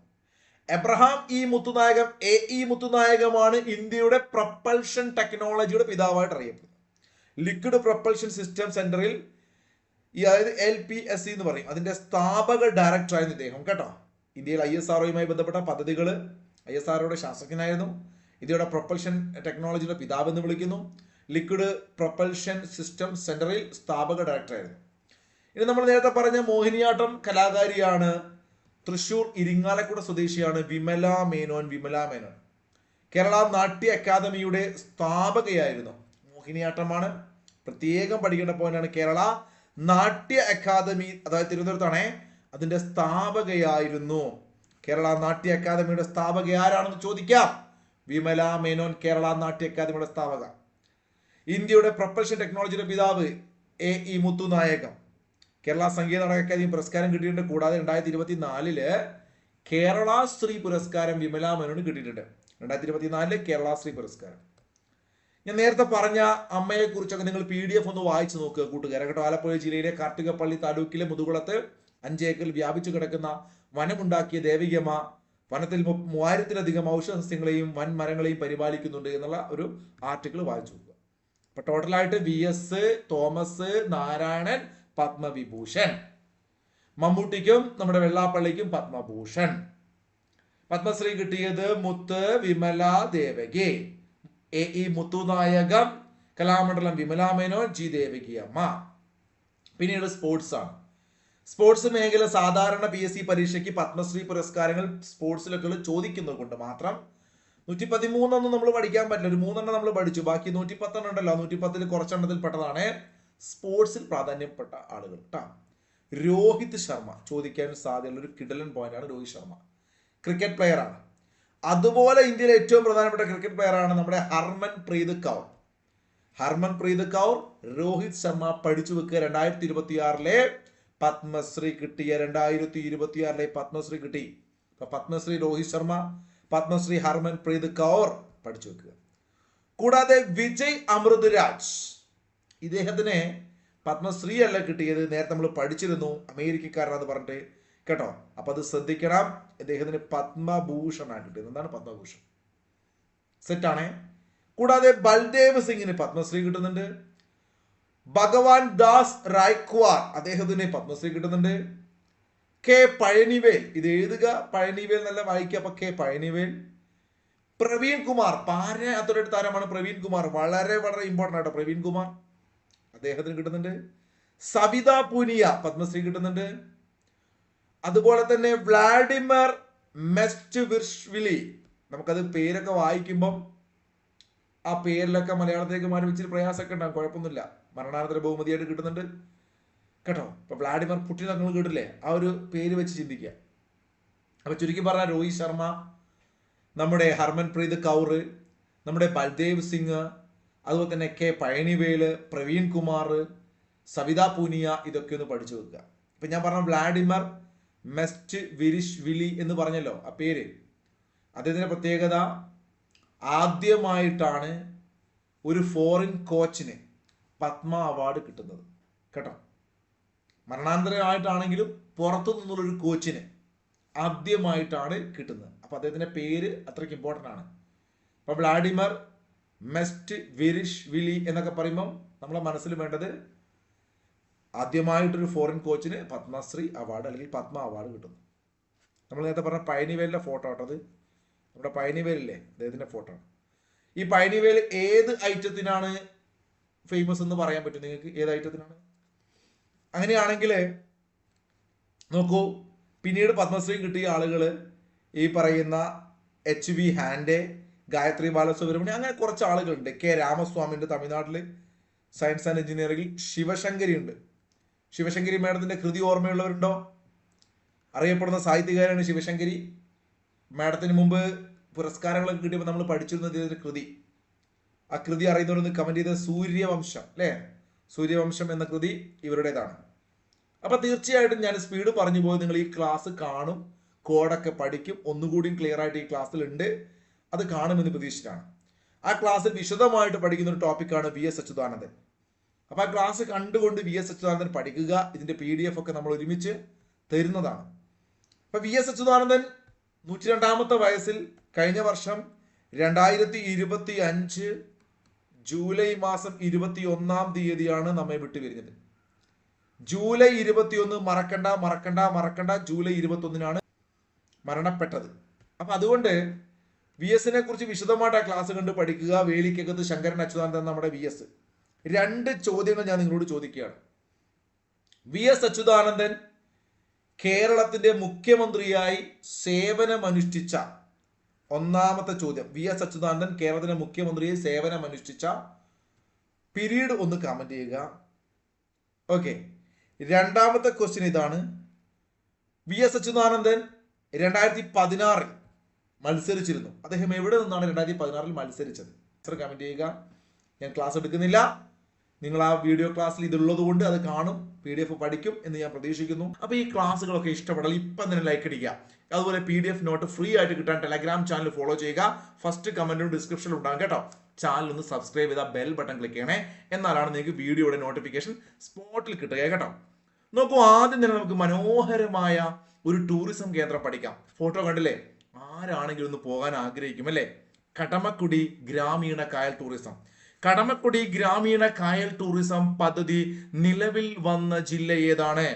എബ്രഹാം മുത്തുനായകം മുത്തുനായകമാണ് ഇന്ത്യയുടെ പ്രൊപ്പൽഷൻ ടെക്നോളജിയുടെ പിതാവായിട്ട് അറിയപ്പെടുന്നത്. ലിക്വിഡ് പ്രൊപ്പൽഷൻ സിസ്റ്റം സെന്ററിൽ, അതായത് LPSC എന്ന് പറയും, അതിന്റെ സ്ഥാപക ഡയറക്ടറായിരുന്നു ഇദ്ദേഹം കേട്ടോ. ഇന്ത്യയിൽ ISROയുമായി ബന്ധപ്പെട്ട പദ്ധതികൾ, ISROയുടെ ശാസ്ത്രജ്ഞനായിരുന്നു. ഇന്ത്യയുടെ പ്രൊപ്പൽഷൻ ടെക്നോളജിയുടെ പിതാവ് എന്ന് വിളിക്കുന്നു. ലിക്വിഡ് പ്രൊപ്പൽഷൻ സിസ്റ്റം സെന്ററിൽ സ്ഥാപക ഡയറക്ടറായിരുന്നു. ഇനി നമ്മൾ നേരത്തെ പറഞ്ഞ മോഹിനിയാട്ടം കലാകാരിയാണ്, തൃശൂർ ഇരിങ്ങാലക്കുട സ്വദേശിയാണ് വിമല മേനോൻ. കേരള നാട്യ അക്കാദമിയുടെ സ്ഥാപകയായിരുന്നു. മോഹിനിയാട്ടമാണ്, പ്രത്യേകം പഠിക്കേണ്ട പോയിന്റാണ്. കേരള നാട്യ അക്കാദമി, അതായത് തിരുവനന്തപുരത്താണേ, അതിന്റെ സ്ഥാപകയായിരുന്നു. കേരള നാട്യ അക്കാദമിയുടെ സ്ഥാപക ആരാണെന്ന് ചോദിക്കാം. വിമല മേനോൻ, കേരള നാട്യ അക്കാദമിയുടെ സ്ഥാപക. ഇന്ത്യയുടെ പ്രൊപ്പൽഷൻ ടെക്നോളജിയുടെ പിതാവ് മുത്തുനായകം. കേരള സംഗീത നാടക അക്കാദമി പുരസ്കാരം കിട്ടിയിട്ടുണ്ട്. കൂടാതെ 2024 കേരള ശ്രീ പുരസ്കാരം വിമല മേനോന് കിട്ടിയിട്ടുണ്ട്. 2024 കേരള ശ്രീ പുരസ്കാരം. ഞാൻ നേരത്തെ പറഞ്ഞ അമ്മയെ കുറിച്ചൊക്കെ നിങ്ങൾ PDF ഒന്ന് വായിച്ചു നോക്കുക കൂട്ടുകാരെ കേട്ടോ. ആലപ്പുഴ ജില്ലയിലെ കാർത്തികപ്പള്ളി താലൂക്കിലെ മുതുകുളത്ത് 5 ഏക്കറിൽ വ്യാപിച്ചു കിടക്കുന്ന വനമുണ്ടാക്കിയ ദേവികമ്മ വനത്തിൽ 3000-ലധികം ഔഷധ സസ്യങ്ങളെയും വൻമരങ്ങളെയും പരിപാലിക്കുന്നുണ്ട് എന്നുള്ള ഒരു ആർട്ടിക്കിൾ വായിച്ചു നോക്കുക. അപ്പൊ ടോട്ടലായിട്ട് VS തോമസ്, നാരായണൻ, പത്മവിഭൂഷൺ. മമ്മൂട്ടിക്കും നമ്മുടെ വെള്ളാപ്പള്ളിക്കും പത്മഭൂഷൺ. പത്മശ്രീ കിട്ടിയത് മുത്ത് വിമല ദേവകി. മുത്തുനായകം, കലാമണ്ഡലം വിമല മേനോൻ, ദേവകി അമ്മ. പിന്നീട് സ്പോർട്സ് ആണ്. സ്പോർട്സ് മേഖല സാധാരണ PSC പരീക്ഷയ്ക്ക് പത്മശ്രീ പുരസ്കാരങ്ങൾ സ്പോർട്സിലൊക്കെ ചോദിക്കുന്നത് കൊണ്ട് മാത്രം 113 നമ്മൾ പഠിക്കാൻ പറ്റില്ല. ഒരു 3 നമ്മൾ പഠിച്ചു. ബാക്കി 110 ഉണ്ടല്ലോ. 110 കുറച്ചെണ്ണത്തിൽ പെട്ടതാണ് സ്പോർട്സിൽ പ്രാധാന്യപ്പെട്ട ആളുകൾ കേട്ടോ. രോഹിത് ശർമ്മ ചോദിക്കാൻ സാധ്യതയുള്ള ഒരു കിടലൻ പോയിന്റാണ്. രോഹിത് ശർമ്മ ക്രിക്കറ്റ് പ്ലെയർ ആണ്. അതുപോലെ ഇന്ത്യയിലെ ഏറ്റവും പ്രധാനപ്പെട്ട ക്രിക്കറ്റ് പ്ലെയർ ആണ് നമ്മുടെ ഹർമൻപ്രീത് കൗർ. രോഹിത് ശർമ്മ പഠിച്ചു വെക്കുക. 2026 പത്മശ്രീ കിട്ടിയ 2026 പത്മശ്രീ കിട്ടി. പത്മശ്രീ രോഹിത് ശർമ്മ, പത്മശ്രീ ഹർമൻപ്രീത് കൗർ പഠിച്ചു വെക്കുക. കൂടാതെ വിജയ് അമൃത് രാജ്, ഇദ്ദേഹത്തിന് പത്മശ്രീ അല്ല കിട്ടിയത്, നേരത്തെ നമ്മൾ പഠിച്ചിരുന്നു, അമേരിക്കക്കാരനാന്ന് പറഞ്ഞിട്ട് കേട്ടോ. അപ്പൊ അത് ശ്രദ്ധിക്കണം. ഇദ്ദേഹത്തിന് പത്മഭൂഷണാണ് കിട്ടിയത്. എന്താണ് പത്മഭൂഷൺ? സെറ്റാണേ. കൂടാതെ ബൽദേവ് സിംഗിന് പത്മശ്രീ കിട്ടുന്നുണ്ട്. ഭഗവാൻ ദാസ് റായ്ക്വാർ അദ്ദേഹത്തിന് പത്മശ്രീ കിട്ടുന്നുണ്ട്. കെ പഴനിവേൽ, ഇത് എഴുതുക, പഴനിവേൽ നല്ല വായിക്കുക. അപ്പൊ കെ പഴനിവേൽ. പ്രവീൺ കുമാർ, പാരാത്തൊരു താരമാണ് പ്രവീൺ കുമാർ. വളരെ വളരെ ഇമ്പോർട്ടൻ്റ് ആട്ടോ പ്രവീൺ കുമാർ, അദ്ദേഹത്തിന് കിട്ടുന്നുണ്ട്. സവിത പൂനിയ പത്മശ്രീ കിട്ടുന്നുണ്ട്. അതുപോലെ തന്നെ വ്ളാഡിമിർ മെസ്റ്റ്വിർഷ്വിലി, നമുക്കത് പേരൊക്കെ വായിക്കുമ്പം ആ പേരിലൊക്കെ മലയാളത്തിലേക്ക് മാറി വെച്ചിട്ട് പ്രയാസമൊക്കെ ഉണ്ടാകും, കുഴപ്പമൊന്നുമില്ല. മരണാനന്തര ബഹുമതിയായിട്ട് കിട്ടുന്നുണ്ട്. കേട്ടോ. ഇപ്പൊ വ്ളാഡിമിർ പുടിൻ നിങ്ങൾ കേട്ടില്ലേ, ആ ഒരു പേര് വെച്ച് ചിന്തിക്കുക. അപ്പൊ ചുരുക്കി പറഞ്ഞാൽ രോഹിത് ശർമ്മ, നമ്മുടെ ഹർമൻപ്രീത് കൗർ, നമ്മുടെ ബൽദേവ് സിംഗ്, അതുപോലെ തന്നെ കെ പഴനിവേല്, പ്രവീൺ കുമാർ, സവിത പൂനിയ, ഇതൊക്കെ ഒന്ന് പഠിച്ചു വെക്കുക. ഇപ്പൊ ഞാൻ പറഞ്ഞ വ്ളാഡിമിർ മെസ്റ്റ് വിരിഷ് വിലി എന്ന് പറഞ്ഞല്ലോ ആ പേര്, അദ്ദേഹത്തിന്റെ പ്രത്യേകത ആദ്യമായിട്ടാണ് ഒരു ഫോറിൻ കോച്ചിന് പത്മ അവാർഡ് കിട്ടുന്നത് കേട്ടോ. മരണാന്തരമായിട്ടാണെങ്കിലും പുറത്തു നിന്നുള്ളൊരു കോച്ചിന് ആദ്യമായിട്ടാണ് കിട്ടുന്നത്. അപ്പൊ അദ്ദേഹത്തിന്റെ പേര് അത്രയ്ക്ക് ഇമ്പോർട്ടൻ്റ് ആണ്. അപ്പൊ വ്ളാഡിമിർ മെസ്റ്റ് വിരിഷ് വിലി എന്നൊക്കെ പറയുമ്പം നമ്മളെ മനസ്സിൽ വേണ്ടത് ആദ്യമായിട്ടൊരു ഫോറിൻ കോച്ചിന് പത്മശ്രീ അവാർഡ് അല്ലെങ്കിൽ പത്മ അവാർഡ് കിട്ടുന്നു. നമ്മൾ നേരത്തെ പറഞ്ഞ പഴനിവേലിന്റെ ഫോട്ടോ ആട്ടത്, നമ്മുടെ പഴനിവേലില്ലേ അദ്ദേഹത്തിന്റെ ഫോട്ടോ ആണ്. ഈ പഴനിവേൽ ഏത് ഐറ്റത്തിനാണ് ഫേമസ് എന്ന് പറയാൻ പറ്റും നിങ്ങൾക്ക്? ഏത് ഐറ്റത്തിനാണ്? അങ്ങനെയാണെങ്കിൽ നോക്കൂ, പിന്നീട് പത്മശ്രീ കിട്ടിയ ആളുകൾ ഈ പറയുന്ന HV ഹാൻഡെ, ഗായത്രി ബാലസുബ്രഹ്മണ്യം, അങ്ങനെ കുറച്ച് ആളുകളുണ്ട്. കെ രാമസ്വാമിന്റെ തമിഴ്നാട്ടിൽ സയൻസ് ആൻഡ് എഞ്ചിനീയറിംഗിൽ. ശിവശങ്കരി ഉണ്ട്. ശിവശങ്കരി മാഡത്തിന്റെ കൃതി ഓർമ്മയുള്ളവരുണ്ടോ? അറിയപ്പെടുന്ന സാഹിത്യകാരാണ് ശിവശങ്കരി. മാഡത്തിന് മുമ്പ് പുരസ്കാരങ്ങളൊക്കെ കിട്ടിയപ്പോൾ നമ്മൾ പഠിച്ചിരുന്നത് ഇതിന്റെ കൃതി. ആ കൃതി അറിയുന്നവരൊന്ന് കമന്റ് ചെയ്ത്. സൂര്യവംശം അല്ലേ, സൂര്യവംശം എന്ന കൃതി ഇവരുടേതാണ്. അപ്പൊ തീർച്ചയായിട്ടും ഞാൻ സ്പീഡ് പറഞ്ഞു പോയി. നിങ്ങൾ ഈ ക്ലാസ് കാണും, കോഡൊക്കെ പഠിക്കും, ഒന്നുകൂടി ക്ലിയർ ആയിട്ട് ഈ ക്ലാസ്സിൽ ഉണ്ട്, അത് കാണുമെന്ന് പ്രതീക്ഷിച്ചിട്ടാണ്. ആ ക്ലാസ്സിൽ വിശദമായിട്ട് പഠിക്കുന്ന ഒരു ടോപ്പിക്കാണ് VS അച്യുതാനന്ദൻ. അപ്പൊ ആ ക്ലാസ് കണ്ടുകൊണ്ട് VS അച്യുതാനന്ദൻ പഠിക്കുക. ഇതിന്റെ PDF ഒക്കെ നമ്മൾ ഒരുമിച്ച് തരുന്നതാണ്. അപ്പൊ VS അച്യുതാനന്ദൻ 102ാമത്തെ വയസ്സിൽ കഴിഞ്ഞ വർഷം 2025 ജൂലൈ മാസം 21-ാം തീയതിയാണ് നമ്മെ വിട്ടു പിരിഞ്ഞത്. ജൂലൈ 21 മറക്കണ്ട, ജൂലൈ 21-നാണ് മരണപ്പെട്ടത്. അപ്പൊ അതുകൊണ്ട് VSനെ കുറിച്ച് വിശദമായിട്ട് ആ ക്ലാസ് കണ്ട് പഠിക്കുക. വേലിക്കകത്ത് ശങ്കരൻ അച്യുതാനന്ദൻ നമ്മുടെ VS. 2 ചോദ്യങ്ങൾ ഞാൻ നിങ്ങളോട് ചോദിക്കുകയാണ്. VS അച്യുതാനന്ദൻ കേരളത്തിന്റെ മുഖ്യമന്ത്രിയായി സേവനമനുഷ്ഠിച്ച, ഒന്നാമത്തെ ചോദ്യം, VS അച്യുതാനന്ദൻ കേരളത്തിന്റെ മുഖ്യമന്ത്രിയായി സേവനമനുഷ്ഠിച്ച പീരീഡ് ഒന്ന് കമന്റ് ചെയ്യുക. ഓക്കെ. രണ്ടാമത്തെ ക്വസ്റ്റ്യൻ ഇതാണ്. VS അച്യുതാനന്ദൻ 2016 മത്സരിച്ചിരുന്നു. അദ്ദേഹം എവിടെ നിന്നാണ് 2016 മത്സരിച്ചത്? കമന്റ് ചെയ്യുക. ഞാൻ ക്ലാസ് എടുക്കുന്നില്ല, നിങ്ങൾ ആ വീഡിയോ ക്ലാസ്സിൽ ഇതുള്ളത് കൊണ്ട് അത് കാണും, PDF പഠിക്കും എന്ന് ഞാൻ പ്രതീക്ഷിക്കുന്നു. അപ്പൊ ഈ ക്ലാസ്സുകളൊക്കെ ഇഷ്ടപ്പെടാൻ ഇപ്പം തന്നെ ലൈക്ക് അടിക്കുക. അതുപോലെ PDF നോട്ട് ഫ്രീ ആയിട്ട് കിട്ടാൻ ടെലഗ്രാം ചാനൽ ഫോളോ ചെയ്യുക. ഫസ്റ്റ് കമന്റും ഡിസ്ക്രിപ്ഷനിൽ ഉണ്ടാകും കേട്ടോ. ചാനൽ ഒന്ന് സബ്സ്ക്രൈബ് ചെയ്താൽ ബെൽ ബട്ടൺ ക്ലിക്ക് ചെയ്യണേ, എന്നാലാണ് നിങ്ങൾക്ക് വീഡിയോയുടെ നോട്ടിഫിക്കേഷൻ സ്പോട്ടിൽ കിട്ടുക കേട്ടോ. നോക്കൂ, ആദ്യം തന്നെ നമുക്ക് മനോഹരമായ ഒരു ടൂറിസം കേന്ദ്രം പഠിക്കാം. ഫോട്ടോ കണ്ടില്ലേ? ആരാണെങ്കിലും ഒന്ന് പോകാൻ ആഗ്രഹിക്കും അല്ലേ? കടമക്കുടി ഗ്രാമീണ കായൽ ടൂറിസം. കടമക്കുടി ഗ്രാമീണ കായൽ ടൂറിസം പദ്ധതി നിലവിൽ വന്ന ജില്ല ഏതാണ്?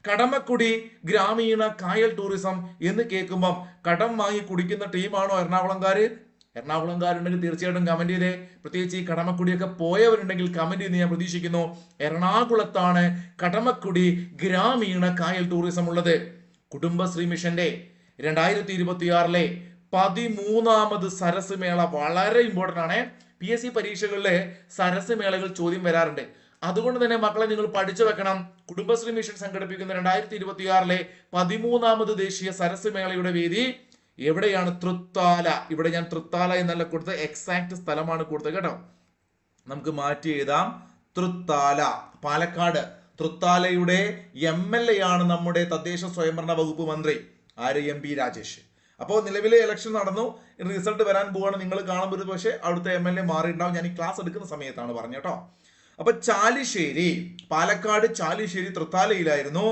കടമക്കുടി ഗ്രാമീണ കായൽ ടൂറിസം എന്ന് കേൾക്കുമ്പം കടം വാങ്ങി കുടിക്കുന്ന ടീമാണോ എറണാകുളംകാര്? എറണാകുളംകാരുണ്ടെങ്കിൽ തീർച്ചയായിട്ടും കമന്റ് ചെയ്തേ. പ്രത്യേകിച്ച് ഈ കടമക്കുടിയൊക്കെ പോയവരുണ്ടെങ്കിൽ കമന്റ് ചെയ്യുന്ന ഞാൻ പ്രതീക്ഷിക്കുന്നു. എറണാകുളത്താണ് കടമക്കുടി ഗ്രാമീണ കായൽ ടൂറിസം ഉള്ളത്. കുടുംബശ്രീ മിഷന്റെ 2026 13ാമത് സരസ് മേള വളരെ ഇമ്പോർട്ടന്റ് ആണ്. PSC പരീക്ഷകളിലെ സരസ് മേളകൾ ചോദ്യം വരാറുണ്ട്. അതുകൊണ്ട് തന്നെ മക്കളെ നിങ്ങൾ പഠിച്ചു വെക്കണം. കുടുംബശ്രീ മിഷൻ സംഘടിപ്പിക്കുന്ന 2026 13ാമത് ദേശീയ സരസ് മേളയുടെ വേദി എവിടെയാണ്? തൃത്താല. ഇവിടെ ഞാൻ തൃത്താല എന്നല്ല കൊടുത്തത്, എക്സാക്ട് സ്ഥലമാണ് കൊടുത്തത് കേട്ടോ. നമുക്ക് മാറ്റി എഴുതാം. തൃത്താല, പാലക്കാട്. തൃത്താലയുടെ MLA ആണ് നമ്മുടെ തദ്ദേശ സ്വയംഭരണ വകുപ്പ് മന്ത്രി ആര്? MP രാജേഷ്. അപ്പോൾ നിലവിലെ ഇലക്ഷൻ നടന്നു, റിസൾട്ട് വരാൻ പോവാണ്. നിങ്ങൾ കാണുമ്പോൾ പക്ഷേ അവിടുത്തെ MLA മാറിയിട്ടുണ്ടാവും. ഞാൻ ഈ ക്ലാസ് എടുക്കുന്ന സമയത്താണ് പറഞ്ഞു കേട്ടോ. അപ്പൊ ചാലിശ്ശേരി, പാലക്കാട് ചാലിശ്ശേരി തൃത്താലയിലായിരുന്നു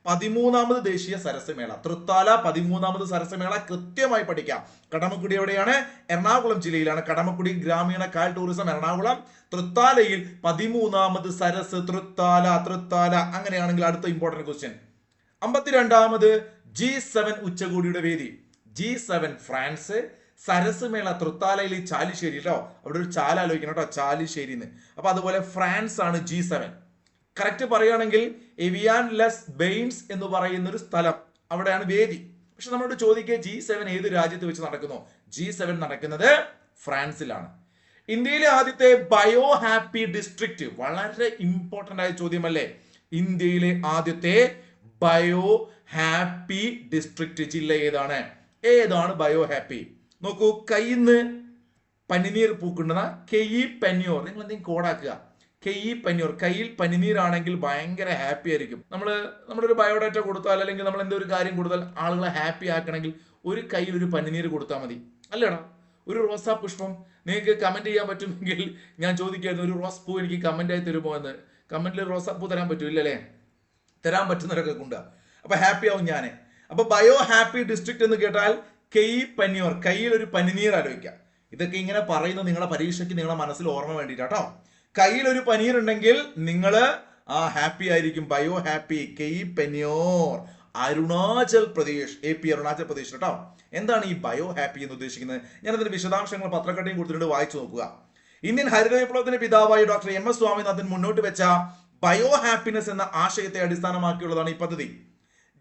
13ാമത് ദേശീയ സരസ്മേള. തൃത്താല 13ാമത് സരസ്മേള കൃത്യമായി പഠിക്കാം. കടമക്കുടി എവിടെയാണ്? എറണാകുളം ജില്ലയിലാണ്. കടമക്കുടി ഗ്രാമീണ കായൽ ടൂറിസം എറണാകുളം. തൃത്താലയിൽ 13ാമത് സരസ്. തൃത്താല. അങ്ങനെയാണെങ്കിൽ അടുത്ത ഇമ്പോർട്ടന്റ് ക്വസ്റ്റ്യൻ. 52ാമത് G7 ഉച്ചകോടിയുടെ വേദി. G7 France. സരസ് മേള തൃത്താലയിൽ ചാലിശ്ശേരി കേട്ടോ. അവിടെ ഒരു ചാല ആലോചിക്കണം കേട്ടോ, ചാലിശ്ശേരിന്ന്. അപ്പൊ അതുപോലെ ഫ്രാൻസ് ആണ് G7. കറക്റ്റ് പറയുകയാണെങ്കിൽ എവിയാൻ ലെസ് ബെയിൻസ് എന്ന് പറയുന്ന ഒരു സ്ഥലം, അവിടെയാണ് വേദി. പക്ഷെ നമ്മളോട് ചോദിക്കുക G7 ഏത് രാജ്യത്ത് വെച്ച് നടക്കുന്നു? G7 നടക്കുന്നത് ഫ്രാൻസിലാണ്. ഇന്ത്യയിലെ ആദ്യത്തെ ബയോ ഹാപ്പി ഡിസ്ട്രിക്റ്റ് വളരെ ഇമ്പോർട്ടന്റ് ആയ ചോദ്യമല്ലേ? ഇന്ത്യയിലെ ആദ്യത്തെ ബയോ ഹാപ്പി ഡിസ്ട്രിക്ട് ജില്ല ഏതാണ്? ഏതാണ് ബയോ ഹാപ്പി? നോക്കൂ, കയ്യിന്ന് പനിനീർ പൂക്കുന്ന കെയി പനിയോർ. നിങ്ങൾ എന്തെങ്കിലും കോഡാക്കുക. കെയി പനിയോർ, കയ്യിൽ പനിനീരാണെങ്കിൽ ഭയങ്കര ഹാപ്പി ആയിരിക്കും. നമ്മുടെ ഒരു ബയോഡാറ്റ കൊടുത്താൽ അല്ലെങ്കിൽ നമ്മൾ എന്തൊരു കാര്യം കൊടുത്താൽ ആളുകളെ ഹാപ്പി ആക്കണമെങ്കിൽ ഒരു കയ്യിൽ ഒരു പനിനീർ കൊടുത്താൽ മതി, അല്ലേടാ? ഒരു റോസാ പുഷ്പം നിങ്ങൾക്ക് കമന്റ് ചെയ്യാൻ പറ്റുമെങ്കിൽ ഞാൻ ചോദിക്കായിരുന്നു, ഒരു റോസ് പൂ എനിക്ക് കമന്റ് ആയി തരുമോ എന്ന്. കമന്റിൽ റോസാപ്പൂ തരാൻ പറ്റൂല്ലേ? തരാൻ പറ്റുന്നവരൊക്കെ കൊണ്ട് അപ്പൊ ഹാപ്പി ആവും ഞാൻ. അപ്പൊ ബയോ ഹാപ്പി ഡിസ്ട്രിക്ട് എന്ന് കേട്ടാൽ കെയി പനിയോർ, കയ്യിൽ ഒരു പനിനീർ ആലോചിക്കാം. ഇതൊക്കെ ഇങ്ങനെ പറയുന്നത് നിങ്ങളുടെ പരീക്ഷയ്ക്ക് നിങ്ങളുടെ മനസ്സിൽ ഓർമ്മ വേണ്ടിയിട്ടാട്ടോ. കയ്യിൽ ഒരു പനീർ ഉണ്ടെങ്കിൽ നിങ്ങൾ ഹാപ്പി ആയിരിക്കും. ബയോ ഹാപ്പി കെയി പനിയോർ, അരുണാചൽ പ്രദേശ്, AP അരുണാചൽ പ്രദേശ് കേട്ടോ. എന്താണ് ഈ ബയോ ഹാപ്പി എന്ന് ഉദ്ദേശിക്കുന്നത്? ഞാനതിന്റെ വിശദാംശങ്ങൾ പത്രക്കട്ടയും കൊടുത്തിട്ട് വായിച്ചു നോക്കുക. ഇന്ത്യൻ ഹരിത വിപ്ലവത്തിന്റെ പിതാവായ ഡോക്ടർ MS സ്വാമിനാഥൻ മുന്നോട്ട് വെച്ച ബയോ ഹാപ്പിനെസ് എന്ന ആശയത്തെ അടിസ്ഥാനമാക്കിയുള്ളതാണ് ഈ പദ്ധതി.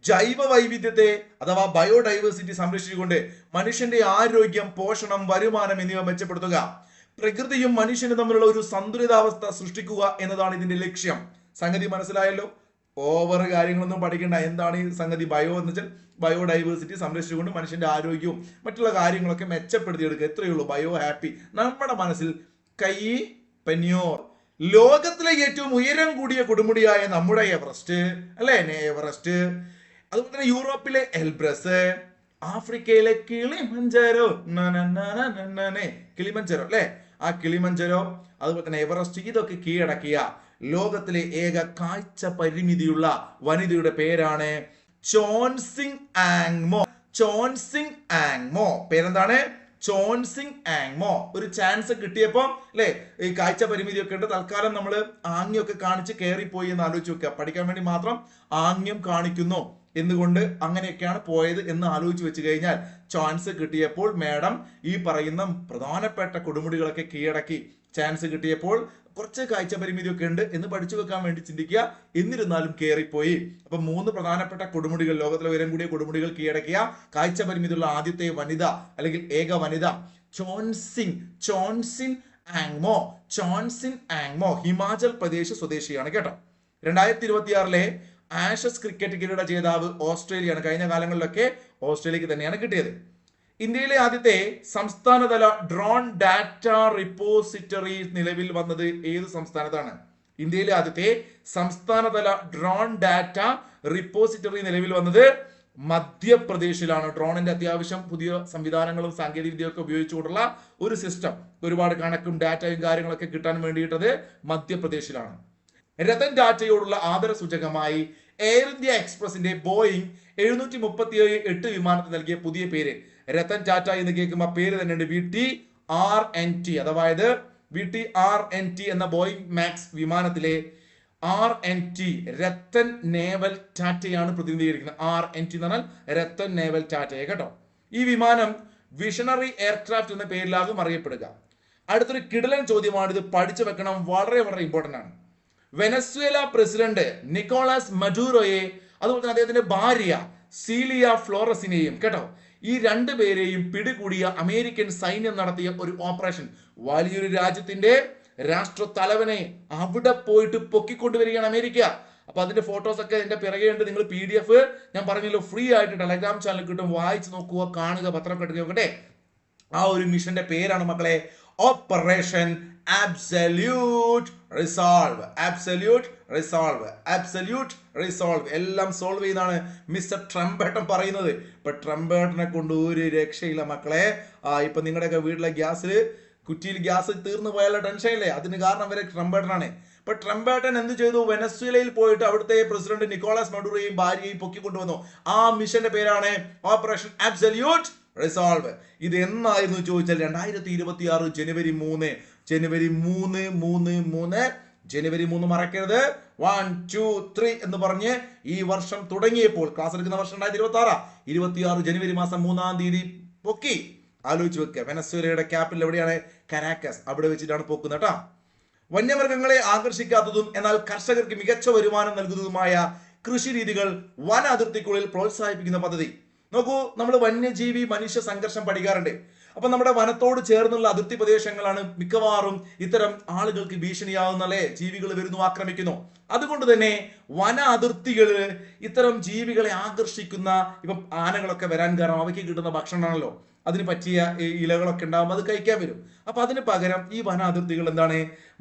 ജൈവ വൈവിധ്യത്തെ അഥവാ ബയോഡൈവേഴ്സിറ്റി സംരക്ഷിച്ചുകൊണ്ട് മനുഷ്യന്റെ ആരോഗ്യം, പോഷണം, വരുമാനം എന്നിവ മെച്ചപ്പെടുത്തുക, പ്രകൃതിയും മനുഷ്യനും തമ്മിലുള്ള ഒരു സന്തുലിതാവസ്ഥ സൃഷ്ടിക്കുക എന്നതാണ് ഇതിന്റെ ലക്ഷ്യം. സംഗതി മനസ്സിലായല്ലോ? ഓവർ കാര്യങ്ങളൊന്നും പഠിക്കേണ്ട. എന്താണ് ഈ സംഗതി? ബയോ എന്ന് വെച്ചാൽ ബയോഡൈവേഴ്സിറ്റി സംരക്ഷിച്ചുകൊണ്ട് മനുഷ്യന്റെ ആരോഗ്യവും മറ്റുള്ള കാര്യങ്ങളൊക്കെ മെച്ചപ്പെടുത്തിയെടുക്കുക. എത്രയേ ഉള്ളൂ ബയോ ഹാപ്പി. നമ്മുടെ മനസ്സിൽ കെയി പനിയോർ. ലോകത്തിലെ ഏറ്റവും ഉയരം കൂടിയ കൊടുമുടിയായ നമ്മുടെ എവറസ്റ്റ്, അല്ലെ? എവറസ്റ്റ്. അതുപോലെ തന്നെ യൂറോപ്പിലെ എൽബ്രസ്, ആഫ്രിക്കയിലെ കിളിമഞ്ചാരോ, കിളിമഞ്ചാരോ അല്ലെ? ആ കിളിമഞ്ചാരോ, അതുപോലെ തന്നെ എവറസ്റ്റ്, ഇതൊക്കെ കീഴടക്കിയ ലോകത്തിലെ ഏക കാഴ്ച പരിമിതിയുള്ള വനിതയുടെ പേരാണ് ചോൻസിങ് ആങ്മോ. ചോൻസിങ് ആങ്മോ പേരെന്താണ്? ചോൻസിങ് ആങ്മോ. ഒരു ചാൻസ് കിട്ടിയപ്പോ അല്ലെ, ഈ കാഴ്ച പരിമിതി ഒക്കെ ഉണ്ട്, തൽക്കാലം നമ്മൾ ആംഗ്യമൊക്കെ കാണിച്ച് കയറിപ്പോയി എന്ന് ആലോചിച്ച് വെക്കുക. പഠിക്കാൻ വേണ്ടി മാത്രം ആംഗ്യം കാണിക്കുന്നു എന്തുകൊണ്ട് അങ്ങനെയൊക്കെയാണ് പോയത് എന്ന് ആലോചിച്ച് വെച്ച് കഴിഞ്ഞാൽ, ചാൻസ് കിട്ടിയപ്പോൾ മാഡം ഈ പറയുന്ന പ്രധാനപ്പെട്ട കൊടുമുടികളൊക്കെ കീഴടക്കി. ചാൻസ് കിട്ടിയപ്പോൾ കുറച്ച് കാഴ്ച പരിമിതിയൊക്കെ ഉണ്ട് എന്ന് പഠിച്ചു വെക്കാൻ വേണ്ടി ചിന്തിക്കുക. എന്നിരുന്നാലും കയറിപ്പോയി. അപ്പൊ 3 പ്രധാനപ്പെട്ട കൊടുമുടികൾ, ലോകത്തിലെ ഉയരം കൂടിയ കൊടുമുടികൾ കീഴടക്കിയ കാഴ്ച പരിമിതിയുള്ള ആദ്യത്തെ വനിത അല്ലെങ്കിൽ ഏക വനിത ചോൻസിൻ ആങ്മോ. ചോൻസിൻ ആങ്മോ ഹിമാചൽ പ്രദേശ് സ്വദേശിയാണ് കേട്ടോ. 2026 ആഷസ് ക്രിക്കറ്റ് കിരീട ജേതാവ് ഓസ്ട്രേലിയയാണ്. കഴിഞ്ഞ കാലങ്ങളിലൊക്കെ ഓസ്ട്രേലിയക്ക് തന്നെയാണ് കിട്ടിയത്. ഇന്ത്യയിലെ ആദ്യത്തെ സംസ്ഥാനതല ഡ്രോൺ ഡാറ്റ റിപ്പോസിറ്ററി നിലവിൽ വന്നത് ഏത് സംസ്ഥാനത്താണ്? ഇന്ത്യയിലെ ആദ്യത്തെ സംസ്ഥാനതല ഡ്രോൺ ഡാറ്റ റിപ്പോസിറ്ററി നിലവിൽ വന്നത് മധ്യപ്രദേശിലാണ്. ഡ്രോണിന്റെ അത്യാവശ്യം പുതിയ സംവിധാനങ്ങളും സാങ്കേതിക വിദ്യയൊക്കെ ഉപയോഗിച്ചുകൊണ്ടുള്ള ഒരു സിസ്റ്റം, ഒരുപാട് കണക്കും ഡാറ്റയും കാര്യങ്ങളൊക്കെ കിട്ടാൻ വേണ്ടിയിട്ടത് മധ്യപ്രദേശിലാണ്. രതൻ ടാറ്റയോടുള്ള ആദര സൂചകമായി എയർ ഇന്ത്യ എക്സ്പ്രസിന്റെ ബോയിങ് 737-8 വിമാനത്തിന് നൽകിയ പുതിയ പേര് രതൻ ടാറ്റ എന്ന് കേൾക്കുമ്പോൾ പേര് തന്നെയുണ്ട്, VT-RNT. അതായത് VT-RNT എന്ന ബോയിങ് മാക്സ് വിമാനത്തിലെ RNT രത്തൻ നേവൽ ടാറ്റയാണ് പ്രതിനിധീകരിക്കുന്നത്. RNT എന്ന് പറഞ്ഞാൽ രത്തൻ നേവൽ ടാറ്റയെ കേട്ടോ. ഈ വിമാനം വിഷണറി എയർക്രാഫ്റ്റ് എന്ന പേരിലാകും അറിയപ്പെടുക. അടുത്തൊരു കിടിലൻ ചോദ്യമാണ്, ഇത് പഠിച്ചു വെക്കണം, വളരെ വളരെ ഇമ്പോർട്ടന്റ് ആണ്. വെനസ്വേല പ്രസിഡന്റ് നിക്കോളാസ് മഡൂറോയെ അതുപോലെ തന്നെ അദ്ദേഹത്തിന്റെ ഭാര്യ സീലിയ ഫ്ലോറസിനെയും കേട്ടോ, ഈ 2 പേരെയും പിടികൂടിയ അമേരിക്കൻ സൈന്യം നടത്തിയ ഒരു ഓപ്പറേഷൻ. വലിയൊരു രാജ്യത്തിന്റെ രാഷ്ട്ര തലവനെ അവിടെ പോയിട്ട് പൊക്കിക്കൊണ്ടുവരികയാണ് അമേരിക്ക. അപ്പൊ അതിന്റെ ഫോട്ടോസ് ഒക്കെ എന്റെ പിറകെ ഉണ്ട്. നിങ്ങൾ PDF ഞാൻ പറഞ്ഞല്ലോ ഫ്രീ ആയിട്ട് ടെലഗ്രാം ചാനൽ കിട്ടും, വായിച്ചു നോക്കുക, കാണുക, പത്രമൊക്കെ എടുക്കുക നോക്കട്ടെ. ആ ഒരു മിഷന്റെ പേരാണ് മക്കളെ operation absolute resolve. Absolute resolve, absolute resolve. എല്ലാം സോൾവ് ചെയ്താണ് മിസ്റ്റർ ട്രംപേട്ടൻ പറയുന്നത്. ഇപ്പൊ ട്രംപേട്ടനെ കൊണ്ട് ഒരു രക്ഷയില്ല മക്കളെ. ഇപ്പൊ നിങ്ങളുടെയൊക്കെ വീട്ടിലെ കുറ്റിയിൽ ഗ്യാസ് തീർന്നു പോയാലുള്ള ടെൻഷൻ ഇല്ലേ, അതിന് കാരണം വരെ ട്രംപേട്ടനാണ്. ഇപ്പൊ ട്രംപേട്ടൻ എന്ത് ചെയ്തു? വെനസ്വേലയിൽ പോയിട്ട് അവിടുത്തെ പ്രസിഡന്റ് നിക്കോളാസ് മഡൂറോയും ഭാര്യയും പൊക്കിക്കൊണ്ടുവന്നു. ആ മിഷന്റെ പേരാണ് ഓപ്പറേഷൻ അബ്സല്യൂട്ട് റിസോൾവ്. ഇത് എന്നായിരുന്നു ചോദിച്ചാൽ 2026 ജനുവരി 3 മറക്കരുത്. 1 2 3 എന്ന് പറഞ്ഞ് ഈ വർഷം തുടങ്ങിയപ്പോൾ, ക്ലാസ് എടുക്കുന്ന വർഷം 2026 ജനുവരി മാസം 3-ാം തീയതി പൊക്കി. ആലോചിച്ച് വെക്കുക, വെനസ്വേലയുടെ ക്യാപിറ്റൽ എവിടെയാണ്? കരാക്കസ്. അവിടെ വെച്ചിട്ടാണ് പൊക്കുന്നത് കേട്ടോ. വന്യമൃഗങ്ങളെ ആകർഷിക്കാത്തതും എന്നാൽ കർഷകർക്ക് മികച്ച വരുമാനം നൽകുന്നതുമായ കൃഷി രീതികൾ വന അതിർത്തിക്കുള്ളിൽ പ്രോത്സാഹിപ്പിക്കുന്ന പദ്ധതി. നോക്കൂ, നമ്മൾ വന്യജീവി മനുഷ്യ സംഘർഷം പഠിക്കാറുണ്ട്. അപ്പൊ നമ്മുടെ വനത്തോട് ചേർന്നുള്ള അതിർത്തി പ്രദേശങ്ങളാണ് മിക്കവാറും ഇത്തരം ആളുകൾക്ക് ഭീഷണിയാവുന്ന അല്ലെ ജീവികൾ വരുന്നു, ആക്രമിക്കുന്നു. അതുകൊണ്ട് തന്നെ വന അതിർത്തികള് ഇത്തരം ജീവികളെ ആകർഷിക്കുന്ന, ഇപ്പം ആനകളൊക്കെ വരാൻ കാരണം അവയ്ക്ക് കിട്ടുന്ന ഭക്ഷണമാണല്ലോ, അതിന് പറ്റിയ ഇലകളൊക്കെ ഉണ്ടാകുമ്പോൾ അത് കഴിക്കാൻ വരും. അപ്പൊ അതിന് പകരം ഈ വന അതിർത്തികൾ എന്താണ്,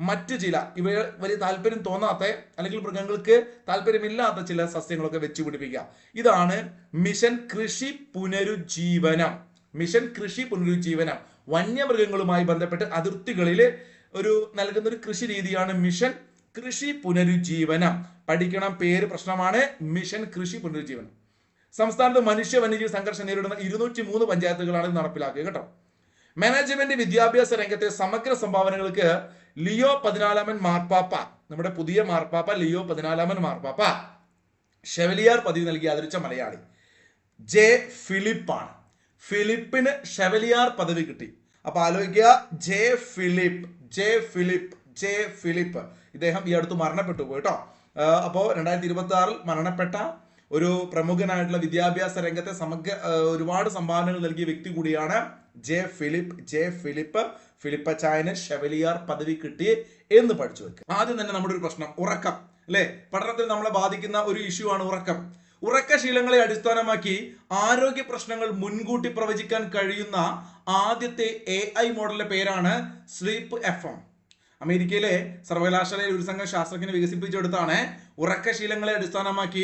മറ്റു ചില ഇവ വലിയ താല്പര്യം തോന്നാത്ത അല്ലെങ്കിൽ മൃഗങ്ങൾക്ക് താല്പര്യമില്ലാത്ത ചില സസ്യങ്ങളൊക്കെ വെച്ച് പിടിപ്പിക്കുക. ഇതാണ് മിഷൻ കൃഷി പുനരുജ്ജീവനം. മിഷൻ കൃഷി പുനരുജ്ജീവനം വന്യമൃഗങ്ങളുമായി ബന്ധപ്പെട്ട് അതിർത്തികളിൽ നൽകുന്ന ഒരു കൃഷി രീതിയാണ് മിഷൻ കൃഷി പുനരുജ്ജീവനം. പഠിക്കണം, പേര് പ്രശ്നമാണ്. മിഷൻ കൃഷി പുനരുജ്ജീവനം. സംസ്ഥാനത്ത് മനുഷ്യ വന്യജീവി സംഘർഷം നേരിടുന്ന 203 പഞ്ചായത്തുകളാണ് ഇത് നടപ്പിലാക്കുക കേട്ടോ. മാനേജ്മെന്റ് വിദ്യാഭ്യാസ രംഗത്തെ സമഗ്ര സംഭാവനകൾക്ക് ലിയോ 14 മാർപ്പാപ്പ, നമ്മുടെ പുതിയ മാർപ്പാപ്പ ലിയോ 14 മാർപ്പാപ്പ ഷെവലിയാർ പദവി നൽകി ആദരിച്ച മലയാളി ജെ ഫിലിപ്പാണ്. ഫിലിപ്പിന് ഷെവലിയാർ പദവി കിട്ടി. അപ്പൊ ആലോചിക്കുക, ജെ ഫിലിപ്പ് ഇദ്ദേഹം ഈ അടുത്ത് മരണപ്പെട്ടു പോയിട്ടോ. അപ്പോ 2026 മരണപ്പെട്ട ഒരു പ്രമുഖനായിട്ടുള്ള വിദ്യാഭ്യാസ രംഗത്തെ ഒരുപാട് സംഭാവനകൾ നൽകിയ വ്യക്തി കൂടിയാണ് ജെ ഫിലിപ്പച്ചായന് ഷെവലിയാർ പദവി കിട്ടി എന്ന് പഠിച്ചു വെക്കുക. ആദ്യം തന്നെ നമ്മുടെ ഒരു പ്രശ്നം ഉറക്കം അല്ലെ, പഠനത്തിൽ നമ്മളെ ബാധിക്കുന്ന ഒരു ഇഷ്യൂ ആണ് ഉറക്കം. ഉറക്കശീലങ്ങളെ അടിസ്ഥാനമാക്കി ആരോഗ്യ പ്രശ്നങ്ങൾ മുൻകൂട്ടി പ്രവചിക്കാൻ കഴിയുന്ന ആദ്യത്തെ AI മോഡലിന്റെ പേരാണ് സ്ലീപ്പ് FM. അമേരിക്കയിലെ സർവകലാശാലയിൽ ഒരു സംഘം ശാസ്ത്രജ്ഞനെ വികസിപ്പിച്ചെടുത്താണ് ഉറക്കശീലങ്ങളെ അടിസ്ഥാനമാക്കി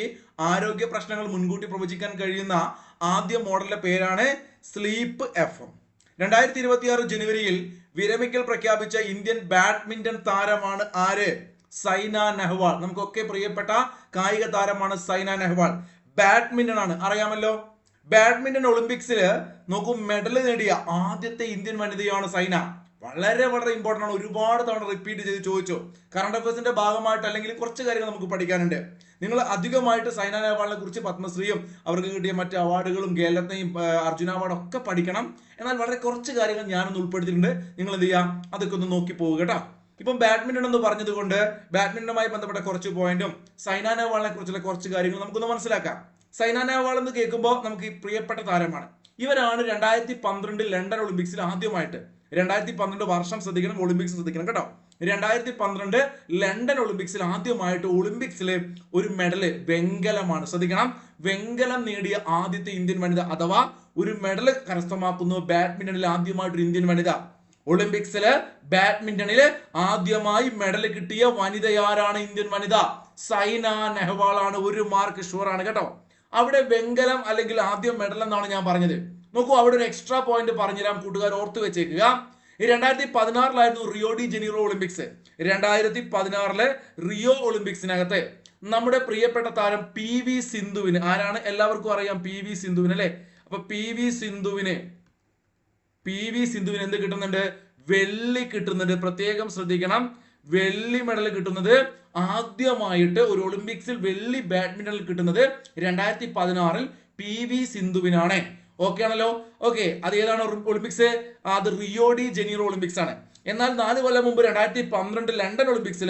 ആരോഗ്യ പ്രശ്നങ്ങൾ മുൻകൂട്ടി പ്രവചിക്കാൻ കഴിയുന്ന ആദ്യ മോഡലിന്റെ പേരാണ് സ്ലീപ്പ് FM. 2026 ജനുവരിയിൽ വിരമിക്കൽ പ്രഖ്യാപിച്ച ഇന്ത്യൻ ബാഡ്മിന്റൺ താരമാണ് ആര്? സൈന നെഹ്വാൾ. നമുക്കൊക്കെ പ്രിയപ്പെട്ട കായിക താരമാണ് സൈന നെഹ്വാൾ. ബാഡ്മിന്റൺ ആണ്, അറിയാമല്ലോ. ബാഡ്മിന്റൺ ഒളിമ്പിക്സിൽ നോക്കൂ, മെഡൽ നേടിയ ആദ്യത്തെ ഇന്ത്യൻ വനിതയാണ് സൈന. വളരെ വളരെ ഇമ്പോർട്ടൻ്റ് ആണ്. ഒരുപാട് തവണ റിപ്പീറ്റ് ചെയ്ത് ചോദിച്ചു. കറണ്ട് അഫയേഴ്സിന്റെ ഭാഗമായിട്ട് അല്ലെങ്കിൽ കുറച്ച് കാര്യങ്ങൾ നമുക്ക് പഠിക്കാനുണ്ട്. നിങ്ങൾ അധികമായിട്ട് സൈന നെഹ്വാളിനെ കുറിച്ച് പത്മശ്രീയും അവർക്ക് കിട്ടിയ മറ്റ് അവാർഡുകളും കേരളത്തെയും അർജുന അവാർഡും ഒക്കെ പഠിക്കണം. എന്നാൽ വളരെ കുറച്ച് കാര്യങ്ങൾ ഞാനൊന്ന് ഉൾപ്പെടുത്തിയിട്ടുണ്ട്. നിങ്ങൾ എന്ത് ചെയ്യാം, അതൊക്കെ ഒന്ന് നോക്കി പോവുക കേട്ടോ. ഇപ്പം ബാഡ്മിന്റൺ എന്ന് പറഞ്ഞതുകൊണ്ട് ബാഡ്മിന്റണുമായി ബന്ധപ്പെട്ട കുറച്ച് പോയിന്റും സൈന നെഹ്വാളിനെ കുറിച്ചുള്ള കുറച്ച് കാര്യങ്ങൾ നമുക്കൊന്ന് മനസ്സിലാക്കാം. സൈന നെഹ്വാൾ എന്ന് കേൾക്കുമ്പോൾ നമുക്ക് ഈ പ്രിയപ്പെട്ട താരമാണ്. ഇവരാണ് 2012 ലണ്ടൻ ഒളിമ്പിക്സിൽ ആദ്യമായിട്ട്, 2012 വർഷം ശ്രദ്ധിക്കണം, ഒളിമ്പിക്സ് ശ്രദ്ധിക്കണം കേട്ടോ. 2012 ലണ്ടൻ ഒളിമ്പിക്സിൽ ആദ്യമായിട്ട് ഒളിമ്പിക്സിലെ ഒരു മെഡല് വെങ്കലമാണ്, ശ്രദ്ധിക്കണം, വെങ്കലം നേടിയ ആദ്യത്തെ ഇന്ത്യൻ വനിത, അഥവാ ഒരു മെഡൽ കരസ്ഥമാക്കുന്നു ബാഡ്മിന്റണിൽ ആദ്യമായിട്ടൊരു ഇന്ത്യൻ വനിത. ഒളിമ്പിക്സില് ബാഡ്മിന്റണില് ആദ്യമായി മെഡൽ കിട്ടിയ വനിതയാരാണ്? ഇന്ത്യൻ വനിത സൈന നെഹ്വാൾ ആണ്. ഒരു മാർക്ക് ഷുവർ ആണ് കേട്ടോ. അവിടെ വെങ്കലം അല്ലെങ്കിൽ ആദ്യം മെഡൽ എന്നാണ് ഞാൻ പറഞ്ഞത്. നോക്കൂ, അവിടെ ഒരു എക്സ്ട്രാ പോയിന്റ് പറഞ്ഞുതരാം, കൂട്ടുകാർ ഓർത്ത് വെച്ചേക്കുക. 2016 Rio de Janeiro Olympics. 2016 Rio ഒളിമ്പിക്സിനകത്ത് നമ്മുടെ പ്രിയപ്പെട്ട താരം PV സിന്ധുവിന്, ആരാണ് എല്ലാവർക്കും അറിയാം, PV സിന്ധുവിന് അല്ലെ. അപ്പൊ PV സിന്ധുവിന് എന്ത് കിട്ടുന്നുണ്ട്? വെള്ളി കിട്ടുന്നുണ്ട്. പ്രത്യേകം ശ്രദ്ധിക്കണം, വെള്ളി മെഡൽ കിട്ടുന്നത് ആദ്യമായിട്ട് ഒരു ഒളിമ്പിക്സിൽ വെള്ളി ബാഡ്മിന്റണിൽ കിട്ടുന്നത് 2016 PV സിന്ധുവിനാണ്. ഓക്കെ ആണല്ലോ. ഓക്കെ, അത് ഏതാണ് ഒളിമ്പിക്സ്? അത് റിയോ ഡി ജനീറോ ഒളിമ്പിക്സ് ആണ്. എന്നാൽ 4 കൊല്ലം മുമ്പ് 2012 ലണ്ടൻ ഒളിമ്പിക്സിൽ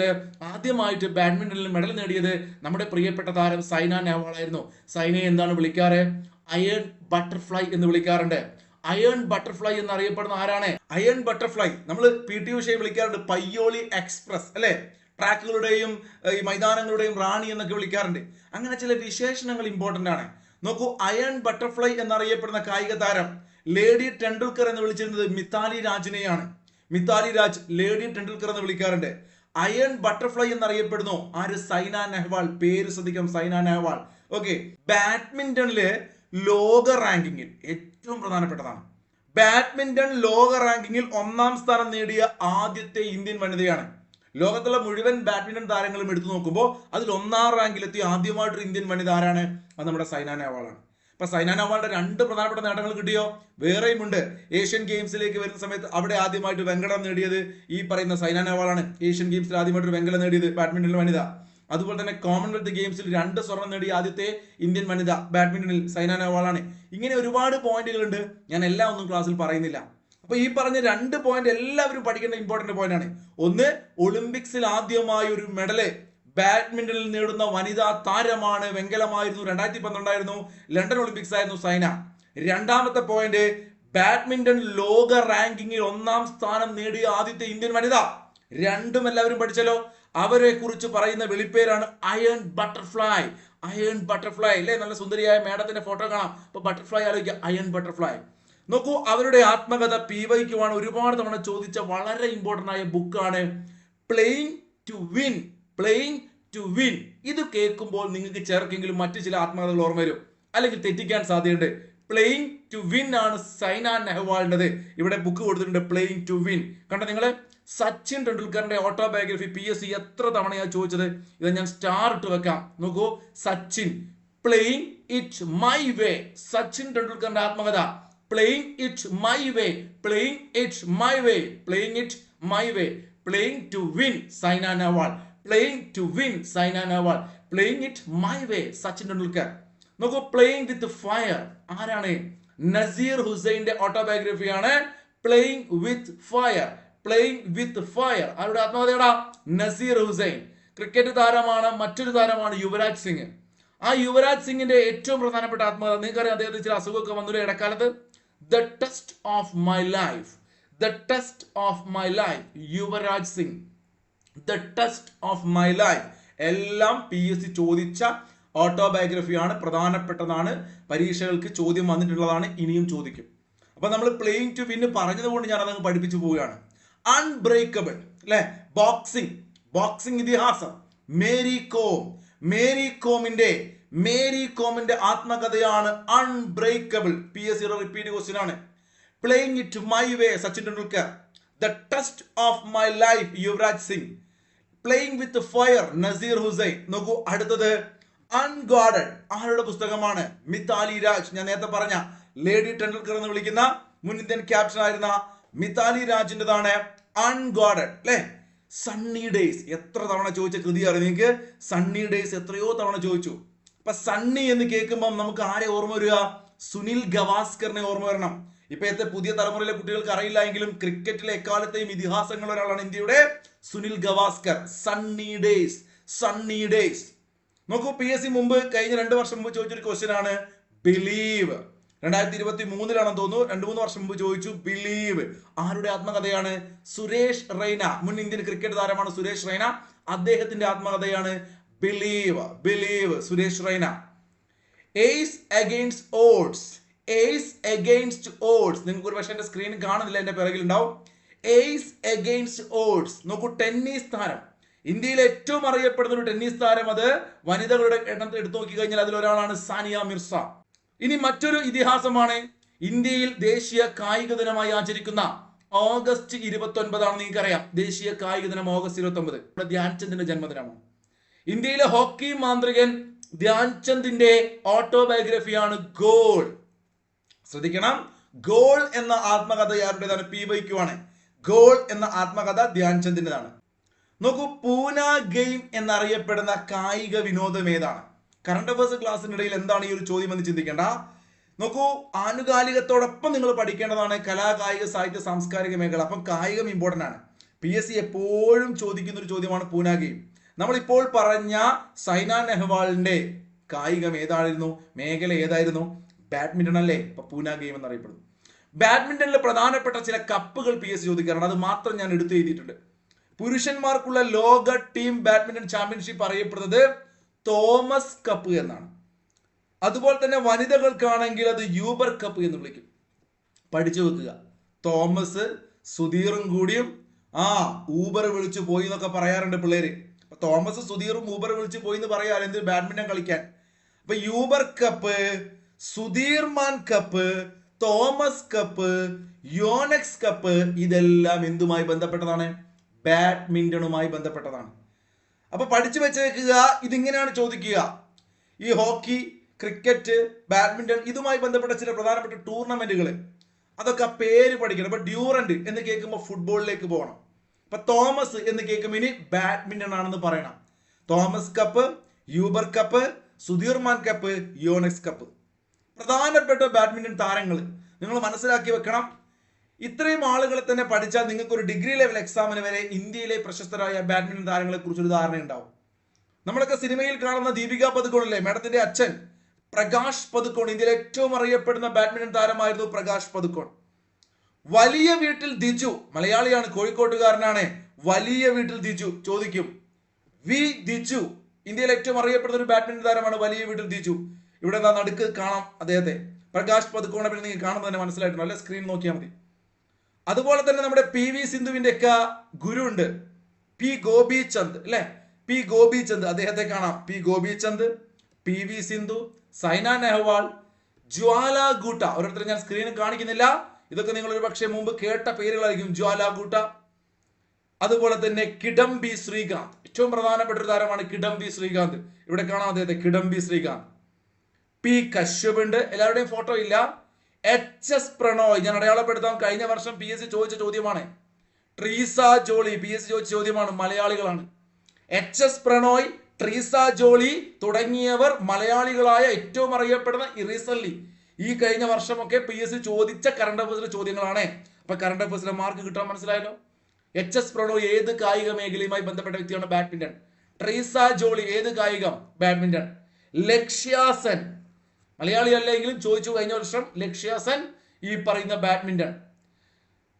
ആദ്യമായിട്ട് ബാഡ്മിന്റണിൽ മെഡൽ നേടിയത് നമ്മുടെ പ്രിയപ്പെട്ട താരം സൈന നെഹ്വാൾ ആയിരുന്നു. സൈനയെ എന്താണ് വിളിക്കാറ്? അയൺ ബട്ടർഫ്ലൈ എന്ന് വിളിക്കാറുണ്ട്. അയൺ ബട്ടർഫ്ലൈ എന്നറിയപ്പെടുന്ന ആരാണ്? അയൺ ബട്ടർഫ്ലൈ നമ്മൾ PT ഉഷയെ വിളിക്കാറുണ്ട് പയ്യോളി എക്സ്പ്രസ് അല്ലെ. ട്രാക്കുകളുടെയും ഈ മൈതാനങ്ങളുടെയും റാണി എന്നൊക്കെ വിളിക്കാറുണ്ട്. അങ്ങനെ ചില വിശേഷണങ്ങൾ ഇമ്പോർട്ടന്റ് ആണ്. നോക്കൂ, അയൺ ബട്ടർഫ്ലൈ എന്നറിയപ്പെടുന്ന കായിക താരം ലേഡി ടെണ്ടുൽക്കർ എന്ന് വിളിച്ചിരുന്നത് മിതാലി രാജിനെയാണ്. മിതാലി രാജ് ലേഡി ടെണ്ടുൽക്കർ എന്ന് വിളിക്കാറുണ്ട്. അയൺ ബട്ടർഫ്ലൈ എന്നറിയപ്പെടുന്നു ആര്? സൈന നെഹ്വാൾ. പേര് ശ്രദ്ധിക്കാം, സൈന നെഹ്വാൾ. ഓക്കെ, ബാഡ്മിന്റണില് ലോക റാങ്കിങ്ങിൽ ഏറ്റവും പ്രധാനപ്പെട്ടതാണ്. ബാഡ്മിന്റൺ ലോക റാങ്കിങ്ങിൽ 1ാം സ്ഥാനം നേടിയ ആദ്യത്തെ ഇന്ത്യൻ വനിതയാണ്. ലോകത്തുള്ള മുഴുവൻ ബാഡ്മിന്റൺ താരങ്ങളും എടുത്തു നോക്കുമ്പോൾ അതിൽ 1ാം റാങ്കിലെത്തിയ ആദ്യമായിട്ടൊരു ഇന്ത്യൻ വനിത ആരാണ്? അത് നമ്മുടെ സൈന നെഹ്വാളാണ്. അപ്പൊ സൈന നെഹ്വാളിന്റെ 2 പ്രധാനപ്പെട്ട നേട്ടങ്ങൾ കിട്ടിയോ? വേറെയും ഉണ്ട്. ഏഷ്യൻ ഗെയിംസിലേക്ക് വരുന്ന സമയത്ത് അവിടെ ആദ്യമായിട്ട് വെങ്കലം നേടിയത് ഈ പറയുന്ന സൈന നെഹ്വാളാണ്. ഏഷ്യൻ ഗെയിംസിൽ ആദ്യമായിട്ട് വെങ്കലം നേടിയത് ബാഡ്മിന്റൺ വനിത. അതുപോലെ തന്നെ കോമൺവെൽത്ത് ഗെയിംസിൽ 2 സ്വർണം നേടിയ ആദ്യത്തെ ഇന്ത്യൻ വനിത ബാഡ്മിന്റണിൽ സൈന നെഹ്വാളാണ്. ഇങ്ങനെ ഒരുപാട് പോയിന്റുകൾ ഉണ്ട്, ഞാൻ എല്ലാം ഒന്നും ക്ലാസ്സിൽ പറയുന്നില്ല. അപ്പൊ ഈ പറഞ്ഞ 2 പോയിന്റ് എല്ലാവരും പഠിക്കേണ്ട ഇമ്പോർട്ടന്റ് പോയിന്റ് ആണ്. ഒന്ന്, ഒളിമ്പിക്സിൽ ആദ്യമായി ഒരു മെഡല് ബാഡ്മിന്റണിൽ നേടുന്ന വനിതാ താരമാണ്, വെങ്കലമായിരുന്നു. 2012 ലണ്ടൻ ഒളിമ്പിക്സ് ആയിരുന്നു സൈന. രണ്ടാമത്തെ പോയിന്റ്, ബാഡ്മിന്റൺ ലോക റാങ്കിങ്ങിൽ 1-ാം സ്ഥാനം നേടിയ ആദ്യത്തെ ഇന്ത്യൻ വനിത. രണ്ടും എല്ലാവരും പഠിച്ചല്ലോ. അവരെ കുറിച്ച് പറയുന്ന വിളിപ്പേരാണ് അയൺ ബട്ടർഫ്ലൈ. അയൺ ബട്ടർഫ്ലൈ അല്ലേ? നല്ല സുന്ദരിയായ മേഡത്തിന്റെ ഫോട്ടോ കാണാം. അപ്പൊ ബട്ടർഫ്ലൈ ആലോചിക്കുക, അയൺ ബട്ടർഫ്ലൈ. നോക്കൂ, അവരുടെ ആത്മകഥ PYQ ഒരുപാട് തവണ ചോദിച്ച വളരെ ഇമ്പോർട്ടന്റ് ആയ ബുക്കാണ് playing to win. Playing to win. ഇത് കേൾക്കുമ്പോൾ നിങ്ങൾക്ക് ചേർക്കെങ്കിലും മറ്റു ചില ആത്മകഥകൾ ഓർമ്മ വരും, അല്ലെങ്കിൽ തെറ്റിക്കാൻ സാധ്യതയുണ്ട്. പ്ലേയിങ് ടു വിൻ ആണ് സൈന നെഹ്വാളിൻ്റെത്. ഇവിടെ ബുക്ക് കൊടുത്തിട്ടുണ്ട് പ്ലേയിങ് ടു വിൻ. കണ്ടോ നിങ്ങള്? സച്ചിൻ ടെണ്ടുൽക്കറിന്റെ ഓട്ടോബയോഗ്രഫി PSC എത്ര തവണയാ ചോദിച്ചത്? ഇത് ഞാൻ സ്റ്റാർ ഇട്ട് വെക്കാം. നോക്കൂ, Sachin playing it my way. Sachin ടെണ്ടുൽക്കറിന്റെ ആത്മകഥ playing it my way. Playing it my way. Playing it my way. Playing to win Saina Nehwal. Playing to win Saina Nehwal. Playing it my way Sachin Tendulkar. നോക്കൂ, പ്ലേയിങ് വിത്ത് ഫയർ ആരാണ്? നസീർ ഹുസൈന്റെ ഓട്ടോബയോഗ്രഫിയാണ് playing with fire. Playing with fire ആരുടെ ആത്മകഥയോടാ? Naseer Hussain. Cricket താരമാണ്. മറ്റൊരു താരമാണ് യുവരാജ് സിംഗ്. ആ യുവരാജ് സിംഗിന്റെ ഏറ്റവും പ്രധാനപ്പെട്ട ആത്മകഥ നിങ്ങൾക്കറിയാം, അദ്ദേഹത്തിന് ചില അസുഖമൊക്കെ വന്നില്ല ഇടക്കാലത്ത്. The test of my life. The test of my life, Yuvraj Singh. The test of my life എല്ലാം PSC ചോദിച്ച ഓട്ടോബയോഗ്രഫിയാണ്. പ്രധാനപ്പെട്ടതാണ്, പരീക്ഷകൾക്ക് ചോദ്യം വന്നിട്ടുള്ളതാണ്, ഇനിയും ചോദിക്കും. അപ്പൊ നമ്മൾ പ്ലേയിങ് ടു വിൻ പറഞ്ഞതുകൊണ്ട് ഞാൻ അതങ്ങ് പഠിപ്പിച്ചു പോവുകയാണ്. അൺബ്രേക്കബിൾ അല്ലെ? ബോക്സിംഗ്. ബോക്സിംഗ് ഇതിഹാസം മേരി കോം. മേരി കോമിന്റെ ആത്മകഥയാണ് അൺബ്രേക്കബിൾ. PSC റിപ്പീറ്റ് ക്വസ്റ്റ്യൻ ആണ്. Playing it my way Sachin Tendulkar. The test of my life Yuvraj Singh. Playing with fire Nasser Hussain. നോക്കൂ, അടുത്തത് അൺഗാർഡഡ് ആരുടെ പുസ്തകമാണ്? മിതാലി രാജ്. ഞാൻ നേരത്തെ പറഞ്ഞ ലേഡി ടെണ്ടുൽക്കർ എന്ന് വിളിക്കുന്ന മുൻ ഇന്ത്യൻ ക്യാപ്റ്റൻ ആയിരുന്ന മിതാലി രാജിൻ്റെതാണ് അൺഗാർഡഡ് അല്ലെ? സണ്ണി ഡേയ്സ് എത്ര തവണ ചോദിച്ച കൃതിയാണ് നിങ്ങൾക്ക്? സണ്ണി ഡേയ്സ് എത്രയോ തവണ ചോദിച്ചു. അപ്പൊ സണ്ണി എന്ന് കേൾക്കുമ്പോൾ നമുക്ക് ആരെ ഓർമ്മ വരിക? സുനിൽ ഗവാസ്കറിനെ ഓർമ്മ വരണം. ഇപ്പോഴത്തെ പുതിയ തലമുറയിലെ കുട്ടികൾക്ക് അറിയില്ല എങ്കിലും ക്രിക്കറ്റിലെ എക്കാലത്തെയും ഇതിഹാസങ്ങൾ ഒരാളാണ് ഇന്ത്യയുടെ സുനിൽ ഗവാസ്കർ. സണ്ണി ഡേയ്സ്. സണ്ണി ഡേയ്സ്. നോക്കൂ, PSC മുമ്പ് കഴിഞ്ഞ 2 വർഷം മുമ്പ് ചോദിച്ചൊരു ക്വസ്റ്റ്യൻ ആണ് ബിലീവ്. 2023 തോന്നുന്നു, 2-3 വർഷം മുമ്പ് ചോദിച്ചു ബിലീവ്. ആരുടെ ആത്മകഥയാണ്? സുരേഷ് റെയ്ന. മുൻ ഇന്ത്യൻ ക്രിക്കറ്റ് താരമാണ് സുരേഷ് റെയ്ന. അദ്ദേഹത്തിന്റെ ആത്മകഥയാണ് believe. Believe, Suresh Raina. Ace against odds. Ace against odds. നിങ്ങൾക്ക് ഒരു പക്ഷേ എന്റെ സ്ക്രീൻ കാണുന്നില്ല, എന്റെ പിറകിൽ ഉണ്ടാവും. Ace against odds. നോക്കൂ, ടെന്നീസ് താരം. ഇന്ത്യയിലെ ഏറ്റവും അറിയപ്പെടുന്ന ഒരു ടെന്നീസ് താരം. അത് വനിതകളുടെ എണ്ണത്തിൽ എടുത്തു നോക്കി കഴിഞ്ഞാൽ അതിലൊരാളാണ് സാനിയ മിർസ. ഇനി മറ്റൊരു ഇതിഹാസമാണ് ഇന്ത്യയിൽ ദേശീയ കായിക ദിനമായി ആചരിക്കുന്ന ഓഗസ്റ്റ് 29 നിങ്ങൾക്കറിയാം. ദേശീയ കായിക ദിനം ഓഗസ്റ്റ് 29. ധ്യാൻചന്ദിന്റെ ജന്മദിനമാണ്. ഇന്ത്യയിലെ ഹോക്കി മാന്ത്രികൻ ധ്യാൻചന്ദിന്റെ ഓട്ടോബയോഗ്രഫിയാണ് ഗോൾ. ശ്രദ്ധിക്കണം, ഗോൾ എന്ന ആത്മകഥ ആരുടേതാണ്? PYQ ആണ്. ഗോൾ എന്ന ആത്മകഥ ധ്യാൻചന്ദിന്റെതാണ്. നോക്കൂ, പൂന ഗെയിം എന്നറിയപ്പെടുന്ന കായിക വിനോദം ഏതാണ്? കറണ്ട് അഫയേഴ്സ് ക്ലാസ്സിനിടയിൽ എന്താണ് ഈ ഒരു ചോദ്യം എന്ന് ചിന്തിക്കേണ്ട. നോക്കൂ, ആനുകാലികത്തോടൊപ്പം നിങ്ങൾ പഠിക്കേണ്ടതാണ് കലാ, കായിക, സാഹിത്യ, സാംസ്കാരിക മേഖല. അപ്പം കായികം ഇമ്പോർട്ടന്റ് ആണ്. PSC എപ്പോഴും ചോദിക്കുന്ന ഒരു ചോദ്യമാണ് പൂന ഗെയിം. നമ്മളിപ്പോൾ പറഞ്ഞ സൈന നെഹ്വാളിന്റെ കായികം ഏതായിരുന്നു? മേഖല ഏതായിരുന്നു? ബാഡ്മിന്റൺ അല്ലേ? ഇപ്പൊ പൂന ഗെയിം എന്നറിയപ്പെടുന്നു. ബാഡ്മിന്റണിൽ പ്രധാനപ്പെട്ട ചില കപ്പുകൾ PSC ചോദിക്കാറുണ്ട്. അത് മാത്രം ഞാൻ എടുത്തു എഴുതിയിട്ടുണ്ട്. പുരുഷന്മാർക്കുള്ള ലോക ടീം ബാഡ്മിന്റൺ ചാമ്പ്യൻഷിപ്പ് അറിയപ്പെടുന്നത് തോമസ് കപ്പ് എന്നാണ്. അതുപോലെ തന്നെ വനിതകൾക്കാണെങ്കിൽ അത് യൂബർ കപ്പ് എന്ന് വിളിക്കും. പഠിച്ചു വെക്കുക. തോമസ് സുധീറും കൂടിയും ഊബർ വിളിച്ചു പോയി എന്നൊക്കെ പറയാറുണ്ട് പിള്ളേര്. തോമസ് സുധീറും ഊബർ വിളിച്ചു പോയി എന്ന് പറയാറ് എന്ത്? ബാഡ്മിന്റൺ കളിക്കാൻ. അപ്പൊ Uber cup, Sudirman cup, Thomas cup, Yonex cup ഇതെല്ലാം എന്തുമായി ബന്ധപ്പെട്ടതാണ്? ബാഡ്മിന്റണുമായി ബന്ധപ്പെട്ടതാണ്. അപ്പൊ പഠിച്ചു വെച്ചേക്കുക. ഇതിങ്ങനെയാണ് ചോദിക്കുക. ഈ ഹോക്കി, ക്രിക്കറ്റ്, ബാഡ്മിന്റൺ ഇതുമായി ബന്ധപ്പെട്ട ചില പ്രധാനപ്പെട്ട ടൂർണമെന്റുകൾ അതൊക്കെ പേര് പഠിക്കണം. ഇപ്പൊ ഡ്യൂറന്റ് എന്ന് കേൾക്കുമ്പോൾ ഫുട്ബോളിലേക്ക് പോകണം. ഇപ്പൊ തോമസ് എന്ന് കേൾക്കുമ്പോൾ ഇനി ബാഡ്മിന്റൺ ആണെന്ന് പറയണം. Thomas cup, Uber cup, Sudirman cup, Yonex cup. പ്രധാനപ്പെട്ട ബാഡ്മിന്റൺ താരങ്ങൾ നിങ്ങൾ മനസ്സിലാക്കി വെക്കണം. ഇത്രയും ആളുകളെ തന്നെ പഠിച്ചാൽ നിങ്ങൾക്ക് ഒരു ഡിഗ്രി ലെവൽ എക്സാമിന് വരെ ഇന്ത്യയിലെ പ്രശസ്തരായ ബാഡ്മിന്റൺ താരങ്ങളെ കുറിച്ചൊരു ധാരണ ഉണ്ടാവും. നമ്മളൊക്കെ സിനിമയിൽ കാണുന്ന ദീപിക പദുക്കോൺ അല്ലേ, മേഡത്തിന്റെ അച്ഛൻ പ്രകാശ് പദുക്കോൺ. ഇന്ത്യയിലെ ഏറ്റവും അറിയപ്പെടുന്ന ബാഡ്മിന്റൺ താരമായിരുന്നു പ്രകാശ് പദുക്കോൺ. വലിയ വീട്ടിൽ ദിജു, മലയാളിയാണ്, കോഴിക്കോട്ടുകാരനാണ്. വലിയ വീട്ടിൽ ദിജു ചോദിക്കും. വി ദിജു ഇന്ത്യയിൽ ഏറ്റവും അറിയപ്പെടുന്ന ഒരു ബാഡ്മിന്റൺ താരമാണ് വലിയ വീട്ടിൽ ദിജു. ഇവിടെ നടുക്ക് കാണാം അദ്ദേഹത്തെ. പ്രകാശ് പതുക്കോണെ പിന്നെ നിങ്ങൾ കാണുമ്പോൾ തന്നെ മനസ്സിലായിട്ടുണ്ടോ അല്ലെ? സ്ക്രീൻ നോക്കിയാൽ മതി. അതുപോലെ തന്നെ നമ്മുടെ PV സിന്ധുവിന്റെ ഒക്കെ ഗുരു ഉണ്ട്, P ഗോപിചന്ദ് അല്ലെ? P ഗോപിചന്ദ്, അദ്ദേഹത്തെ കാണാം. P ഗോപിചന്ദ്, PV സിന്ധു, സൈന നെഹ്വാൾ, ജ്വാല ഗൂട്ട. ഓരോരുത്തരും ഞാൻ സ്ക്രീനിൽ കാണിക്കുന്നില്ല, ഇതൊക്കെ നിങ്ങൾ ഒരു പക്ഷേ മുമ്പ് കേട്ട പേരുകളായിരിക്കും. ജ്വാല ഗൂട്ട. അതുപോലെ തന്നെ കിഡംബി ശ്രീകാന്ത്, ഏറ്റവും പ്രധാനപ്പെട്ട ഒരു താരമാണ് കിഡംബി ശ്രീകാന്ത്. ഇവിടെ കാണാം അദ്ദേഹത്തെ, കിഡംബി ശ്രീകാന്ത്. P കശ്യപ് ഉണ്ട്, എല്ലാവരുടെയും ഫോട്ടോ ഇല്ല. HS പ്രണോയ്, ഞാൻ അടയാളപ്പെടുത്താം, കഴിഞ്ഞ വർഷം PSC ചോദിച്ച ചോദ്യമാണ്. ട്രീസ ജോളി, PSC ചോദിച്ച ചോദ്യമാണ്, മലയാളികളാണ്. HS പ്രണോയ്, ട്രീസ ജോളി തുടങ്ങിയവർ മലയാളികളായ ഏറ്റവും അറിയപ്പെടുന്ന റീസെന്റ് ഈ കഴിഞ്ഞ വർഷമൊക്കെ PSC ചോദിച്ച കറണ്ട് അഫയേഴ്സിലെ ചോദ്യങ്ങളാണ്. അപ്പൊ കറണ്ട് അഫയേഴ്സിലെ മാർക്ക് കിട്ടാൻ മനസ്സിലായല്ലോ. HS പ്രണോയ് ഏത് കായിക മേഖലയുമായി ബന്ധപ്പെട്ട വ്യക്തിയാണ്? ബാഡ്മിന്റൺ. ട്രീസ ജോളി ഏത് കായികം? ബാഡ്മിന്റൺ. ലക്ഷ്യ സെൻ, മലയാളി അല്ലെങ്കിലും ചോദിച്ചു കഴിഞ്ഞ വർഷം. ലക്ഷ്യ സെൻ ഈ പറയുന്ന ബാഡ്മിന്റൺ.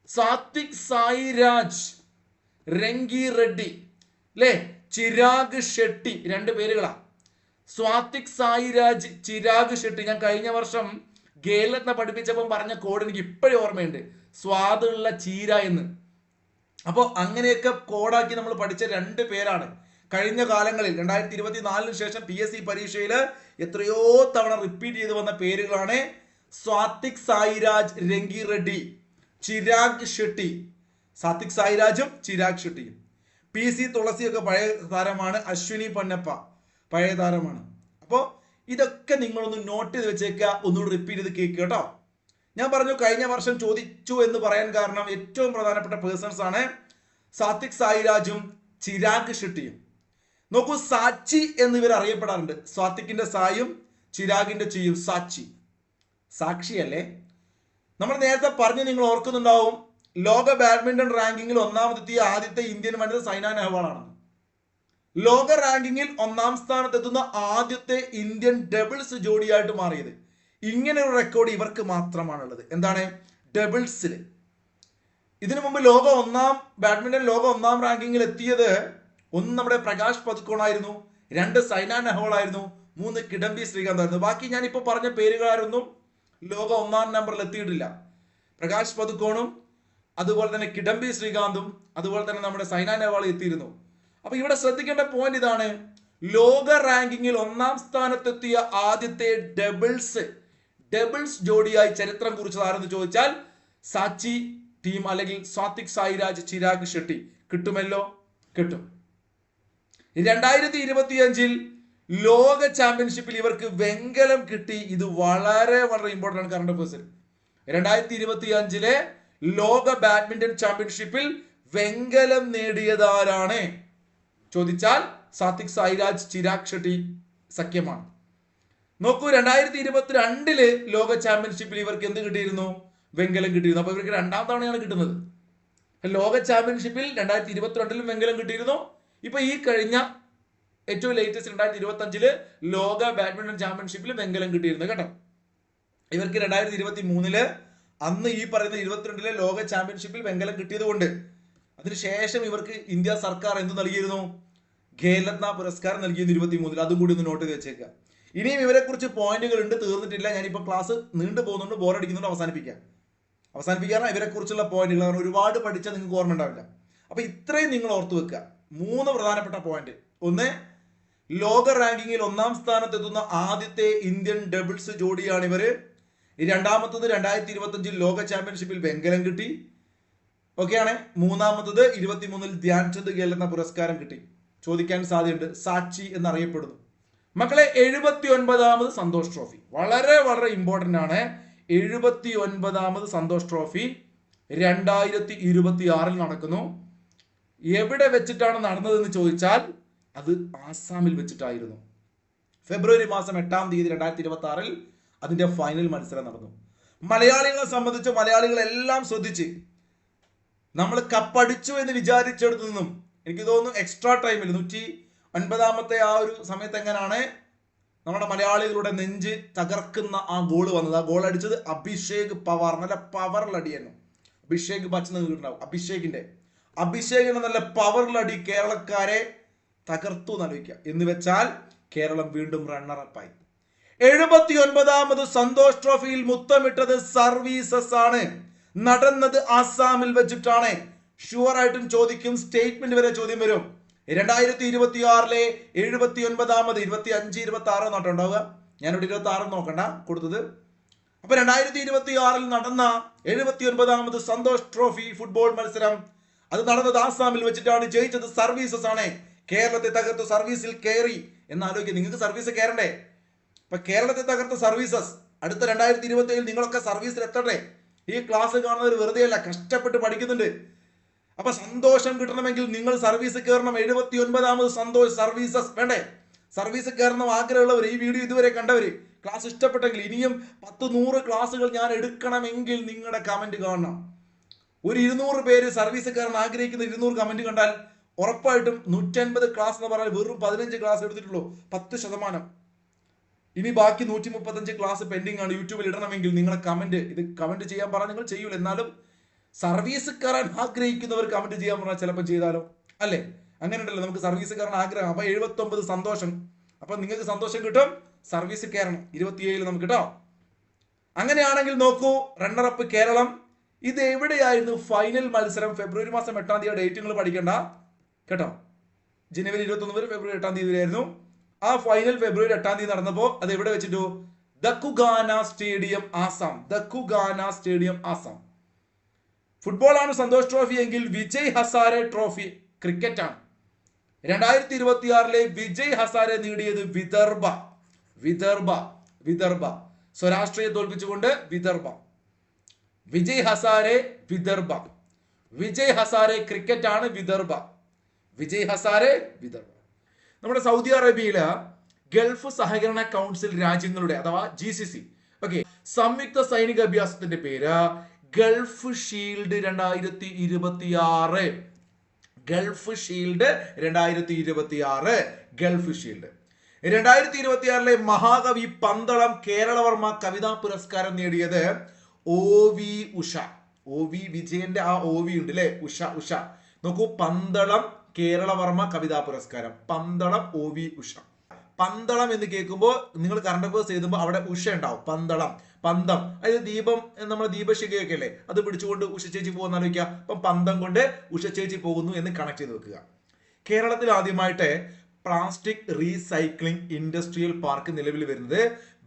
സാത്വിക് സായിരാജ്, രംഗി റെഡ്ഡി അല്ലേ? ചിരാഗ് ഷെട്ടി, രണ്ട് പേരുകളാ. സ്വാതിക് സായിരാജ്, ചിരാഗ് ഷെട്ടി. ഞാൻ കഴിഞ്ഞ വർഷം ഗേലത്തെ പഠിപ്പിച്ചപ്പോൾ പറഞ്ഞ കോഡ് എനിക്ക് ഇപ്പോഴും ഓർമ്മയുണ്ട്, സ്വാദുള്ള ചീര എന്ന്. അപ്പോൾ അങ്ങനെയൊക്കെ കോഡാക്കി നമ്മൾ പഠിച്ച രണ്ട് പേരാണ് കഴിഞ്ഞ കാലങ്ങളിൽ 2024 ശേഷം PSC പരീക്ഷയിൽ എത്രയോ തവണ റിപ്പീറ്റ് ചെയ്ത് വന്ന പേരുകളാണ്. സ്വാതിക് സായിരാജ്, രംഗി റെഡ്ഡി, ചിരാഗ് ഷെട്ടി. സാത്വിക് സായിരാജും ചിരാഗ് ഷെട്ടിയും. PC തുളസിയൊക്കെ പഴയ താരമാണ്. അശ്വിനി പൊന്നപ്പ പഴയ താരമാണ്. അപ്പോൾ ഇതൊക്കെ നിങ്ങളൊന്ന് നോട്ട് ചെയ്ത് വെച്ചേക്കുക, ഒന്നുകൂടി റിപ്പീറ്റ് ചെയ്ത് കേൾക്കുക കേട്ടോ. ഞാൻ പറഞ്ഞു കഴിഞ്ഞ വർഷം ചോദിച്ചു എന്ന് പറയാൻ കാരണം ഏറ്റവും പ്രധാനപ്പെട്ട പേഴ്സൺസ് ആണ് സാത്വിക് സായിരാജും ചിരാഗ് ഷെട്ടിയും. നോക്കൂ, സാച്ചി എന്നിവർ അറിയപ്പെടാറുണ്ട്. സാത്വിക്കിന്റെ സായും ചിരാഗിന്റെ ചിയും. സാച്ചി, സാക്ഷിയല്ലേ? നമ്മൾ നേരത്തെ പറഞ്ഞു, നിങ്ങൾ ഓർക്കുന്നുണ്ടാവും, ലോക ബാഡ്മിന്റൺ റാങ്കിങ്ങിൽ ഒന്നാമതെത്തിയ ആദ്യത്തെ ഇന്ത്യൻ വനിത സൈന നെഹ്വാൾ ആണ്. ലോക റാങ്കിങ്ങിൽ ഒന്നാം സ്ഥാനത്തെത്തുന്ന ആദ്യത്തെ ഇന്ത്യൻ ഡബിൾസ് ജോഡിയായിട്ട് മാറിയത്. ഇങ്ങനെ ഒരു റെക്കോർഡ് ഇവർക്ക് മാത്രമാണുള്ളത്. എന്താണ്? ഡബിൾസിൽ. ഇതിനു മുമ്പ് ബാഡ്മിന്റൺ ലോക ഒന്നാം റാങ്കിങ്ങിൽ എത്തിയത് ഒന്ന് നമ്മുടെ പ്രകാശ് പതുക്കോണായിരുന്നു, 2 സൈന നെഹ്വാൾ ആയിരുന്നു, 3 കിഡംബി ശ്രീകാന്ത് ആയിരുന്നു. ബാക്കി ഞാൻ ഇപ്പൊ പറഞ്ഞ പേരുകാരൊന്നും ലോക ഒന്നാം നമ്പറിൽ എത്തിയിട്ടില്ല. പ്രകാശ് പതുക്കോണും അതുപോലെ തന്നെ കിഡംബി ശ്രീകാന്തും അതുപോലെ തന്നെ നമ്മുടെ സൈന നെഹ്വാൾ എത്തിയിരുന്നു. അപ്പൊ ഇവിടെ ശ്രദ്ധിക്കേണ്ട പോയിന്റ് ഇതാണ്, ലോക റാങ്കിങ്ങിൽ ഒന്നാം സ്ഥാനത്തെത്തിയ ആദ്യത്തെ ഡബിൾസ് ജോഡിയായി ചരിത്രം കുറിച്ചതാരെന്ന് ചോദിച്ചാൽ സാച്ചി ടീം അല്ലെങ്കിൽ സാത്വിക് സായിരാജ്, ചിരാഗ് ഷെട്ടി. കിട്ടുമല്ലോ? കിട്ടും. 2025 ലോക ചാമ്പ്യൻഷിപ്പിൽ ഇവർക്ക് വെങ്കലം കിട്ടി. ഇത് വളരെ വളരെ ഇമ്പോർട്ടന്റ് ആണ് കറണ്ട് അഫയേഴ്സിൽ. 2025 ലോക ബാഡ്മിന്റൺ ചാമ്പ്യൻഷിപ്പിൽ വെങ്കലം നേടിയതാരാണ് ചോദിച്ചാൽ സാത്വിക് സായിരാജ്, ചിരാഗ് ഷെട്ടി സഖ്യമാണ്. നോക്കൂ, 2022 ലോക ചാമ്പ്യൻഷിപ്പിൽ ഇവർക്ക് എന്ത് കിട്ടിയിരുന്നു? വെങ്കലം കിട്ടിയിരുന്നു. അപ്പൊ ഇവർക്ക് രണ്ടാം തവണയാണ് കിട്ടുന്നത്. ലോക ചാമ്പ്യൻഷിപ്പിൽ 2022 വെങ്കലം കിട്ടിയിരുന്നു. ഇപ്പൊ ഈ കഴിഞ്ഞ ഏറ്റവും ലേറ്റസ്റ്റ് 2025 ലോക ബാഡ്മിന്റൺ ചാമ്പ്യൻഷിപ്പിൽ വെങ്കലം കിട്ടിയിരുന്നു കേട്ടോ. ഇവർക്ക് 2023 അന്ന് ഈ പറയുന്ന 22 ലോക ചാമ്പ്യൻഷിപ്പിൽ വെങ്കലം കിട്ടിയത് കൊണ്ട് അതിനുശേഷം ഇവർക്ക് ഇന്ത്യ സർക്കാർ എന്ത് നൽകിയിരുന്നു? ഖേൽരത്ന പുരസ്കാരം നൽകിയിരുന്നു 23. അതും കൂടി ഒന്ന് നോട്ട് ചെയ്ത് വെച്ചേക്കുക. ഇനിയും ഇവരെ കുറിച്ച് പോയിന്റുകൾ ഉണ്ട്, തീർന്നിട്ടില്ല. ഞാനിപ്പോ ക്ലാസ് നീണ്ടു പോകുന്നുണ്ട്, ബോറടിക്കുന്നുണ്ട്, അവസാനിപ്പിക്കാറ് ഇവരെ കുറിച്ചുള്ള പോയിന്റുകൾ. കാരണം ഒരുപാട് പഠിച്ചാൽ നിങ്ങൾക്ക് ഓർമ്മ ഉണ്ടാവില്ല. അപ്പൊ ഇത്രയും നിങ്ങൾ ഓർത്തു വെക്കുക. 3 പ്രധാനപ്പെട്ട പോയിന്റ്. ഒന്ന്, ലോക റാങ്കിങ്ങിൽ ഒന്നാം സ്ഥാനത്തെത്തുന്ന ആദ്യത്തെ ഇന്ത്യൻ ഡബിൾസ് ജോഡിയാണ് ഇവര്. രണ്ടാമത്തത് 2025 ലോക ചാമ്പ്യൻഷിപ്പിൽ വെങ്കലം കിട്ടി. ഓക്കെയാണ്. മൂന്നാമത്തത് 23 ധ്യാൻചന്ദ് ഖേൽരത്ന പുരസ്കാരം കിട്ടി. ചോദിക്കാൻ സാധ്യതയുണ്ട്, സാക്ഷി എന്നറിയപ്പെടുന്നു. മക്കളെ, 79ാമത് സന്തോഷ് ട്രോഫി വളരെ വളരെ ഇമ്പോർട്ടന്റ് ആണ്. 79ാമത് സന്തോഷ് ട്രോഫി 2026 നടക്കുന്നു. എവിടെ വെച്ചിട്ടാണ് നടന്നതെന്ന് ചോദിച്ചാൽ അത് ആസാമിൽ വെച്ചിട്ടായിരുന്നു. ഫെബ്രുവരി മാസം 8-ാം തീയതി 2026 അതിന്റെ ഫൈനൽ മത്സരം നടന്നു. മലയാളികളെ സംബന്ധിച്ച് മലയാളികളെല്ലാം ശ്രദ്ധിച്ച് നമ്മൾ കപ്പടിച്ചു എന്ന് വിചാരിച്ചെടുത്തു നിന്നും എനിക്ക് തോന്നുന്നു എക്സ്ട്രാ ടൈമിൽ 109ാമത്തെ ആ ഒരു സമയത്ത് എങ്ങനെയാണ് നമ്മുടെ മലയാളികളുടെ നെഞ്ച് തകർക്കുന്ന ആ ഗോള് വന്നത്. ആ ഗോൾ അടിച്ചത് അഭിഷേക് പവാർ. നല്ല പവറിൽ അടിയായിരുന്നു. അഭിഷേക് ബച്ചൻ കേട്ടിട്ടുണ്ടാവും. അഭിഷേകിന്റെ നല്ല പവറിലടി കേരളക്കാരെ തകർത്തു എന്നാലോചിക്കുക. എന്ന് വെച്ചാൽ കേരളം വീണ്ടും റണ്ണറപ്പായി. 79ാമത് സന്തോഷ് ട്രോഫിയിൽ മുത്തമിട്ടത് സർവീസസ് ആണ്. നടന്നത് ആസാമിൽ വെച്ചിട്ടാണ്. ഷുവർ ആയിട്ടും ചോദിക്കും, സ്റ്റേറ്റ്മെന്റ് വരെ ചോദ്യം വരും. 2026 79ാമത് 25 26 നോട്ടുണ്ടാവുക. ഞാനിവിടെ 26 നോക്കണ്ട കൊടുത്തത്. അപ്പൊ 2026 നടന്ന 79ാമത് സന്തോഷ് ട്രോഫി ഫുട്ബോൾ മത്സരം അത് നടന്നത് ആസാമിൽ വെച്ചിട്ടാണ്. ജയിച്ചത് സർവീസസ് ആണ്. കേരളത്തെ തകർത്ത് സർവീസിൽ കയറി എന്നാലോചിക്കുക. നിങ്ങൾക്ക് സർവീസ് കയറണ്ടേ? അപ്പൊ കേരളത്തെ തകർത്ത സർവീസസ് അടുത്ത 2027 നിങ്ങളൊക്കെ സർവീസിൽ എത്തട്ടെ. ഈ ക്ലാസ് കാണുന്നവർ വെറുതെ അല്ല, കഷ്ടപ്പെട്ട് പഠിക്കുന്നുണ്ട്. അപ്പൊ സന്തോഷം കിട്ടണമെങ്കിൽ നിങ്ങൾ സർവീസ് കയറണം. 79ാമത് സന്തോഷ് സർവീസസ് വേണ്ടേ? സർവീസ് കയറണം ആഗ്രഹമുള്ളവർ, ഈ വീഡിയോ ഇതുവരെ കണ്ടവര്, ക്ലാസ് ഇഷ്ടപ്പെട്ടെങ്കിൽ ഇനിയും 10-100 ക്ലാസ്സുകൾ ഞാൻ എടുക്കണമെങ്കിൽ നിങ്ങളുടെ കമന്റ് കാണണം. ഒരു 200 പേര് സർവീസ് കയറാൻ ആഗ്രഹിക്കുന്ന 200 കമന്റ് കണ്ടാൽ ഉറപ്പായിട്ടും 150 ക്ലാസ് എന്ന് പറഞ്ഞാൽ വെറും 15 ക്ലാസ് എടുത്തിട്ടുള്ളൂ, 10%. ഇനി ബാക്കി 135 ക്ലാസ് പെൻഡിങ് ആണ്. യൂട്യൂബിൽ ഇടണമെങ്കിൽ നിങ്ങളെ കമന്റ് ചെയ്യാൻ പറഞ്ഞാൽ നിങ്ങൾ ചെയ്യൂല. എന്നാലും സർവീസ് കയറാൻ ആഗ്രഹിക്കുന്നവർ കമന്റ് ചെയ്യാൻ പറഞ്ഞാൽ ചിലപ്പോൾ ചെയ്താലോ, അല്ലേ? അങ്ങനെ ഉണ്ടല്ലോ, നമുക്ക് സർവീസ് കയറാൻ ആഗ്രഹം. അപ്പൊ 79 സന്തോഷം. അപ്പൊ നിങ്ങൾക്ക് സന്തോഷം കിട്ടും, സർവീസ് കയറണം. 27 നമുക്ക് കിട്ടോ. അങ്ങനെയാണെങ്കിൽ നോക്കൂ, റണ്ണറപ്പ് കേരളം. ഇത് എവിടെയായിരുന്നു ഫൈനൽ മത്സരം? ഫെബ്രുവരി മാസം 8-ാം തീയതി. ഡേറ്റ് നിങ്ങൾ പഠിക്കണ്ട കേട്ടോ. ജനുവരി 21 വരെ ഫെബ്രുവരി 8-ാം തീയതി വരെയായിരുന്നു. ആ ഫൈനൽ ഫെബ്രുവരി 8-ാം തീയതി നടന്നപ്പോ അത് എവിടെ വെച്ചിട്ടു? Dhakuakhana stadium Assam. Dhakuakhana stadium Assam. Football ആണ് സന്തോഷ് ട്രോഫി എങ്കിൽ വിജയ് ഹസാരെ ട്രോഫി ക്രിക്കറ്റ് ആണ്. 2026 വിജയ് ഹസാരെ നേടിയത് വിദർഭ. സ്വരാഷ്ട്രയെ തോൽപ്പിച്ചുകൊണ്ട് വിദർഭ. വിജയ് ഹസാരെ ക്രിക്കറ്റ് ആണ്. വിജയ് ഹസാരെ വിദർഭ. നമ്മുടെ സൗദി അറേബ്യയില് ഗൾഫ് സഹകരണ കൗൺസിൽ രാജ്യങ്ങളുടെ അഥവാ GCC സംയുക്ത സൈനിക അഭ്യാസത്തിന്റെ പേര് ഗൾഫ് ഷീൽഡ് 2026. ഗൾഫ് ഷീൽഡ് 2026 മഹാകവി പന്തളം കേരളവർമ്മ കവിതാ പുരസ്കാരം നേടിയത് OV ഉഷ. OV വിജയന്റെ ആ OV ഉണ്ട് അല്ലെ, ഉഷ. നോക്കൂ, പന്തളം കേരളവർമ്മ കവിതാ പുരസ്കാരം. പന്തളം OV ഉഷ. പന്തളം എന്ന് കേൾക്കുമ്പോൾ നിങ്ങൾ കറണ്ട് അഫയേഴ്സ് എഴുതുമ്പോൾ അവിടെ ഉഷ ഉണ്ടാവും. പന്തം അതായത് ദീപം, നമ്മുടെ ദീപശിഖയൊക്കെ അല്ലേ, അത് പിടിച്ചുകൊണ്ട് ഉഷ ചേച്ചി പോകുന്ന ആലോചിക്കുക. അപ്പം പന്തം കൊണ്ട് ഉഷ ചേച്ചി പോകുന്നു എന്ന് കണക്ട് ചെയ്ത് വെക്കുക. കേരളത്തിൽ ആദ്യമായിട്ട് പ്ലാസ്റ്റിക് റീസൈക്ലിംഗ് ഇൻഡസ്ട്രിയൽ പാർക്ക് നിലവിൽ വരുന്നത്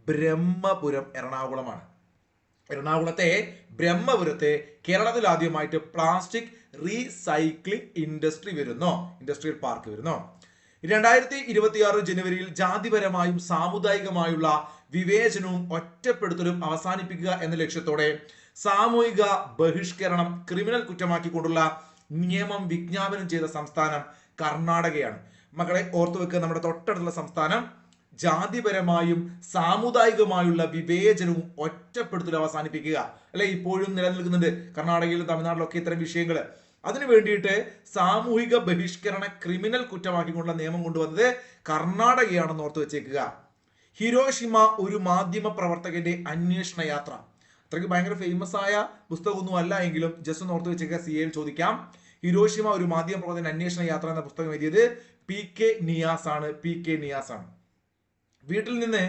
ബ്രഹ്മപുരം, എറണാകുളമാണ്. എറണാകുളത്തെ ബ്രഹ്മപുരത്തെ കേരളത്തിൽ ആദ്യമായിട്ട് പ്ലാസ്റ്റിക് റീസൈക്ലിംഗ് ഇൻഡസ്ട്രിയൽ പാർക്ക് വരുന്നു. 2026 ജനുവരിയിൽ ജാതിപരമായും സാമുദായികമായുള്ള വിവേചനവും ഒറ്റപ്പെടുത്തലും അവസാനിപ്പിക്കുക എന്ന ലക്ഷ്യത്തോടെ സാമൂഹിക ബഹിഷ്കരണം ക്രിമിനൽ കുറ്റമാക്കിക്കൊണ്ടുള്ള നിയമം വിജ്ഞാപനം ചെയ്ത സംസ്ഥാനം കർണാടകയാണ്. മക്കളെ ഓർത്തു വെക്കുക, നമ്മുടെ തൊട്ടടുത്തുള്ള സംസ്ഥാനം ജാതിപരമായും സാമുദായികമായുള്ള വിവേചനവും ഒറ്റപ്പെടുത്തലും അവസാനിപ്പിക്കുക അല്ലെ, ഇപ്പോഴും നിലനിൽക്കുന്നുണ്ട് കർണാടകയിലും തമിഴ്നാട്ടിലൊക്കെ ഇത്തരം വിഷയങ്ങൾ. അതിനു വേണ്ടിയിട്ട് സാമൂഹിക ബഹിഷ്കരണ ക്രിമിനൽ കുറ്റമാക്കിക്കൊണ്ടുള്ള നിയമം കൊണ്ടുവന്നത് കർണാടകയാണെന്ന് ഓർത്തു വെച്ചേക്കുക. ഹിരോഷിമ ഒരു മാധ്യമ പ്രവർത്തകന്റെ അന്വേഷണ യാത്ര. അത്രയ്ക്ക് ഭയങ്കര ഫേമസ് ആയ പുസ്തകമൊന്നും അല്ല എങ്കിലും ജസ്റ്റ് ഒന്ന് ഓർത്തു വെച്ചേക്കുക, CA ചോദിക്കാം. ഹിരോഷിമ ഒരു മാധ്യമ പ്രവർത്തകന്റെ അന്വേഷണ യാത്ര എന്ന പുസ്തകം എഴുതിയത് PK നിയാസ് ആണ്. വീട്ടിൽ നിന്ന്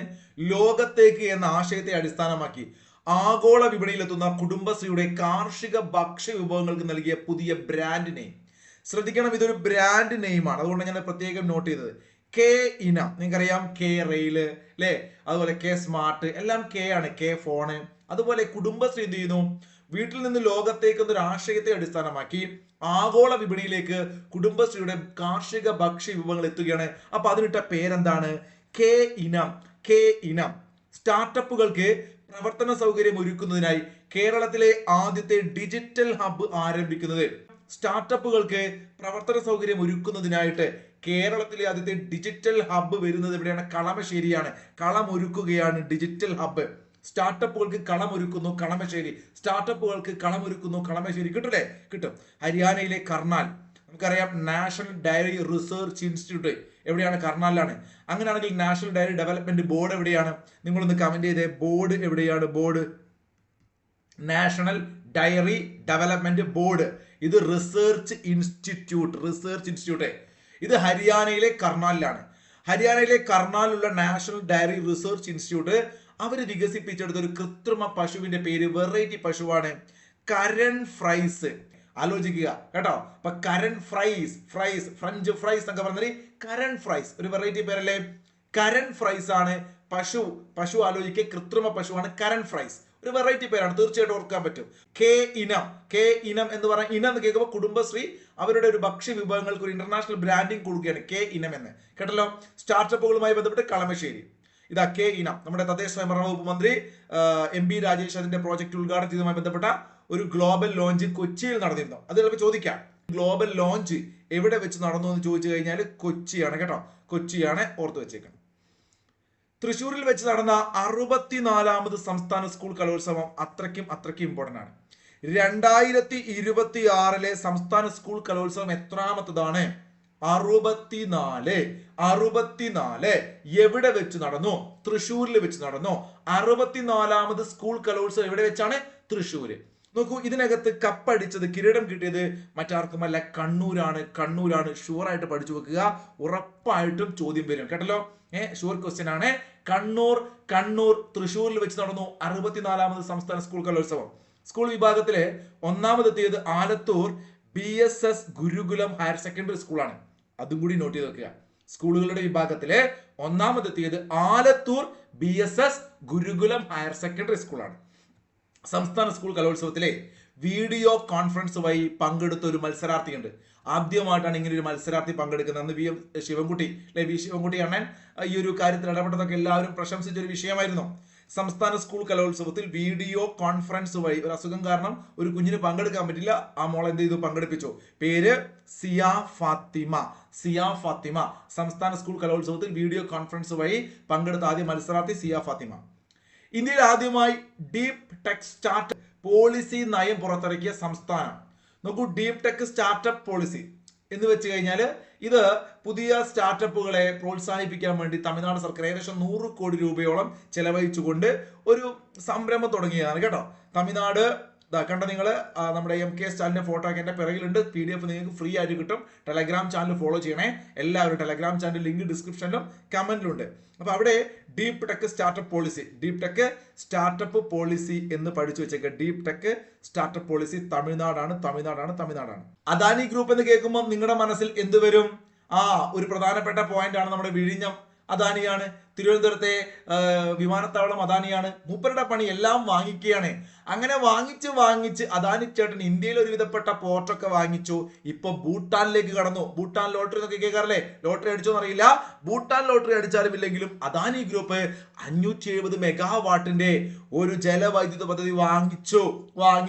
ലോകത്തേക്ക് എന്ന ആശയത്തെ അടിസ്ഥാനമാക്കി ആഗോള വിപണിയിലെത്തുന്ന കുടുംബശ്രീയുടെ കാർഷിക ഭക്ഷ്യ വിഭവങ്ങൾക്ക് നൽകിയ പുതിയ ബ്രാൻഡ് നെയിം. ശ്രദ്ധിക്കണം, ഇതൊരു ബ്രാൻഡ് നെയിമാണ്, അതുകൊണ്ട് ഞാൻ പ്രത്യേകം നോട്ട് ചെയ്തത്. K ഇനം, നിങ്ങൾക്കറിയാം, K റെയില് അല്ലെ, അതുപോലെ K സ്മാർട്ട്, എല്ലാം K ആണ്. K phone. അതുപോലെ കുടുംബശ്രീ എന്ത് ചെയ്യുന്നു? വീട്ടിൽ നിന്ന് ലോകത്തേക്ക് എന്നൊരു ആശയത്തെ അടിസ്ഥാനമാക്കി ആഗോള വിപണിയിലേക്ക് കുടുംബശ്രീയുടെ കാർഷിക ഭക്ഷ്യ വിഭവങ്ങൾ എത്തുകയാണ്. അപ്പൊ അതിനിട്ട പേരെന്താണ്? K ഇനം. സ്റ്റാർട്ടപ്പുകൾക്ക് പ്രവർത്തന സൗകര്യം ഒരുക്കുന്നതിനായി കേരളത്തിലെ ആദ്യത്തെ ഡിജിറ്റൽ ഹബ്ബ് ആരംഭിക്കുന്നത്. സ്റ്റാർട്ടപ്പുകൾക്ക് പ്രവർത്തന സൗകര്യം ഒരുക്കുന്നതിനായിട്ട് കേരളത്തിലെ ആദ്യത്തെ ഡിജിറ്റൽ ഹബ്ബ് വരുന്നത് എവിടെയാണ്? കളമശ്ശേരിയാണ്. കളമൊരുക്കുകയാണ് ഡിജിറ്റൽ ഹബ്ബ്. സ്റ്റാർട്ടപ്പുകൾക്ക് കളമൊരുക്കുന്നു കളമശ്ശേരി. കിട്ടൂലേ? കിട്ടും. ഹരിയാനയിലെ കർണാൽ, നമുക്കറിയാം നാഷണൽ ഡയറി റിസർച്ച് ഇൻസ്റ്റിറ്റ്യൂട്ട് എവിടെയാണ്? കർണാലിലാണ്. അങ്ങനെയാണെങ്കിൽ നാഷണൽ ഡയറി ഡെവലപ്മെന്റ് ബോർഡ് എവിടെയാണ്? നിങ്ങളൊന്ന് കമന്റ് ചെയ്തേ. ബോർഡ് എവിടെയാണ്? Board national dairy development board. ഇത് റിസർച്ച് ഇൻസ്റ്റിറ്റ്യൂട്ട്. ഇത് ഹരിയാനയിലെ കർണാലിലാണ്. ഹരിയാനയിലെ കർണാലിലുള്ള നാഷണൽ ഡയറി റിസർച്ച് ഇൻസ്റ്റിറ്റ്യൂട്ട് അവർ വികസിപ്പിച്ചെടുത്ത ഒരു കൃത്രിമ പശുവിന്റെ പേര്, വെറൈറ്റി പശുവാണ് കരൺ ഫ്രൈസ്. ആലോചിക്കുക കേട്ടോ. അപ്പൊ കരൺ ഫ്രൈസ്, ഫ്രഞ്ച് ഫ്രൈസ് എന്നൊക്കെ പറഞ്ഞാൽ കരൺ ഫ്രൈസ് ഒരു വെറൈറ്റി പേരല്ലേ. കരൺ ഫ്രൈസ് ആണ് പശു ആലോചിക്കുക, കൃത്രിമ പശുവാണ് കരൺ ഫ്രൈസ്. ഒരു വെറൈറ്റി പേരാണ്, തീർച്ചയായിട്ടും ഓർക്കാൻ പറ്റും. കെ ഇനം എന്ന് പറഞ്ഞാൽ, ഇനം എന്ന് കേൾക്കുമ്പോൾ കുടുംബശ്രീ അവരുടെ ഒരു ഭക്ഷ്യ വിഭവങ്ങൾക്ക് ഒരു ഇന്റർനാഷണൽ ബ്രാൻഡിങ് കൊടുക്കുകയാണ്, കെ ഇനം എന്ന് കേട്ടല്ലോ. സ്റ്റാർട്ടപ്പുകളുമായി ബന്ധപ്പെട്ട് കളമശ്ശേരി. ഇതാ കെ ഇനം. നമ്മുടെ തദ്ദേശ സ്വയംഭരണ വകുപ്പ് മന്ത്രി MP രാജേഷ് അതിന്റെ പ്രോജക്ട് ഉദ്ഘാടനം ചെയ്തതുമായി ബന്ധപ്പെട്ട ഒരു ഗ്ലോബൽ ലോഞ്ച് കൊച്ചിയിൽ നടന്നിരുന്നു. അത് ചിലപ്പോൾ ചോദിക്കാം, ഗ്ലോബൽ ലോഞ്ച് എവിടെ വെച്ച് നടന്നു എന്ന് ചോദിച്ചു കഴിഞ്ഞാൽ കൊച്ചിയാണ് കേട്ടോ. കൊച്ചിയാണ്, ഓർത്ത് വെച്ചേക്കണം. തൃശ്ശൂരിൽ വെച്ച് നടന്ന 64ാമത് സംസ്ഥാന സ്കൂൾ കലോത്സവം അത്രയ്ക്കും ഇമ്പോർട്ടന്റ് ആണ്. 2026 സംസ്ഥാന സ്കൂൾ കലോത്സവം എത്രാമത്തതാണ്? 64. എവിടെ വെച്ച് നടന്നു? തൃശ്ശൂരിൽ വെച്ച് നടന്നു. 64ാമത് സ്കൂൾ കലോത്സവം എവിടെ വെച്ചാണ്? തൃശ്ശൂര്. നോക്കൂ, ഇതിനകത്ത് കപ്പടിച്ചത്, കിരീടം കിട്ടിയത് മറ്റാർക്കുമല്ല, കണ്ണൂരാണ്. ഷുവർ ആയിട്ട് പഠിച്ചു വെക്കുക, ഉറപ്പായിട്ടും ചോദ്യം വരും കേട്ടല്ലോ. ഷുവർ ക്വസ്റ്റ്യൻ ആണ്. കണ്ണൂർ തൃശ്ശൂരിൽ വെച്ച് നടന്നു 64ാമത് സംസ്ഥാന സ്കൂൾ കലോത്സവം. സ്കൂൾ വിഭാഗത്തിലെ ഒന്നാമതെത്തിയത് ആലത്തൂർ BSS ഗുരുകുലം ഹയർ സെക്കൻഡറി സ്കൂളാണ്. അതും കൂടി നോട്ട് ചെയ്ത് വെക്കുക. സ്കൂളുകളുടെ വിഭാഗത്തിലെ ഒന്നാമതെത്തിയത് ആലത്തൂർ BSS ഗുരുകുലം ഹയർ സെക്കൻഡറി സ്കൂളാണ്. സംസ്ഥാന സ്കൂൾ കലോത്സവത്തിലെ വീഡിയോ കോൺഫറൻസ് വഴി പങ്കെടുത്ത ഒരു മത്സരാർത്ഥിയുണ്ട്. ആദ്യമായിട്ടാണ് ഇങ്ങനെ ഒരു മത്സരാർത്ഥി പങ്കെടുക്കുന്നത്. അന്ന് വി ശിവൻകുട്ടി അണ്ണൻ ഈ ഒരു കാര്യത്തിൽ ഇടപെട്ടതൊക്കെ എല്ലാവരും പ്രശംസിച്ച ഒരു വിഷയമായിരുന്നു. സംസ്ഥാന സ്കൂൾ കലോത്സവത്തിൽ വീഡിയോ കോൺഫറൻസ് വഴി, ഒരു അസുഖം കാരണം ഒരു കുഞ്ഞിന് പങ്കെടുക്കാൻ പറ്റില്ല, ആ മോളെ എന്ത് ചെയ്തു? പങ്കെടുപ്പിച്ചു. പേര് സിയ ഫാത്തിമ. സംസ്ഥാന സ്കൂൾ കലോത്സവത്തിൽ വീഡിയോ കോൺഫറൻസ് വഴി പങ്കെടുത്ത ആദ്യ മത്സരാർത്ഥി സിയ ഫാത്തിമ. ഇന്ത്യയിൽ ആദ്യമായി ഡീപ് ടെക് സ്റ്റാർട്ട് പോളിസി നയം പുറത്തിറക്കിയ സംസ്ഥാനം. നോക്കൂ, ഡീപ് ടെക് സ്റ്റാർട്ടപ്പ് പോളിസി എന്ന് വെച്ച് കഴിഞ്ഞാൽ ഇത് പുതിയ സ്റ്റാർട്ടപ്പുകളെ പ്രോത്സാഹിപ്പിക്കാൻ വേണ്ടി തമിഴ്നാട് സർക്കാർ ഏകദേശം 100 കോടി രൂപയോളം ചെലവഴിച്ചുകൊണ്ട് ഒരു സംരംഭം തുടങ്ങിയതാണ് കേട്ടോ. തമിഴ്നാട് കണ്ട നിങ്ങൾ നമ്മുടെ MK ചാനലിന്റെ ഫോട്ടോ ഒക്കെ എന്റെ പിറകിലുണ്ട്. PDF നിങ്ങൾക്ക് ഫ്രീ ആയിട്ട് കിട്ടും. ടെലഗ്രാം ചാനൽ ഫോളോ ചെയ്യണേ എല്ലാവരും. ടെലഗ്രാം ചാനൽ ലിങ്ക് ഡിസ്ക്രിപ്ഷനിലും കമന്റിലുണ്ട്. അപ്പൊ അവിടെ ഡീപ് ടെക് സ്റ്റാർട്ടപ്പ് പോളിസി എന്ന് പഠിച്ചു വെച്ചേക്കുക. ഡീപ് ടെക് സ്റ്റാർട്ടപ്പ് പോളിസി തമിഴ്നാടാണ്. അദാനി ഗ്രൂപ്പ് എന്ന് കേൾക്കുമ്പോൾ നിങ്ങളുടെ മനസ്സിൽ എന്ത് വരും? ഒരു പ്രധാനപ്പെട്ട പോയിന്റ് ആണ് നമ്മുടെ വിഴിഞ്ഞം അദാനിയാണ്. തിരുവനന്തപുരത്തെ വിമാനത്താവളം അദാനിയാണ്. മൂപ്പരുടെ പണി എല്ലാം വാങ്ങിക്കുകയാണ്. അങ്ങനെ വാങ്ങിച്ച് അദാനി ചേട്ടൻ ഇന്ത്യയിൽ ഒരു വിധപ്പെട്ട പോർട്ടൊക്കെ വാങ്ങിച്ചു. ഇപ്പൊ ഭൂട്ടാനിലേക്ക് കടന്നു. ഭൂട്ടാൻ ലോട്ടറി എന്നൊക്കെ കേൾക്കാറില്ലേ? ലോട്ടറി അടിച്ചോന്ന് അറിയില്ല. ഭൂട്ടാൻ ലോട്ടറി അടിച്ചാലും ഇല്ലെങ്കിലും അദാനി ഗ്രൂപ്പ് 570 മെഗാവാട്ടിന്റെ ഒരു ജലവൈദ്യുത പദ്ധതി വാങ്ങിച്ചു.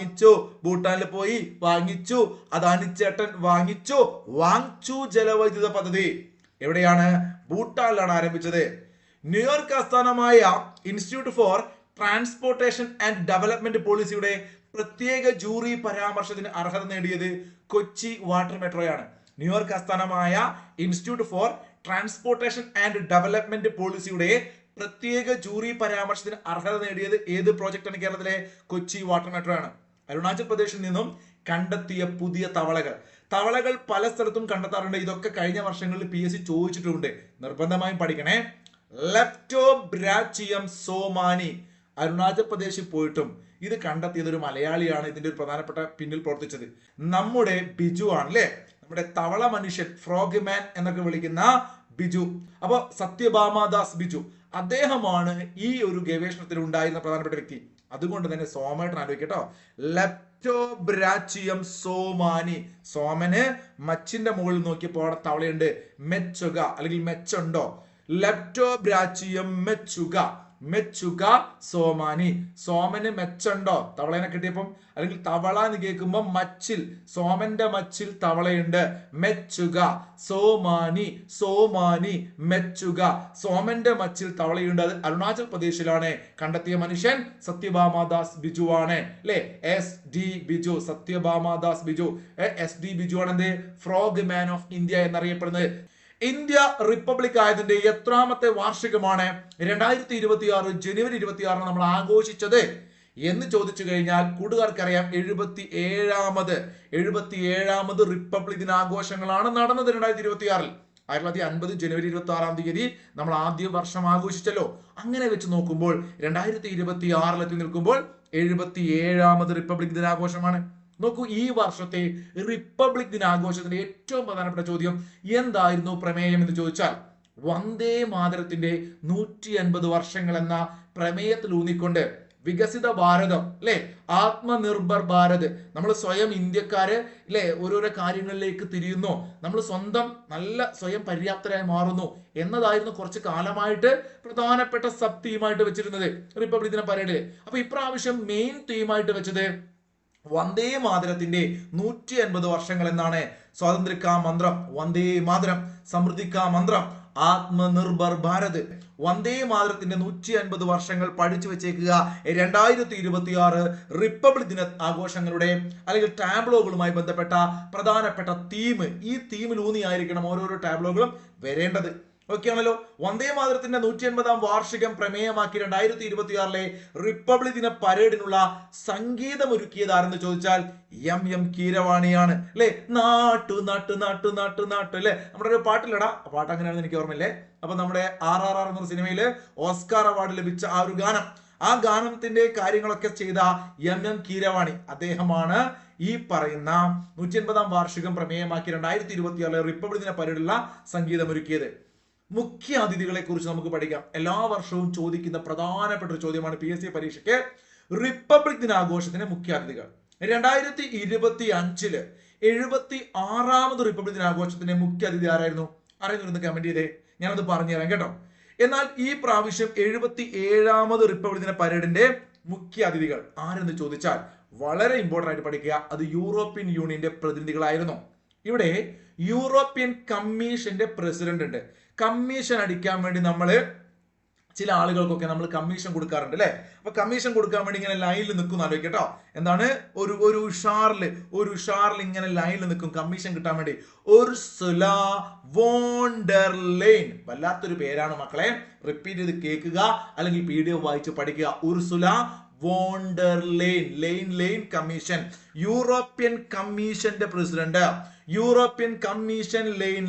ഭൂട്ടാനിൽ പോയി വാങ്ങിച്ചു. അദാനി ചേട്ടൻ വാങ്ങിച്ചു ജലവൈദ്യുത പദ്ധതി. എവിടെയാണ്? ഭൂട്ടാനിലാണ് ആരംഭിച്ചത്. ന്യൂയോർക്ക് ആസ്ഥാനമായ institute four transportation and development പോളിസിയുടെ പ്രത്യേക ജൂറി പരാമർശത്തിന് അർഹത നേടിയത് കൊച്ചി വാട്ടർ മെട്രോയാണ്. ന്യൂയോർക്ക് ആസ്ഥാനമായ institute four transportation and development പോളിസിയുടെ പ്രത്യേക ജൂറി പരാമർശത്തിന് അർഹത നേടിയത് ഏത് പ്രോജക്റ്റാണ്? കേരളത്തിലെ കൊച്ചി വാട്ടർ മെട്രോ ആണ്. അരുണാചൽ പ്രദേശിൽ നിന്നും കണ്ടെത്തിയ പുതിയ തവളകൾ പല സ്ഥലത്തും കണ്ടെത്താറുണ്ട്. ഇതൊക്കെ കഴിഞ്ഞ വർഷങ്ങളിൽ PSC ചോദിച്ചിട്ടുണ്ട്. നിർബന്ധമായും പഠിക്കണേ. ലെപ്റ്റോബ്രാച്ചിയം സോമാനി അരുണാചൽ പ്രദേശിൽ പോയിട്ടും ഇത് കണ്ടെത്തിയത് ഒരു മലയാളിയാണ്. ഇതിന്റെ ഒരു പ്രധാനപ്പെട്ട പിന്നിൽ പ്രവർത്തിച്ചത് നമ്മുടെ ബിജു ആണ് അല്ലെ. നമ്മുടെ തവള മനുഷ്യൻ, ഫ്രോഗ് മാൻ എന്നൊക്കെ വിളിക്കുന്ന ബിജു. അപ്പൊ സത്യഭാമാദാസ് ബിജു അദ്ദേഹമാണ് ഈ ഒരു ഗവേഷണത്തിൽ ഉണ്ടായിരുന്ന പ്രധാനപ്പെട്ട വ്യക്തി. അതുകൊണ്ട് തന്നെ സോമേട്ടൻ ആലോചിക്കട്ടോ. ലെപ്റ്റോബ്രാച്ചിയം സോമാനി. സോമന് മച്ചിന്റെ മുകളിൽ നോക്കിയപ്പോൾ അവിടെ തവളയുണ്ട്. മെച്ചുക അല്ലെങ്കിൽ മെച്ചുണ്ടോ? ലെപ്റ്റോബ്രാച്ചിയം മെച്ചുക സോമാനി. സോമന് മെച്ചുണ്ടോ? തവളേനെ കിട്ടിയപ്പം, അല്ലെങ്കിൽ തവള എന്ന് കേൾക്കുമ്പോൾ മച്ചിൽ, സോമന്റെ മച്ചിൽ തവളയുണ്ട്. മെച്ചുക സോമാനി മെച്ചുക. സോമന്റെ മച്ചിൽ തവളയുണ്ട്. അത് അരുണാചൽ പ്രദേശിലാണ്. കണ്ടെത്തിയ മനുഷ്യൻ സത്യഭാമാദാസ് ബിജു ആണ് അല്ലെ. SD ബിജു, സത്യഭാമാദാസ് ബിജു. SD ബിജു ആണ് എന്ത്? ഫ്രോഗ് മാൻ ഓഫ് ഇന്ത്യ എന്നറിയപ്പെടുന്നത്. ഇന്ത്യ റിപ്പബ്ലിക് ആയതിന്റെ എത്രാമത്തെ വാർഷികമാണ് 2026 ജനുവരി 26 നമ്മൾ ആഘോഷിച്ചത്? എന്ന് ചോദിച്ചു കഴിഞ്ഞാൽ കൂട്ടുകാർക്കറിയാം 77ാമത് റിപ്പബ്ലിക് ദിനാഘോഷങ്ങളാണ് നടന്നത് 2026. 1950 ജനുവരി 26 നമ്മൾ ആദ്യ വർഷം ആഘോഷിച്ചല്ലോ. അങ്ങനെ വെച്ച് നോക്കുമ്പോൾ 2026 എത്തി നിൽക്കുമ്പോൾ 77ാമത് റിപ്പബ്ലിക് ദിനാഘോഷമാണ്. നോക്കൂ, ഈ വർഷത്തെ റിപ്പബ്ലിക് ദിനാഘോഷത്തിന്റെ ഏറ്റവും പ്രധാനപ്പെട്ട ചോദ്യം എന്തായിരുന്നു പ്രമേയം എന്ന് ചോദിച്ചാൽ വന്ദേ മാതരത്തിന്റെ 150 വർഷങ്ങൾ എന്ന പ്രമേയത്തിൽ ഊന്നിക്കൊണ്ട് വികസിത ഭാരതം അല്ലെ, ആത്മനിർഭർ ഭാരത്, നമ്മൾ സ്വയം ഇന്ത്യക്കാര് അല്ലെ ഓരോരോ കാര്യങ്ങളിലേക്ക് തിരിയുന്നു, നമ്മൾ സ്വയം പര്യാപ്തരായി മാറുന്നു എന്നതായിരുന്നു കുറച്ച് കാലമായിട്ട് പ്രധാനപ്പെട്ട സബ് തീമായിട്ട് വെച്ചിരുന്നത് റിപ്പബ്ലിക് ദിന പരേഡിൽ. അപ്പൊ ഇപ്രാവശ്യം മെയിൻ തീമായിട്ട് വെച്ചത് വന്ദേ മാതരത്തിന്റെ 150 വർഷങ്ങൾ എന്നാണ്. സ്വാതന്ത്ര്യ മന്ത്രം വന്ദേ മാതരം, സമൃദ്ധിക്കാ മന്ത്രം ആത്മനിർഭർ ഭാരത്. വന്ദേ മാതരത്തിന്റെ 150 വർഷങ്ങൾ പഠിച്ചു വെച്ചേക്കുക. 2026 റിപ്പബ്ലിക് ദിന ആഘോഷങ്ങളുടെ അല്ലെങ്കിൽ ടാബ്ലോകളുമായി ബന്ധപ്പെട്ട പ്രധാനപ്പെട്ട തീം, ഈ തീമിലൂന്നിയായിരിക്കണം ഓരോരോ ടാബ്ലോകളും വരേണ്ടത്. ഓക്കെ ആണല്ലോ. വന്ദേ മാതരത്തിന്റെ 150ാം വാർഷികം പ്രമേയമാക്കി 2026 റിപ്പബ്ലിക് ദിന പരേഡിനുള്ള സംഗീതമൊരുക്കിയതാരെന്ന് ചോദിച്ചാൽ എം കീരവാണിയാണ് അല്ലെ. നാട്ടു നാട്ടു നാട്ടു നാട്ടു നാട്ടു അല്ലെ, നമ്മുടെ ഒരു പാട്ടില്ലടാ, പാട്ട് അങ്ങനെയാണെന്ന് എനിക്ക് ഓർമ്മയില്ലേ. അപ്പൊ നമ്മുടെ RRR എന്ന സിനിമയില് ഓസ്കാർ അവാർഡ് ലഭിച്ച ആ ഒരു ഗാനം, ആ ഗാനത്തിന്റെ കാര്യങ്ങളൊക്കെ ചെയ്ത എം കീരവാണി, അദ്ദേഹമാണ് ഈ പറയുന്ന 150ാം വാർഷികം പ്രമേയമാക്കി 2026 റിപ്പബ്ലിക് ദിന പരേഡിലുള്ള സംഗീതമൊരുക്കിയത്. മുഖ്യ അതിഥികളെ കുറിച്ച് നമുക്ക് പഠിക്കാം. എല്ലാ വർഷവും ചോദിക്കുന്ന പ്രധാനപ്പെട്ട ഒരു ചോദ്യമാണ് PSC പരീക്ഷയ്ക്ക്. റിപ്പബ്ലിക് ദിനാഘോഷത്തിന് മുഖ്യ അതിഥികൾ 2025 76ാമത് റിപ്പബ്ലിക് ദിനാഘോഷത്തിന്റെ മുഖ്യ അതിഥി ആരായിരുന്നു? അറിയുന്നൊന്ന് കമന്റ് ചെയ്തേ, ഞാനത് പറഞ്ഞുതരാം കേട്ടോ. എന്നാൽ ഈ പ്രാവശ്യം 77ാമത് റിപ്പബ്ലിക് ദിന പരേഡിന്റെ മുഖ്യ അതിഥികൾ ആരെന്ന് ചോദിച്ചാൽ വളരെ ഇമ്പോർട്ടന്റ് ആയിട്ട് പഠിക്കുക, അത് യൂറോപ്യൻ യൂണിയന്റെ പ്രതിനിധികളായിരുന്നു. ഇവിടെ യൂറോപ്യൻ കമ്മീഷന്റെ പ്രസിഡന്റ് ഉണ്ട്. കമ്മീഷൻ അടിക്കാൻ വേണ്ടി ചില ആളുകൾക്കൊക്കെ നമ്മൾ കമ്മീഷൻ കൊടുക്കാറുണ്ട് അല്ലെ. അപ്പൊ കമ്മീഷൻ കൊടുക്കാൻ വേണ്ടി ഇങ്ങനെ ലൈനിൽ നിൽക്കും ആലോചിക്കട്ടോ. എന്താണ്, ഒരു ഉഷാറിൽ ഇങ്ങനെ ലൈനിൽ നിൽക്കും കമ്മീഷൻ കിട്ടാൻ വേണ്ടി. ഉർസുല വോൺ ഡെർ ലെയ്ൻ, വല്ലാത്തൊരു പേരാണ് മക്കളെ, റിപ്പീറ്റ് ചെയ്ത് കേൾക്കുക അല്ലെങ്കിൽ PDF വായിച്ച് പഠിക്കുക. Ursula von der Leyen commission, European കമ്മീഷന്റെ president. European commission line.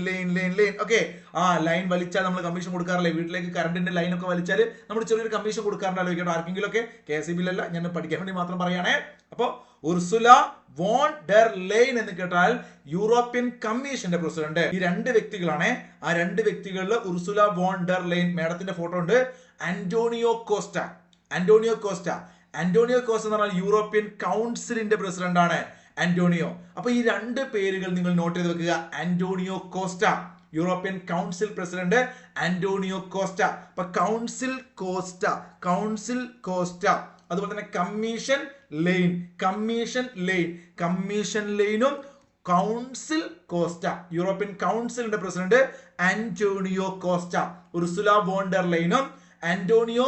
Okay, ആ ലൈൻ വലിച്ചാൽ നമ്മൾ കമ്മീഷൻ കൊടുക്കാറില്ലേ, വീട്ടിലേക്ക് കറണ്ടിന്റെ ലൈൻ ഒക്കെ വലിച്ചാൽ നമ്മൾ ചെറിയൊരു കമ്മീഷൻ കൊടുക്കാറുണ്ടല്ലോ കേട്ടോ. ആർക്കെങ്കിലും ഒക്കെ KSEB അല്ല, ഞാൻ പഠിക്കാൻ വേണ്ടി മാത്രം പറയാണേ. അപ്പൊ ഉർസുല വോൺ ഡെർ ലെയ്ൻ എന്ന് കേട്ടാൽ യൂറോപ്യൻ കമ്മീഷന്റെ പ്രസിഡന്റ്. ഈ രണ്ട് വ്യക്തികളാണ്. ആ രണ്ട് വ്യക്തികളിൽ ഉർസുല വോൺ ഡെർ ലെയ്ൻ, മേഡത്തിന്റെ ഫോട്ടോ ഉണ്ട്. ആന്റോണിയോ കോസ്റ്റ എന്ന് പറഞ്ഞാൽ യൂറോപ്യൻ കൗൺസിലിന്റെ പ്രസിഡന്റ് ആണ് ആന്റോണിയോ. അപ്പൊ ഈ രണ്ട് പേരുകൾ നിങ്ങൾ നോട്ട് ചെയ്ത് വെക്കുക. Antonio Costa, European council president Antonio Costa. അപ്പൊ കൗൺസിൽ കോസ്റ്റ, അതുപോലെ തന്നെ കമ്മീഷൻ ലെയ്നും കൗൺസിൽ കോസ്റ്റ, യൂറോപ്യൻ കൗൺസിലിന്റെ president Antonio Costa. Ursula von der ലെയ്നും ആന്റോണിയോ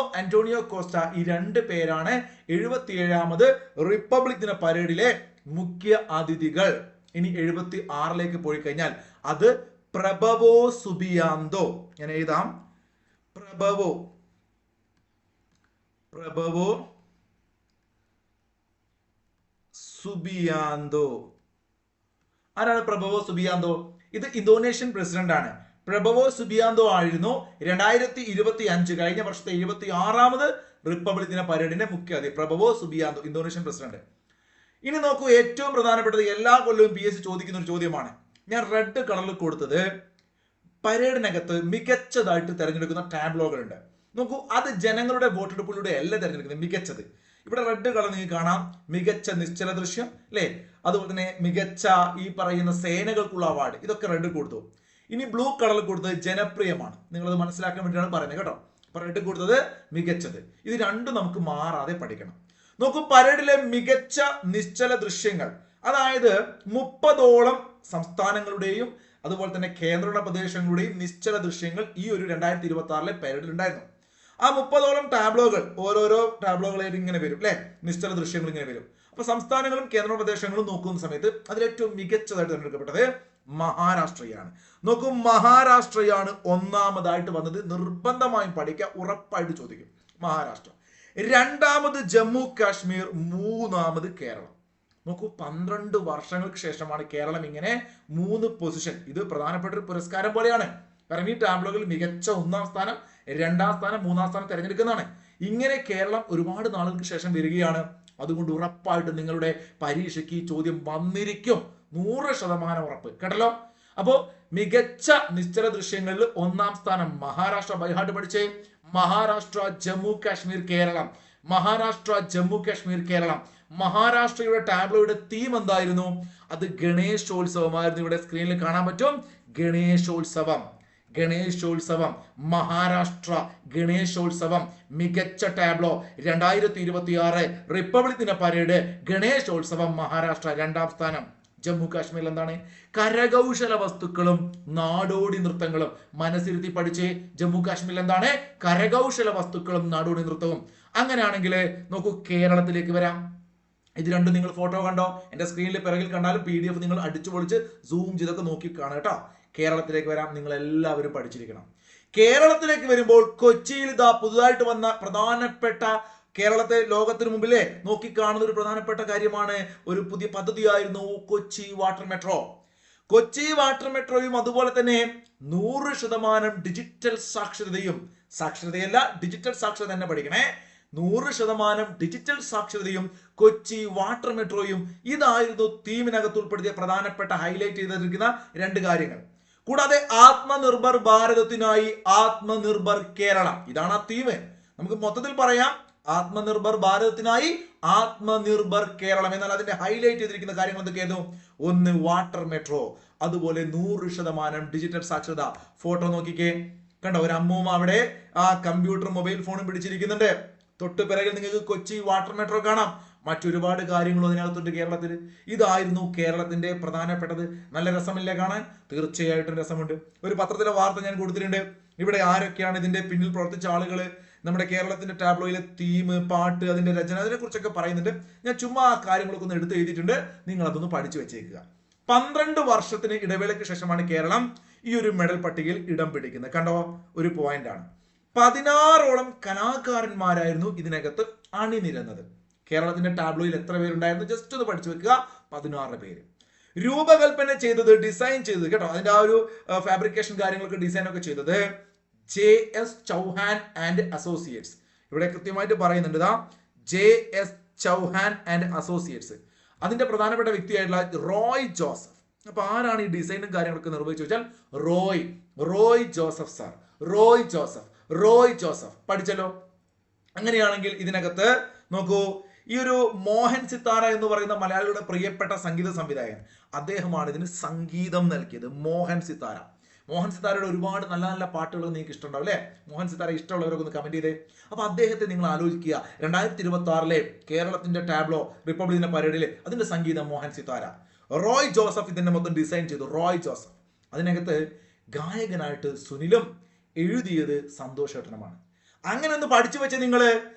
കോസ്റ്റ, ഈ രണ്ട് പേരാണ് 77ാമത് റിപ്പബ്ലിക് ദിന പരേഡിലെ മുഖ്യ അതിഥികൾ. ഇനി 76ലേക്ക് പോയി കഴിഞ്ഞാൽ അത് പ്രഭവോ സുബിയാന്തോ. ഞാൻ എഴുതാം, പ്രഭവോ സുബിയാന്തോ. ആരാണ് പ്രഭവോ സുബിയാന്തോ? ഇത് ഇന്തോനേഷ്യൻ പ്രസിഡന്റ് ആണ്. പ്രഭവോ സുബിയാന്തോ ആയിരുന്നു 2025 കഴിഞ്ഞ വർഷത്തെ 76ാമത് റിപ്പബ്ലിക് ദിന പരേഡിന്റെ മുഖ്യ അതിഥി. പ്രഭവോ സുബിയാന്തോ, ഇന്തോനേഷ്യൻ പ്രസിഡന്റ്. ഇനി നോക്കൂ, ഏറ്റവും പ്രധാനപ്പെട്ടത് എല്ലാ കൊല്ലവും PSC ചോദിക്കുന്ന ഒരു ചോദ്യമാണ്. ഞാൻ റെഡ് കളറിൽ കൊടുത്തത് പരേഡിനകത്ത് മികച്ചതായിട്ട് തെരഞ്ഞെടുക്കുന്ന ടാബ്ലോകളുണ്ട്. നോക്കൂ, അത് ജനങ്ങളുടെ വോട്ടെടുപ്പിലൂടെ അല്ല തെരഞ്ഞെടുക്കുന്നത് മികച്ചത്. ഇവിടെ റെഡ് കളർ നിങ്ങൾക്ക് കാണാം, മികച്ച നിശ്ചല ദൃശ്യം അല്ലെ, അതുപോലെ തന്നെ മികച്ച ഈ പറയുന്ന സേനകൾക്കുള്ള അവാർഡ്, ഇതൊക്കെ റെഡ് കൊടുത്തു. ഇനി ബ്ലൂ കളറിൽ കൊടുത്തത് ജനപ്രിയമാണ്. നിങ്ങളത് മനസ്സിലാക്കാൻ വേണ്ടിയാണ് പറയുന്നത് കേട്ടോ. അപ്പൊ റെഡ് കൊടുത്തത് മികച്ചത്. ഇത് രണ്ടും നമുക്ക് മാറാതെ പഠിക്കണം. നോക്കൂ, പരേഡിലെ മികച്ച നിശ്ചല ദൃശ്യങ്ങൾ, അതായത് 30ഓളം സംസ്ഥാനങ്ങളുടെയും അതുപോലെ തന്നെ കേന്ദ്രഭരണ പ്രദേശങ്ങളുടെയും നിശ്ചല ദൃശ്യങ്ങൾ ഈ ഒരു 2026 പരേഡിൽ ഉണ്ടായിരുന്നു. ആ 30ഓളം ടാബ്ലോകൾ, ഓരോരോ ടാബ്ലോകളായിട്ട് ഇങ്ങനെ വരും അല്ലെ, നിശ്ചല ദൃശ്യങ്ങൾ ഇങ്ങനെ വരും. അപ്പൊ സംസ്ഥാനങ്ങളും കേന്ദ്ര പ്രദേശങ്ങളും നോക്കുന്ന സമയത്ത് അതിലേറ്റവും മികച്ചതായിട്ട് തിരഞ്ഞെടുക്കപ്പെട്ടത് മഹാരാഷ്ട്രയാണ്. നോക്കൂ, മഹാരാഷ്ട്രയാണ് ഒന്നാമതായിട്ട് വന്നത്. നിർബന്ധമായും പഠിക്കുക, ഉറപ്പായിട്ട് ചോദിക്കും മഹാരാഷ്ട്ര. രണ്ടാമത് ജമ്മു കാശ്മീർ, മൂന്നാമത് കേരളം. നോക്കൂ, 12 വർഷങ്ങൾക്ക് ശേഷമാണ് കേരളം ഇങ്ങനെ 3 പൊസിഷൻ. ഇത് പ്രധാനപ്പെട്ട ഒരു പുരസ്കാരം പോലെയാണ്. കാരണം ഈ ടാബ്ലോകളിൽ മികച്ച 1-ാം സ്ഥാനം, 2-ാം സ്ഥാനം, 3-ാം സ്ഥാനം തിരഞ്ഞെടുക്കുന്നതാണ്. ഇങ്ങനെ കേരളം ഒരുപാട് നാളുകൾക്ക് ശേഷം വരികയാണ്. അതുകൊണ്ട് ഉറപ്പായിട്ട് നിങ്ങളുടെ പരീക്ഷയ്ക്ക് ഈ ചോദ്യം വന്നിരിക്കും, 100% ഉറപ്പ്. കേട്ടല്ലോ? അപ്പോ മികച്ച നിശ്ചല ദൃശ്യങ്ങളിൽ 1-ാം സ്ഥാനം മഹാരാഷ്ട്ര. ബൈഹാർട്ട് പഠിച്ചേ, മഹാരാഷ്ട്ര, ജമ്മു കാശ്മീർ, കേരളം. മഹാരാഷ്ട്ര, ജമ്മു കാശ്മീർ, കേരളം. മഹാരാഷ്ട്രയുടെ ടാബ്ലോയുടെ തീം എന്തായിരുന്നു? അത് ഗണേശോത്സവമായിരുന്നു. ഇവിടെ സ്ക്രീനിൽ കാണാൻ പറ്റും, ഗണേശോത്സവം. ഗണേശോത്സവം, മഹാരാഷ്ട്ര ഗണേശോത്സവം. മികച്ച ടാബ്ലോ 2026 റിപ്പബ്ലിക് ദിന പരേഡ്, ഗണേശോത്സവം, മഹാരാഷ്ട്ര. 2-ാം സ്ഥാനം. ജമ്മു കാശ്മീരിൽ എന്താണ്? കരകൗശല വസ്തുക്കളും നാടോടി നൃത്തങ്ങളും. മനസ്സിരുത്തി പഠിച്ച്. ജമ്മു കാശ്മീരിൽ എന്താണ്? കരകൗശല വസ്തുക്കളും നാടോടി നൃത്തവും. അങ്ങനെയാണെങ്കിൽ നോക്കൂ, കേരളത്തിലേക്ക് വരാം. ഇത് രണ്ടും നിങ്ങൾ ഫോട്ടോ കണ്ടോ? എന്റെ സ്ക്രീനിൽ പിറകിൽ കണ്ടാലും PDF നിങ്ങൾ അടിച്ചു പൊളിച്ച് സൂം ചെയ്തൊക്കെ നോക്കി കാണാം കേട്ടോ. കേരളത്തിലേക്ക് വരാം. നിങ്ങൾ എല്ലാവരും പഠിച്ചിരിക്കണം. കേരളത്തിലേക്ക് വരുമ്പോൾ കൊച്ചിയിൽ ഇതാ പുതുതായിട്ട് വന്ന പ്രധാനപ്പെട്ട, കേരളത്തെ ലോകത്തിന് മുമ്പിലെ നോക്കിക്കാണുന്ന ഒരു പ്രധാനപ്പെട്ട കാര്യമാണ്, ഒരു പുതിയ പദ്ധതിയായിരുന്നു Kochi water metro. Kochi water മെട്രോയും അതുപോലെ തന്നെ 100% ഡിജിറ്റൽ സാക്ഷരതയും. സാക്ഷരതയല്ല, ഡിജിറ്റൽ സാക്ഷരത തന്നെ പഠിക്കണേ. 100% ഡിജിറ്റൽ സാക്ഷരതയും കൊച്ചി വാട്ടർ മെട്രോയും. ഇതായിരുന്നു തീമിനകത്ത് ഉൾപ്പെടുത്തിയ പ്രധാനപ്പെട്ട ഹൈലൈറ്റ് ചെയ്തിരിക്കുന്ന 2 കാര്യങ്ങൾ. കൂടാതെ ആത്മനിർഭർ ഭാരതത്തിനായി ആത്മനിർഭർ കേരളം. ഇതാണ് ആ തീം. നമുക്ക് മൊത്തത്തിൽ പറയാം, ആത്മനിർഭർ ഭാരതത്തിനായി ആത്മനിർഭർ കേരളം. എന്നാൽ അതിന്റെ ഹൈലൈറ്റ് ചെയ്തിരിക്കുന്ന കാര്യങ്ങൾ എന്തൊക്കെയായിരുന്നു? 1 വാട്ടർ മെട്രോ, അതുപോലെ 100% ഡിജിറ്റൽ സാക്ഷരത. ഫോട്ടോ നോക്കിക്കേ, കണ്ടോ? ഒരു അമ്മൂമ്മ അവിടെ ആ കമ്പ്യൂട്ടർ മൊബൈൽ ഫോണും പിടിച്ചിരിക്കുന്നുണ്ട്. തൊട്ട് പിറകിൽ നിങ്ങൾക്ക് കൊച്ചി വാട്ടർ മെട്രോ കാണാം. മറ്റൊരുപാട് കാര്യങ്ങളും അതിനകത്തുണ്ട് കേരളത്തിൽ. ഇതായിരുന്നു കേരളത്തിന്റെ പ്രധാനപ്പെട്ടത്. നല്ല രസമില്ലേ കാണാൻ? തീർച്ചയായിട്ടും രസമുണ്ട്. ഒരു പത്രത്തിലെ വാർത്ത ഞാൻ കൊടുത്തിട്ടുണ്ട്. ഇവിടെ ആരൊക്കെയാണ് ഇതിന്റെ പിന്നിൽ പ്രവർത്തിച്ച ആളുകൾ, നമ്മുടെ കേരളത്തിന്റെ ടാബ്ലോയിലെ തീം, പാട്ട്, അതിന്റെ രചന, അതിനെ കുറിച്ചൊക്കെ പറയുന്നുണ്ട്. ഞാൻ ചുമ്മാ ആ കാര്യങ്ങളൊക്കെ ഒന്ന് എടുത്ത് എഴുതിയിട്ടുണ്ട്. നിങ്ങൾ അതൊന്ന് പഠിച്ചു വെച്ചേക്കുക. 12 വർഷത്തിന് ഇടവേളയ്ക്ക് ശേഷമാണ് കേരളം ഈ ഒരു മെഡൽ പട്ടികയിൽ ഇടം പിടിക്കുന്നത്. കണ്ടോ? ഒരു പോയിന്റാണ്. 16ഓളം കലാകാരന്മാരായിരുന്നു ഇതിനകത്ത് അണിനിരന്നത്. കേരളത്തിന്റെ ടാബ്ലോയിൽ എത്ര പേരുണ്ടായിരുന്നു? ജസ്റ്റ് ഒന്ന് പഠിച്ചു വെക്കുക. 16 പേര്. രൂപകൽപ്പന ചെയ്തത്, ഡിസൈൻ ചെയ്തത്, കേട്ടോ, അതിന്റെ ആ ഒരു ഫാബ്രിക്കേഷൻ കാര്യങ്ങളൊക്കെ ഡിസൈൻ ഒക്കെ ചെയ്തത് JS ചൗഹാൻ ആൻഡ് അസോസിയേറ്റ്സ്. ഇവിടെ കൃത്യമായിട്ട് പറയുന്നുണ്ട്, JS ചൗഹാൻ ആൻഡ് അസോസിയേറ്റ്സ്. അതിന്റെ പ്രധാനപ്പെട്ട വ്യക്തിയായിട്ടുള്ള റോയ് ജോസഫ്. അപ്പൊ ആരാണ് ഈ ഡിസൈനും കാര്യങ്ങളൊക്കെ നിർവഹിച്ചു വെച്ചാൽ റോയ് ജോസഫ് സാർ. റോയ് ജോസഫ് പഠിച്ചല്ലോ. അങ്ങനെയാണെങ്കിൽ ഇതിനകത്ത് നോക്കൂ, ഈ ഒരു മോഹൻ സിത്താര എന്ന് പറയുന്ന മലയാളികളുടെ പ്രിയപ്പെട്ട സംഗീത സംവിധായകൻ, അദ്ദേഹമാണ് ഇതിന് സംഗീതം നൽകിയത്. മോഹൻ സിത്താരയുടെ ഒരുപാട് നല്ല നല്ല പാട്ടുകൾ നിങ്ങൾക്ക് ഇഷ്ടമുണ്ടാവും അല്ലെ? മോഹൻ സിത്താര ഇഷ്ടമുള്ളവരൊക്കെ ഒന്ന് കമന്റ് ചെയ്തേ. അപ്പൊ അദ്ദേഹത്തെ നിങ്ങൾ ആലോചിക്കുക, 2026 കേരളത്തിന്റെ ടാബ്ലോ റിപ്പബ്ലിക് ദിന പരേഡിലെ അതിന്റെ സംഗീതം മോഹൻ സിത്താര. റോയ് ജോസഫ് ഇതിന്റെ മൊത്തം ഡിസൈൻ ചെയ്തു. റോയ് ജോസഫ്. അതിനകത്ത് ഗായകനായിട്ട് സുനിലും, എഴുതിയത് സന്തോഷേട്ടനുമാണ്. അങ്ങനെ ഒന്ന് പഠിച്ചു വെച്ച് നിങ്ങള്.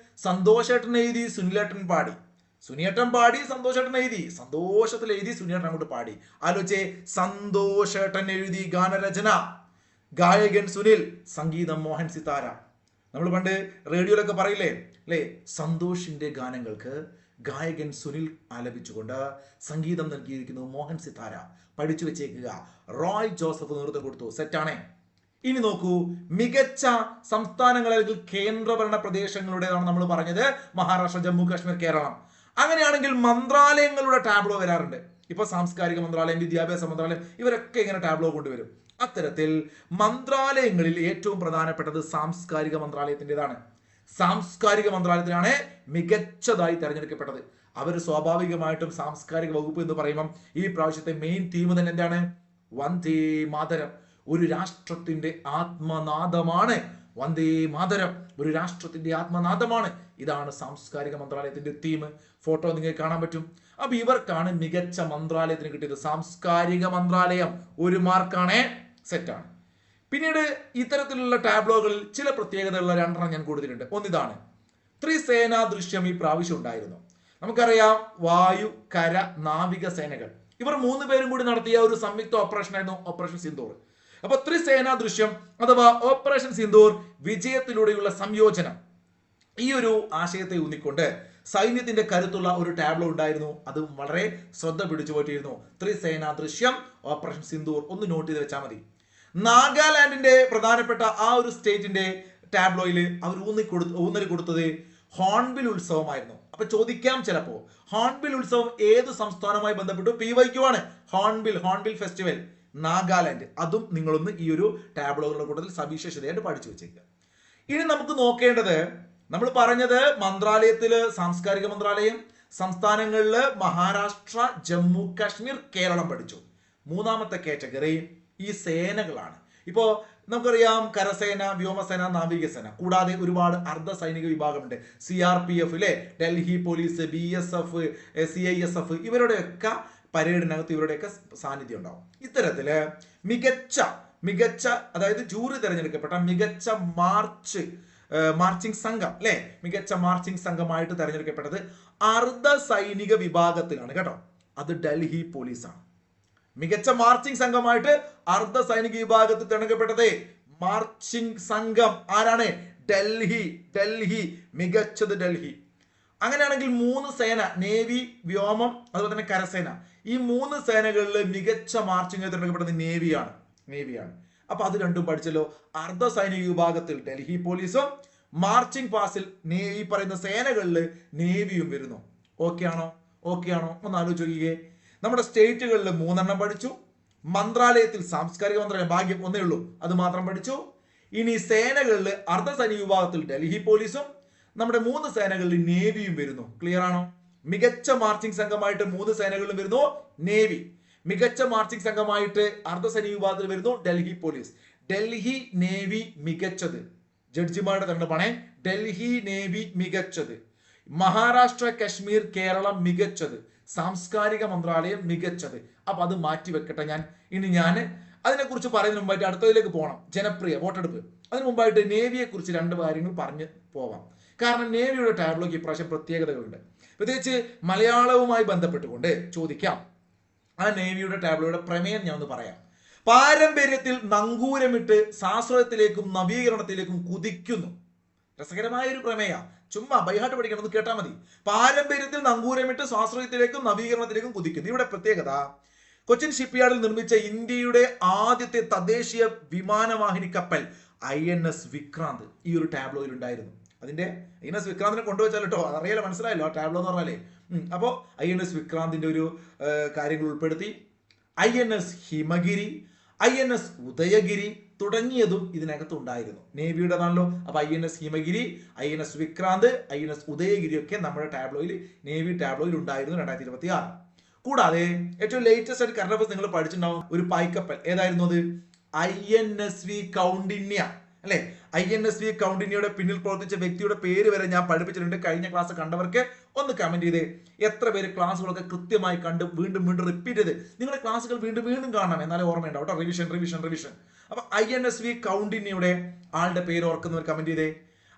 സന്തോഷേട്ടൻ എഴുതി, സുനിലേട്ടൻ പാടി. സുനിയേട്ടൻ പാടി, സന്തോഷേട്ടൻ എഴുതി. സന്തോഷത്തിൽ എഴുതി, സുനിയേട്ടൻ അങ്ങോട്ട് പാടി. ആലോചിച്ചേ, സന്തോഷേട്ടൻ എഴുതി, ഗാനരചന ഗായകൻ സുനിൽ, സംഗീതം മോഹൻ സിത്താര. നമ്മൾ പണ്ട് റേഡിയോയിലൊക്കെ പറയില്ലേ അല്ലേ, സന്തോഷിന്റെ ഗാനങ്ങൾക്ക് ഗായകൻ സുനിൽ ആലപിച്ചുകൊണ്ട് സംഗീതം നൽകിയിരിക്കുന്നു മോഹൻ സിത്താര. പഠിച്ചു വെച്ചേക്കുക. റോയ് ജോസഫ് നേതൃത്വം കൊടുത്തു. സെറ്റാണേ. ഇനി നോക്കൂ, മികച്ച സംസ്ഥാനങ്ങൾ അല്ലെങ്കിൽ കേന്ദ്രഭരണ പ്രദേശങ്ങളുടേതാണ് നമ്മൾ പറഞ്ഞത്. മഹാരാഷ്ട്ര, ജമ്മു കാശ്മീർ, കേരളം. അങ്ങനെയാണെങ്കിൽ മന്ത്രാലയങ്ങളുടെ ടാബ്ലോ വരാറുണ്ട്. ഇപ്പൊ സാംസ്കാരിക മന്ത്രാലയം, വിദ്യാഭ്യാസ മന്ത്രാലയം, ഇവരൊക്കെ ഇങ്ങനെ ടാബ്ലോ കൊണ്ടുവരും. അത്തരത്തിൽ മന്ത്രാലയങ്ങളിൽ ഏറ്റവും പ്രധാനപ്പെട്ടത് സാംസ്കാരിക മന്ത്രാലയത്തിൻ്റെതാണ്. സാംസ്കാരിക മന്ത്രാലയത്തിലാണ് മികച്ചതായി തെരഞ്ഞെടുക്കപ്പെട്ടത്. അവർ സ്വാഭാവികമായിട്ടും സാംസ്കാരിക വകുപ്പ് എന്ന് പറയുമ്പം ഈ പ്രാവശ്യത്തെ മെയിൻ തീം തന്നെ എന്താണ്? വന്ദേ മാതരം. ഒരു രാഷ്ട്രത്തിന്റെ ആത്മനാദമാണ് വന്ദേ മാതരം. ഒരു രാഷ്ട്രത്തിന്റെ ആത്മനാദമാണ്. ഇതാണ് സാംസ്കാരിക മന്ത്രാലയത്തിന്റെ തീം. ഫോട്ടോ നിങ്ങൾക്ക് കാണാൻ പറ്റും. അപ്പൊ ഇവർക്കാണ് മികച്ച മന്ത്രാലയത്തിന് കിട്ടിയത്. സാംസ്കാരിക മന്ത്രാലയം 1 മാർക്കാണ്. സെറ്റാണ്. പിന്നീട് ഇത്തരത്തിലുള്ള ടാബ്ലോകളിൽ ചില പ്രത്യേകതയുള്ള 2 ഞാൻ കൊടുത്തിട്ടുണ്ട്. ഒന്നിതാണ്, ത്രിസേനാ ദൃശ്യം ഈ പ്രാവശ്യം ഉണ്ടായിരുന്നു. നമുക്കറിയാം, വായു, കര, നാവിക സേനകൾ ഇവർ 3 പേരും കൂടി നടത്തിയ ഒരു സംയുക്ത ഓപ്പറേഷൻ ആയിരുന്നു ഓപ്പറേഷൻ സിന്ദൂർ. അപ്പൊ ത്രിസേനാ ദൃശ്യം അഥവാ ഓപ്പറേഷൻ സിന്ദൂർ വിജയത്തിലൂടെയുള്ള സംയോജനം. ഈ ഒരു ആശയത്തെ ഊന്നിക്കൊണ്ട് സൈന്യത്തിന്റെ കരുത്തുള്ള ഒരു ടാബ്ലോ ഉണ്ടായിരുന്നു. അതും വളരെ ശ്രദ്ധ പിടിച്ചു പറ്റിയിരുന്നു. ത്രിസേന ദൃശ്യം, ഓപ്പറേഷൻ സിന്ദൂർ. ഒന്ന് നോട്ട് ചെയ്ത് വെച്ചാൽ മതി. നാഗാലാൻഡിന്റെ പ്രധാനപ്പെട്ട ആ ഒരു സ്റ്റേറ്റിന്റെ ടാബ്ലോയിൽ അവർ ഊന്നൽ കൊടുത്തത് ഹോൺബിൽ ഉത്സവമായിരുന്നു. അപ്പൊ ചോദിക്കാം ചിലപ്പോ, ഹോൺബിൽ ഉത്സവം ഏത് സംസ്ഥാനവുമായി ബന്ധപ്പെട്ടു? PYQ ആണ്. Hornbill festival, Nagaland. അതും നിങ്ങളൊന്ന് ഈ ഒരു ടാബ്ലോകളുടെ കൂട്ടത്തിൽ സവിശേഷതയായിട്ട് പഠിച്ചു വെച്ചേക്കുക. ഇനി നമുക്ക് നോക്കേണ്ടത്, നമ്മൾ പറഞ്ഞത് മന്ത്രാലയത്തില് സാംസ്കാരിക മന്ത്രാലയം, സംസ്ഥാനങ്ങളില് മഹാരാഷ്ട്ര, ജമ്മു കാശ്മീർ, കേരളം പഠിച്ചു. മൂന്നാമത്തെ കാറ്റഗറി ഈ സേനകളാണ്. ഇപ്പോ നമുക്കറിയാം കരസേന, വ്യോമസേന, നാവികസേന, കൂടാതെ ഒരുപാട് അർദ്ധ സൈനിക വിഭാഗമുണ്ട്. CRPF, Delhi police, BSF, CISF, ഇവരുടെയൊക്കെ പരേഡിനകത്ത് ഇവരുടെയൊക്കെ സാന്നിധ്യം ഉണ്ടാവും. ഇത്തരത്തില് മികച്ച അതായത് ജൂറി തെരഞ്ഞെടുക്കപ്പെട്ട മികച്ച മാർച്ചിങ് സംഘം അല്ലെ, മികച്ച മാർച്ചിങ് സംഘമായിട്ട് തെരഞ്ഞെടുക്കപ്പെട്ടത് അർദ്ധ സൈനിക വിഭാഗത്തിലാണ് കേട്ടോ. അത് ഡൽഹി പോലീസാണ്. മികച്ച മാർച്ചിങ് സംഘമായിട്ട് അർദ്ധ സൈനിക വിഭാഗത്തിൽ തെരഞ്ഞെടുക്കപ്പെട്ടത് മാർച്ചിങ് സംഘം ആരാണ്? ഡൽഹി. മികച്ചത് ഡൽഹി. അങ്ങനെയാണെങ്കിൽ 3 സേന, നേവി, വ്യോമം, അതുപോലെ തന്നെ കരസേന, ഈ 3 സേനകളിൽ മികച്ച മാർച്ചിങ് തെരഞ്ഞെടുക്കപ്പെട്ടത് നേവിയാണ്. അപ്പൊ അത് രണ്ടും പഠിച്ചല്ലോ. അർദ്ധ സൈനിക വിഭാഗത്തിൽ ഡൽഹി പോലീസും, മാർച്ചിങ് പാസിൽ ഈ പറയുന്ന സേനകളിൽ നേവിയും വരുന്നു. ഓക്കെ ആണോ? ഒന്ന് ആലോചിച്ച് നോക്കിയേ. നമ്മുടെ സ്റ്റേറ്റുകളിൽ 3 പഠിച്ചു. മന്ത്രാലയത്തിൽ സാംസ്കാരിക മന്ത്രാലയം ഭാഗ്യം ഒന്നേ ഉള്ളൂ, അത് മാത്രം പഠിച്ചു. ഇനി സേനകളിൽ അർദ്ധ സൈനിക വിഭാഗത്തിൽ ഡൽഹി പോലീസും, നമ്മുടെ 3 സേനകളിൽ നേവിയും വരുന്നു. ക്ലിയർ ആണോ? മികച്ച മാർച്ചിങ് സംഘമായിട്ട് 3 സേനകളിലും വരുന്നു നേവി. മികച്ച മാർച്ചിങ് സംഘമായിട്ട് അർദ്ധ സൈനിക വിഭാഗത്തിൽ വരുന്നു ഡൽഹി പോലീസ്. ഡൽഹി നേവി മികച്ചത്. ജഡ്ജിമാരുടെ തെരഞ്ഞെടുപ്പാണ്. ഡൽഹി നേവി മികച്ചത്. മഹാരാഷ്ട്ര, കശ്മീർ, കേരളം മികച്ചത്. സാംസ്കാരിക മന്ത്രാലയം മികച്ചത്. അപ്പൊ അത് മാറ്റി വെക്കട്ടെ ഞാൻ. ഇനി ഞാൻ അതിനെക്കുറിച്ച് പറയുന്നതിന് മുമ്പായിട്ട് അടുത്തതിലേക്ക് പോകണം. ജനപ്രിയ വോട്ടെടുപ്പ്. അതിന് മുമ്പായിട്ട് നേവിയെ കുറിച്ച് 2 കാര്യങ്ങൾ പറഞ്ഞു പോവാം. കാരണം നേവിയുടെ ടാബ്ലോക്ക് ഇപ്രാവശ്യം പ്രത്യേകതകളുണ്ട്. പ്രത്യേകിച്ച് മലയാളവുമായി ബന്ധപ്പെട്ടുകൊണ്ട് ചോദിക്കാം. ആ നേവിയുടെ ടാബ്ലോയുടെ പ്രമേയം ഞാൻ ഒന്ന് പറയാം. പാരമ്പര്യത്തിൽ നങ്കൂരമിട്ട് ശാസ്ത്രത്തിലേക്കും നവീകരണത്തിലേക്കും കുതിക്കുന്നു. രസകരമായ ഒരു പ്രമേയ, ചുമ്മാ ബൈഹാട്ട് പഠിക്കണം, കേട്ടാൽ മതി. പാരമ്പര്യത്തിൽ നങ്കൂരമിട്ട് സ്വാശ്രയത്തിലേക്കും നവീകരണത്തിലേക്കും കുതിക്കുന്നു. ഇവിടെ പ്രത്യേകത, കൊച്ചിൻ ഷിപ്പ്യാർഡിൽ നിർമ്മിച്ച ഇന്ത്യയുടെ ആദ്യത്തെ തദ്ദേശീയ വിമാനവാഹിനി കപ്പൽ INS വിക്രാന്ത് ഈ ഒരു ടാബ്ലോയിൽ ഉണ്ടായിരുന്നു. അതിന്റെ INS വിക്രാന്തിനെ കൊണ്ടുവച്ചാൽ കേട്ടോ, അതറിയാലോ, മനസ്സിലായല്ലോ ടാബ്ലോ എന്ന് പറഞ്ഞാലേ. അപ്പോൾ INS വിക്രാന്തിന്റെ ഒരു കാര്യങ്ങൾ ഉൾപ്പെടുത്തി. INS ഹിമഗിരി, INS ഉദയഗിരി തുടങ്ങിയതും ഇതിനകത്ത് ഉണ്ടായിരുന്നു. നേവിയുടേതാണല്ലോ. അപ്പൊ INS Himagiri, INS Vikrant, INS Udayagiri ഒക്കെ നമ്മുടെ ടാബ്ലോയിൽ, നേവി ടാബ്ലോയിൽ ഉണ്ടായിരുന്നു 2026. കൂടാതെ ഏറ്റവും ലേറ്റസ്റ്റ് ആയിട്ട് കറണ്ട് അഫയേഴ്സ് നിങ്ങൾ പഠിച്ചിട്ടുണ്ടാവും. ഒരു പായ്ക്കപ്പൽ ഏതായിരുന്നു അത്? INSV കൗണ്ടിന്യ അല്ലെ. INSV കൗണ്ടിന്യയുടെ പിന്നിൽ പ്രവർത്തിച്ച വ്യക്തിയുടെ പേര് വരെ ഞാൻ പഠിപ്പിച്ചിട്ടുണ്ട്. കഴിഞ്ഞ ക്ലാസ് കണ്ടവർക്ക് ഒന്ന് കമന്റ് ചെയ്തേ. എത്ര പേര് ക്ലാസ്സുകളൊക്കെ കൃത്യമായി കണ്ട് വീണ്ടും റിപ്പീറ്റ് ചെയ്ത് നിങ്ങളുടെ ക്ലാസ്സുകൾ വീണ്ടും കാണണം, എന്നാലേ ഓർമ്മയുണ്ടാവും കേട്ടോ. റിവിഷൻ. അപ്പൊ INSV കൗണ്ടിന്യയുടെ ആളുടെ പേര് ഓർക്കുന്നവർ കമന്റ് ചെയ്തേ.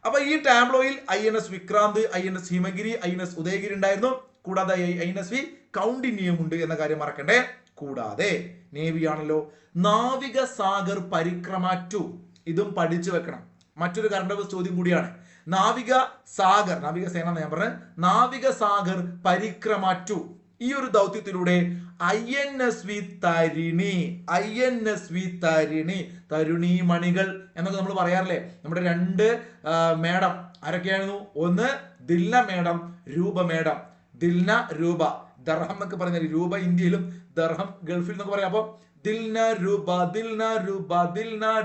അപ്പൊ ഈ ടാബ്ലോയിൽ INS Vikrant, INS Himagiri, INS Udayagiri ഉണ്ടായിരുന്നു. കൂടാതെ INSV കൗണ്ടിന്യം ഉണ്ട് എന്ന കാര്യം മറക്കണ്ടേ. കൂടാതെ നേവിയാണല്ലോ. നാവിക സാഗർ പരിക്രമ 2 ഇതും പഠിച്ചു വെക്കണം. മറ്റൊരു കറണ്ട് അഫയേഴ്സ് ചോദ്യം കൂടിയാണ്. നാവികസേന ഞാൻ പറഞ്ഞത്, നാവിക സാഗർ പരിക്രമ 2 ഈ ഒരു ദൗത്യത്തിലൂടെ INSV തരുണി മണികൾ എന്നൊക്കെ നമ്മൾ പറയാറില്ലേ. നമ്മുടെ 2 മേഡം ആരൊക്കെയായിരുന്നു? ഒന്ന് ദിൽന മേഡം, രൂപ മേഡം. ദിൽന, രൂപ. ദർഹം എന്നൊക്കെ പറഞ്ഞാൽ രൂപ ഇന്ത്യയിലും ദർഹം ഗൾഫിൽ എന്നൊക്കെ പറയാം. അപ്പൊ ദിൽന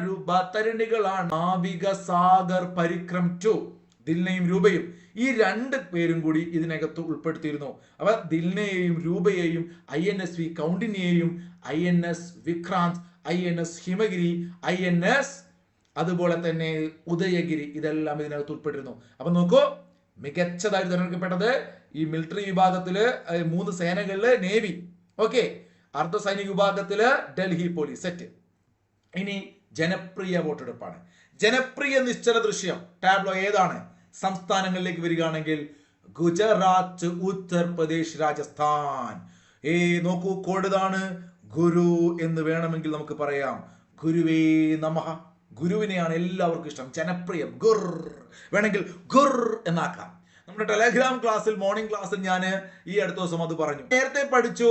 രൂപ തരുണികളാണ് നാവിക സാഗർ പരിക്രം 2. ദിൽനയും രൂപയും ഈ 2 പേരും കൂടി ഇതിനകത്ത് ഉൾപ്പെടുത്തിയിരുന്നു. അപ്പൊ ദിൽനയെയും രൂപയെയും INSV കൗണ്ടിന്യയെയും INS Vikrant, INS Himagiri, INS അതുപോലെ തന്നെ ഉദയഗിരി ഇതെല്ലാം ഇതിനകത്ത് ഉൾപ്പെട്ടിരുന്നു. അപ്പൊ നോക്കൂ, മികച്ചതായി തിരഞ്ഞെടുക്കപ്പെട്ടത് ഈ മിലിറ്ററി വിഭാഗത്തില് 3 സേനകളില് നേവി. ഓക്കെ, അർദ്ധ സൈനിക വിഭാഗത്തില് ഡൽഹി പോലീസ്. സെറ്റ്. ഇനി ജനപ്രിയ വോട്ടെടുപ്പാണ്. ജനപ്രിയ നിശ്ചല ദൃശ്യം ടാബ്ലോ ഏതാണ്? സംസ്ഥാനങ്ങളിലേക്ക് വരികയാണെങ്കിൽ ഗുജറാത്ത്, ഉത്തർപ്രദേശ്, രാജസ്ഥാൻ. നോക്കൂ, കോഡ് ഇതാണ്. ഗുരു എന്ന് വേണമെങ്കിൽ നമുക്ക് പറയാം. ഗുരുവേ നമഃ. ഗുരുവിനെയാണ് എല്ലാവർക്കും ഇഷ്ടം, ജനപ്രിയം, ഗുർ, വേണമെങ്കിൽ ഗുർ എന്നാക്കാം. നമ്മുടെ ടെലഗ്രാം ക്ലാസ്സിൽ, മോർണിംഗ് ക്ലാസ്സിൽ ഞാൻ ഈ അടുത്ത ദിവസം അത് പറഞ്ഞു. നേരത്തെ പഠിച്ചു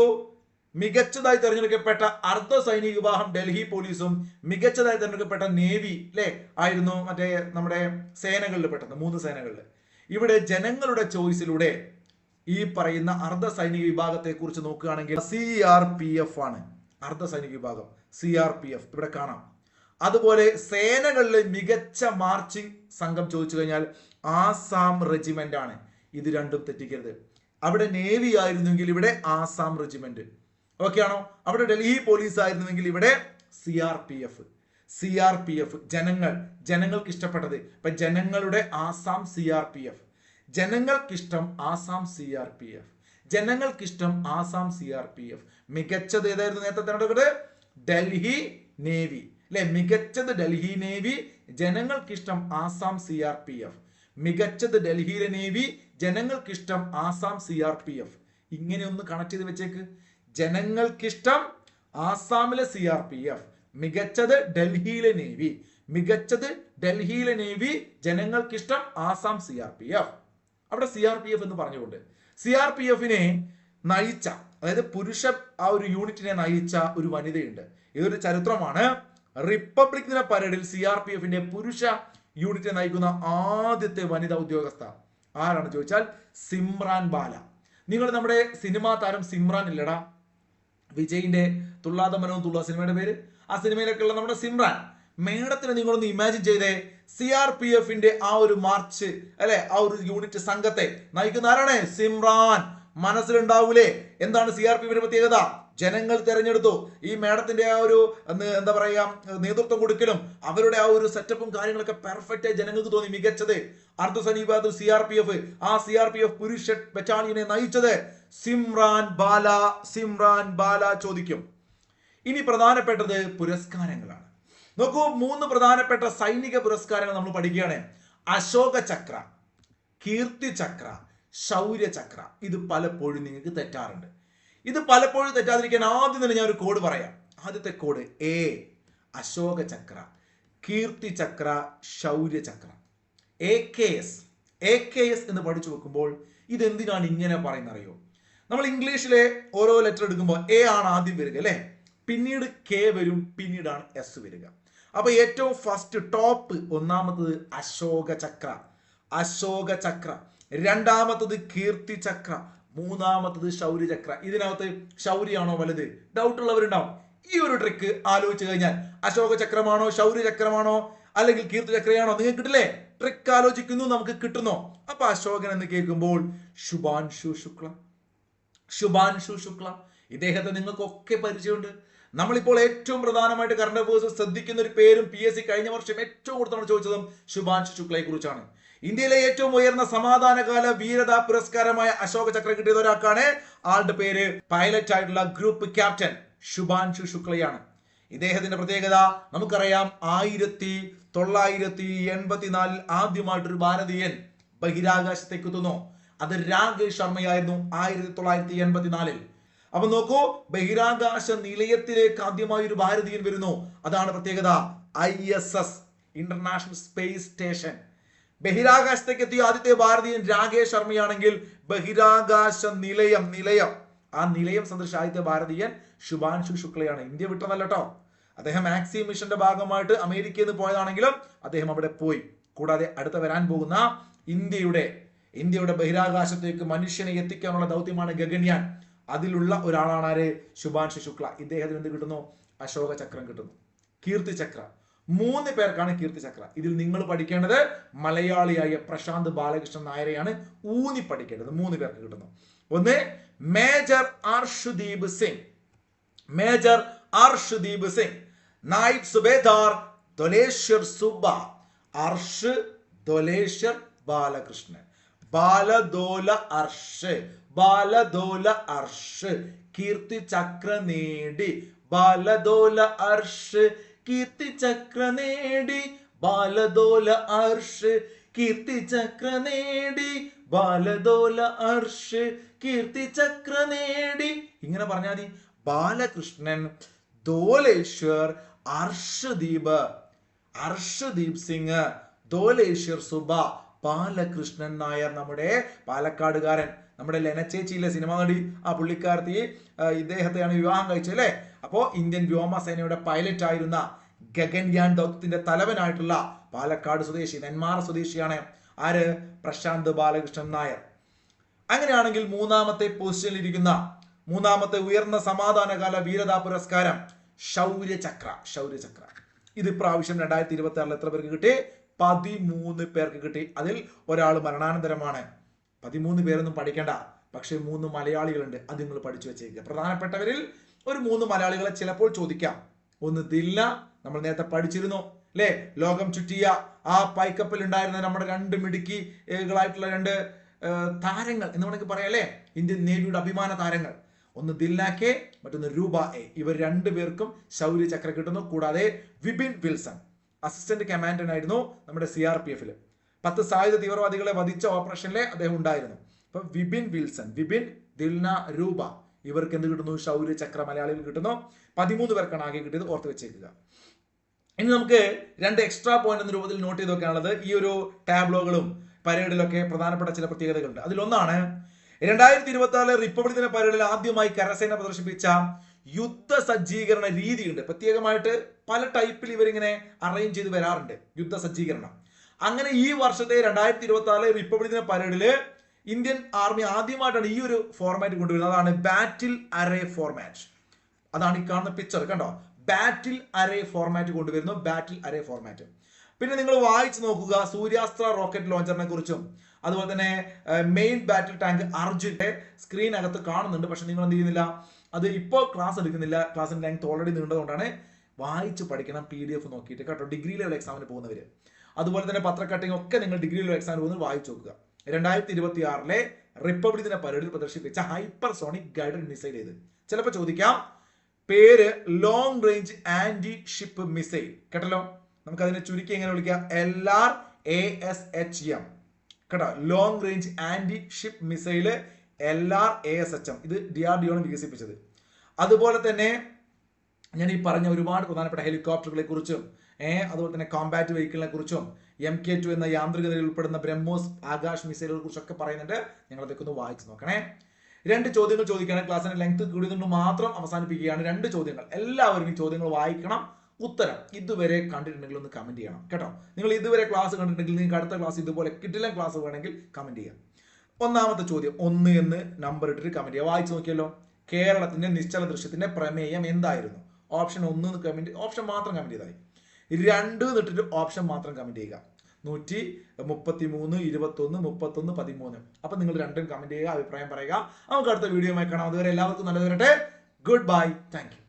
മികച്ചതായി തെരഞ്ഞെടുക്കപ്പെട്ട അർദ്ധ സൈനിക വിഭാഗം ഡൽഹി പോലീസും മികച്ചതായി തെരഞ്ഞെടുക്കപ്പെട്ട നേവി അല്ലെ ആയിരുന്നു മറ്റേ നമ്മുടെ സേനകളിൽ പെട്ടത്, 3 സേനകളിൽ. ഇവിടെ ജനങ്ങളുടെ ചോയ്സിലൂടെ ഈ പറയുന്ന അർദ്ധ സൈനിക വിഭാഗത്തെ കുറിച്ച് നോക്കുകയാണെങ്കിൽ CRPF ആണ് അർദ്ധ സൈനിക വിഭാഗം, CRPF ഇവിടെ കാണാം. അതുപോലെ സേനകളിലെ മികച്ച മാർച്ചിങ് സംഘം ചോദിച്ചു കഴിഞ്ഞാൽ ആസാം റെജിമെന്റ് ആണ്. ഇത് രണ്ടും തെറ്റിക്കരുത്. അവിടെ നേവി ആയിരുന്നെങ്കിൽ ഇവിടെ ആസാം റെജിമെന്റ്, ഓക്കെ ആണോ? അവിടെ ഡൽഹി പോലീസ് ആയിരുന്നെങ്കിൽ ഇവിടെ CRPF. ജനങ്ങൾക്ക് ഇഷ്ടപ്പെട്ടത്. ഇപ്പൊ ജനങ്ങളുടെ Assam CRPF, ജനങ്ങൾക്കിഷ്ടം Assam CRPF, ജനങ്ങൾക്കിഷ്ടം Assam CRPF. മികച്ചത് ഏതായിരുന്നു നേരത്തെ തെരഞ്ഞെടുക്കട്ടെ? ഡൽഹി നേവി അല്ലെ, മികച്ചത് ഡൽഹി നേവി, ജനങ്ങൾക്കിഷ്ടം ആസാം CRPF. മികച്ചത് ഡൽഹിയിലെ നേവി, ജനങ്ങൾക്കിഷ്ടം ആസാം CRPF. ഇങ്ങനെ ഒന്ന് കണക്ട് ചെയ്ത് വെച്ചേക്ക്. ജനങ്ങൾക്കിഷ്ടം ആസാമിലെ CRPF, മികച്ചത് ഡൽഹിയിലെ നേവി, മികച്ചത് ഡൽഹിയിലെ നേവി, ജനങ്ങൾക്കിഷ്ടം ആസാം CRPF. അവിടെ CRPF എന്ന് പറഞ്ഞുകൊണ്ട് CRPFനെ നയിച്ച, അതായത് പുരുഷ ആ ഒരു യൂണിറ്റിനെ നയിച്ച ഒരു വനിതയുണ്ട്. ഇതൊരു ചരിത്രമാണ്. റിപ്പബ്ലിക് ദിന പരേഡിൽ CRPFന്റെ പുരുഷ യൂണിറ്റിനെ നയിക്കുന്ന ആദ്യത്തെ വനിതാ ഉദ്യോഗസ്ഥ ആരാണ് ചോദിച്ചാൽ സിമ്രാൻ ബാല. നിങ്ങൾ നമ്മുടെ സിനിമാ താരം സിമ്രാൻ ഇല്ലടാ, വിജയിന്റെ തുള്ളാത മനവും തുള്ള സിനിമയുടെ പേര്, ആ സിനിമയിലൊക്കെ ഉള്ള നമ്മുടെ സിമ്രാൻ മേഡത്തിന് നിങ്ങളൊന്ന് ഇമാജിൻ ചെയ്തേ. CRPFന്റെ ആ ഒരു മാർച്ച് അല്ലെ, ആ ഒരു യൂണിറ്റ് സംഘത്തെ നയിക്കുന്ന ആരാണ്? സിമ്രാൻ. മനസ്സിലുണ്ടാവൂലേ എന്താണ് CRPFന്റെ പ്രത്യേകത? ജനങ്ങൾ തെരഞ്ഞെടുത്തു. ഈ മേഡത്തിന്റെ ആ ഒരു എന്താ പറയാ നേതൃത്വം കൊടുക്കലും അവരുടെ ആ ഒരു സെറ്റപ്പും കാര്യങ്ങളൊക്കെ പെർഫെക്റ്റ് ആയി ജനങ്ങൾക്ക് തോന്നി. മികച്ചത് അർദ്ധസൈനിക വിഭാഗത്തിൽ CRPF, ആ CRPF പുരുഷ ബറ്റാലിയനെ നയിച്ചത് സിമ്രാൻ ബാല ചോദിക്കും. ഇനി പ്രധാനപ്പെട്ടത് പുരസ്കാരങ്ങളാണ്. നോക്കൂ, 3 പ്രധാനപ്പെട്ട സൈനിക പുരസ്കാരങ്ങൾ നമ്മൾ പഠിക്കുകയാണ്. അശോക ചക്ര, കീർത്തി ചക്ര, ശൗര്യ ചക്ര. ഇത് പലപ്പോഴും നിങ്ങൾക്ക് തെറ്റാറുണ്ട്. ഇത് പലപ്പോഴും തെറ്റാതിരിക്കാൻ ആദ്യം തന്നെ ഞാൻ ഒരു കോഡ് പറയാം. ആദ്യത്തെ code A, Ashoka Chakra, Kirti Chakra, Shaurya Chakra. AKS എന്ന് പഠിച്ചു വെക്കുമ്പോൾ ഇതെന്തിനാണ് ഇങ്ങനെ പറയുന്നത് അറിയോ? നമ്മൾ ഇംഗ്ലീഷിലെ ഓരോ ലെറ്റർ എടുക്കുമ്പോൾ A ആണ് ആദ്യം വരിക അല്ലെ, പിന്നീട് K വരും, പിന്നീടാണ് S വരിക. അപ്പൊ ഏറ്റവും ഫസ്റ്റ് ടോപ്പ് ഒന്നാമത്തത് അശോക ചക്ര, രണ്ടാമത്തത് കീർത്തി ചക്ര, മൂന്നാമത്തത് ശൗര്യ ചക്ര. ഇതിനകത്ത് ശൗര്യാണോ വലുത്? ഡൗട്ട് ഉള്ളവരുണ്ടാവും. ഈ ഒരു ട്രിക്ക് ആലോചിച്ച് കഴിഞ്ഞാൽ അശോക ചക്രമാണോ ശൗര്യ ചക്രമാണോ അല്ലെങ്കിൽ കീർത്തി ചക്രയാണോ നിങ്ങൾക്ക് കിട്ടില്ലേ? ട്രിക്ക് ആലോചിക്കുന്നു, നമുക്ക് കിട്ടുന്നോ? അപ്പൊ അശോകൻ എന്ന് കേൾക്കുമ്പോൾ ശുഭാൻഷു ശുക്ല, ഇദ്ദേഹത്തെ നിങ്ങൾക്കൊക്കെ പരിചയമുണ്ട്. നമ്മളിപ്പോൾ ഏറ്റവും പ്രധാനമായിട്ട് കറണ്ട് അഫയേഴ്സ് ശ്രദ്ധിക്കുന്ന ഒരു പേരും PSC കഴിഞ്ഞ വർഷം ഏറ്റവും കൂടുതൽ നമ്മൾ ചോദിച്ചതും ശുഭാൻഷു ശുക്ലയെ കുറിച്ചാണ്. ഇന്ത്യയിലെ ഏറ്റവും ഉയർന്ന സമാധാനകാല വീരതാ പുരസ്കാരമായ അശോക ചക്ര കിട്ടിയത് ഒരാൾക്കാണ്. ആളുടെ പേര് പൈലറ്റ് ആയിട്ടുള്ള ഗ്രൂപ്പ് ക്യാപ്റ്റൻ ശുഭാൻഷു ശുക്ലയാണ്. ഇദ്ദേഹത്തിന്റെ പ്രത്യേകത നമുക്കറിയാം. 1984 ആദ്യമായിട്ടൊരു ഭാരതീയൻ ബഹിരാകാശത്തേക്ക് എത്തുന്നു. അത് രാകേഷ് ശർമ്മയായിരുന്നു 1984. അപ്പൊ നോക്കൂ, ബഹിരാകാശ നിലയത്തിലേക്ക് ആദ്യമായി ഒരു ഭാരതീയൻ വരുന്നു. അതാണ് പ്രത്യേകത. ISS, international space station. ബഹിരാകാശത്തേക്ക് എത്തിയ ആദ്യത്തെ ഭാരതീയൻ രാകേഷ് ശർമ്മയാണെങ്കിൽ ബഹിരാകാശ നിലയം ആ നിലയം സന്ദർശിച്ച ആദ്യത്തെ ഭാരതീയൻ ശുഭാൻഷു ശുക്ലയാണ്. ഇന്ത്യ വിട്ടതല്ല കേട്ടോ. അദ്ദേഹം മാക്സി മിഷന്റെ ഭാഗമായിട്ട് അമേരിക്കയിൽ നിന്ന് പോയതാണെങ്കിലും അദ്ദേഹം അവിടെ പോയി. കൂടാതെ അടുത്ത വരാൻ പോകുന്ന ഇന്ത്യയുടെ ബഹിരാകാശത്തേക്ക് മനുഷ്യനെ എത്തിക്കാനുള്ള ദൗത്യമാണ് ഗഗൻയാൻ. അതിലുള്ള ഒരാളാണ് ആര്? ശുഭാൻഷു ശുക്ല. ഇദ്ദേഹത്തിന് എന്ത് കിട്ടുന്നു? അശോക ചക്രം കിട്ടുന്നു. കീർത്തി ചക്ര 3 പേർക്കാണ് കീർത്തി ചക്ര. ഇതിൽ നിങ്ങൾ പഠിക്കേണ്ടത് മലയാളിയായ പ്രശാന്ത് ബാലകൃഷ്ണൻ നായരെയാണ് ഊന്നി പഠിക്കേണ്ടത്. 3 പേർക്ക് കിട്ടുന്നു. ഒന്ന് മേജർ അർഷദീപ് സിംഗ്, നായിബ് സുബേദാർ ദൊലേശ്വർ സുബ്ബ, ദൊലേശ്വർ ബാലകൃഷ്ണൻ, ബാലദോല അർഷ് കീർത്തി ചക്ര നേടി, ബാലദോല അർഷ് കീർത്തി ചക്ര നേടി, ബാലദോല അർഷ് കീർത്തി ചക്ര നേടി, ബാലദോല അർഷ് കീർത്തി ചക്ര നേടി. ഇങ്ങനെ പറഞ്ഞാൽ മതി. ബാലകൃഷ്ണൻ, ദോലേശ്വർ, അർഷദീപ്. അർഷദീപ് സിംഗ്, ധോലേശ്വർ സുബ, ബാലകൃഷ്ണൻ നായർ, നമ്മുടെ പാലക്കാടുകാരൻ, നമ്മുടെ ലെനച്ചേച്ചിയിലെ സിനിമ നടി, ആ പുള്ളിക്കാരത്തി ഇദ്ദേഹത്തെയാണ് വിവാഹം കഴിച്ചത് അല്ലേ. അപ്പോ ഇന്ത്യൻ വ്യോമസേനയുടെ പൈലറ്റ് ആയിരുന്ന ഗഗൻയാൻ ദൗത്യത്തിന്റെ തലവനായിട്ടുള്ള പാലക്കാട് സ്വദേശി, നെന്മാറ സ്വദേശിയാണ് ആര്, പ്രശാന്ത് ബാലകൃഷ്ണൻ നായർ. അങ്ങനെയാണെങ്കിൽ മൂന്നാമത്തെ പൊസിഷനിൽ ഇരിക്കുന്ന, മൂന്നാമത്തെ ഉയർന്ന സമാധാനകാല വീരതാ പുരസ്കാരം ശൗര്യചക്ര. ശൗര്യചക്ര ഇത് ഇപ്രാവശ്യം 2026 എത്ര പേർക്ക് കിട്ടി? 13 പേർക്ക് കിട്ടി. അതിൽ ഒരാൾ മരണാനന്തരമാണ്. 13 പേരൊന്നും പഠിക്കേണ്ട, പക്ഷെ 3 മലയാളികളുണ്ട്, അത് നിങ്ങൾ പഠിച്ചു വെച്ചേക്കുക. പ്രധാനപ്പെട്ടവരിൽ ഒരു 3 മലയാളികളെ ചിലപ്പോൾ ചോദിക്കാം. ഒന്ന് ദില്ല, നമ്മൾ നേരത്തെ പഠിച്ചിരുന്നു അല്ലെ, ലോകം ചുറ്റിയ ആ പൈക്കപ്പിൽ ഉണ്ടായിരുന്ന നമ്മുടെ 2 മിടുക്കികളായിട്ടുള്ള 2 താരങ്ങൾ എന്ന് വേണമെങ്കിൽ പറയാം അല്ലെ, ഇന്ത്യൻ നേവിയുടെ അഭിമാന താരങ്ങൾ. ഒന്ന് ദില്ല കെ, മറ്റൊന്ന് രൂപ എ. ഇവർ 2 പേർക്കും ശൗര്യചക്ര കിട്ടുന്നു. കൂടാതെ വിപിൻ വിൽസൺ അസിസ്റ്റന്റ് കമാൻഡന്റ് ആയിരുന്നു നമ്മുടെ CRPF 10 സായുധ തീവ്രവാദികളെ വധിച്ച ഓപ്പറേഷനിലെ അദ്ദേഹം ഉണ്ടായിരുന്നു. അപ്പൊ വിപിൻ വിൽസൺ, വിപിൻ, ദിൽന, രൂപ ഇവർക്ക് എന്ത് കിട്ടുന്നു? ശൗര്യചക്ര മലയാളികൾ കിട്ടുന്നു. 13 പേർക്കാണ് ആകെ കിട്ടിയത്, ഓർത്ത് വെച്ചേക്കുക. ഇനി നമുക്ക് 2 എക്സ്ട്രാ പോയിന്റ് എന്ന രൂപത്തിൽ നോട്ട് ചെയ്ത് നോക്കാനുള്ളത്, ഈ ഒരു ടാബ്ലോകളും പരേഡിലൊക്കെ പ്രധാനപ്പെട്ട ചില പ്രത്യേകതകളുണ്ട്. അതിലൊന്നാണ് 2026 റിപ്പബ്ലിക് ദിന പരേഡിൽ ആദ്യമായി കരസേന പ്രദർശിപ്പിച്ച യുദ്ധ സജ്ജീകരണ രീതിയുണ്ട്. പ്രത്യേകമായിട്ട് പല ടൈപ്പിൽ ഇവരിങ്ങനെ അറേഞ്ച് ചെയ്ത് വരാറുണ്ട് യുദ്ധ സജ്ജീകരണം. അങ്ങനെ ഈ വർഷത്തെ 2026 റിപ്പബ്ലിക് ദിന പരേഡില് ഇന്ത്യൻ ആർമി ആദ്യമായിട്ടാണ് ഈ ഒരു ഫോർമാറ്റ് കൊണ്ടുവരുന്നത്. അതാണ് ബാറ്റിൽ അറേ ഫോർമാറ്റ്. അതാണ് ഈ കാണുന്ന പിക്ചർ, കണ്ടോ, ബാറ്റിൽ അറേ ഫോർമാറ്റ് കൊണ്ടുവരുന്നു, ബാറ്റിൽ അറേ ഫോർമാറ്റ്. പിന്നെ നിങ്ങൾ വായിച്ചു നോക്കുക സൂര്യാസ്ത്ര റോക്കറ്റ് ലോഞ്ചറിനെ കുറിച്ചും അതുപോലെ തന്നെ മെയിൻ ബാറ്റിൽ ടാങ്ക് അർജുന്റെ സ്ക്രീനകത്ത് കാണുന്നുണ്ട്. പക്ഷെ നിങ്ങൾ എന്ത് ചെയ്യുന്നില്ല, അത് ഇപ്പോൾ ക്ലാസ് എടുക്കുന്നില്ല, ക്ലാസ്സിന്റെ ലെങ്ത് ഓൾറെഡി നീണ്ടതുകൊണ്ടാണ്. വായിച്ച് പഠിക്കണം PDF നോക്കിയിട്ട് കേട്ടോ, ഡിഗ്രി ലെവൽ എക്സാമിന് പോകുന്നവര്. അതുപോലെ തന്നെ പത്രക്കട്ടിങ് ഒക്കെ നിങ്ങൾ ഡിഗ്രി ലെവൽ എക്സാമിന് പോകുന്നത് വായിച്ചു നോക്കുക. 2026 റിപ്പബ്ലിക് ദിന പരേഡിൽ പ്രദർശിപ്പിച്ച ഹൈപ്പർസോണിക് ഗൈഡഡ് മിസൈൽ ഏത്? ചിലപ്പോൾ ചോദിക്കാം. പേര് long range anti ship missile. കേട്ടല്ലോ, നമുക്ക് അതിനെ ചുരുക്കി എങ്ങനെ വിളിക്കാം? LRASHM. കേട്ടോ, long range anti ship missile LRASHM. ഇത് DRDO ആണ് വികസിപ്പിച്ചത്. അതുപോലെ തന്നെ ഞാൻ ഈ പറഞ്ഞ ഒരുപാട് പ്രധാനപ്പെട്ട ഹെലികോപ്റ്ററുകളെ കുറിച്ചും അതുപോലെ തന്നെ കോമ്പാറ്റ് വെഹിക്കിളിനെ കുറിച്ചും MK2 എന്ന യാന്ത്രികതയിൽ ഉൾപ്പെടുന്ന ബ്രഹ്മോസ് ആകാശ് മിസൈലുകളെ കുറിച്ചൊക്കെ പറയുന്നുണ്ട്. നിങ്ങൾ അതൊക്കെ ഒന്ന് വായിച്ചു നോക്കണേ. 2 ചോദ്യങ്ങൾ ചോദിക്കുകയാണ്. ക്ലാസ്സിന്റെ ലെങ്ത് കൂടിയതുകൊണ്ട് മാത്രം അവസാനിപ്പിക്കുകയാണ്. 2 ചോദ്യങ്ങൾ. എല്ലാവരും ഈ ചോദ്യങ്ങൾ വായിക്കണം. ഉത്തരം ഇതുവരെ കണ്ടിട്ടുണ്ടെങ്കിൽ ഒന്ന് കമന്റ് ചെയ്യണം കേട്ടോ. നിങ്ങൾ ഇതുവരെ ക്ലാസ് കണ്ടിട്ടുണ്ടെങ്കിൽ നിങ്ങൾക്ക് അടുത്ത ക്ലാസ് ഇതുപോലെ കിട്ടില്ല ക്ലാസ് വേണമെങ്കിൽ കമന്റ് ചെയ്യാം. ഒന്നാമത്തെ ചോദ്യം 1 എന്ന് നമ്പർ ഇട്ടിട്ട് കമന്റ് ചെയ്യുക. വായിച്ചു നോക്കിയല്ലോ. കേരളത്തിന്റെ നിശ്ചല ദൃശ്യത്തിന്റെ പ്രമേയം എന്തായിരുന്നു? ഓപ്ഷൻ 1 കമന്റ്, ഓപ്ഷൻ മാത്രം കമന്റ് ചെയ്താൽ 2 എന്നിട്ടിട്ട് ഓപ്ഷൻ മാത്രം കമന്റ് ചെയ്യുക. 133, 21, 31, 13. അപ്പൊ നിങ്ങൾ 2 കമന്റ് ചെയ്യുക, അഭിപ്രായം പറയുക. നമുക്ക് അടുത്ത വീഡിയോ കാണാം. അതുവരെ എല്ലാവർക്കും നല്ലത് വരട്ടെ. Good bye, thank you.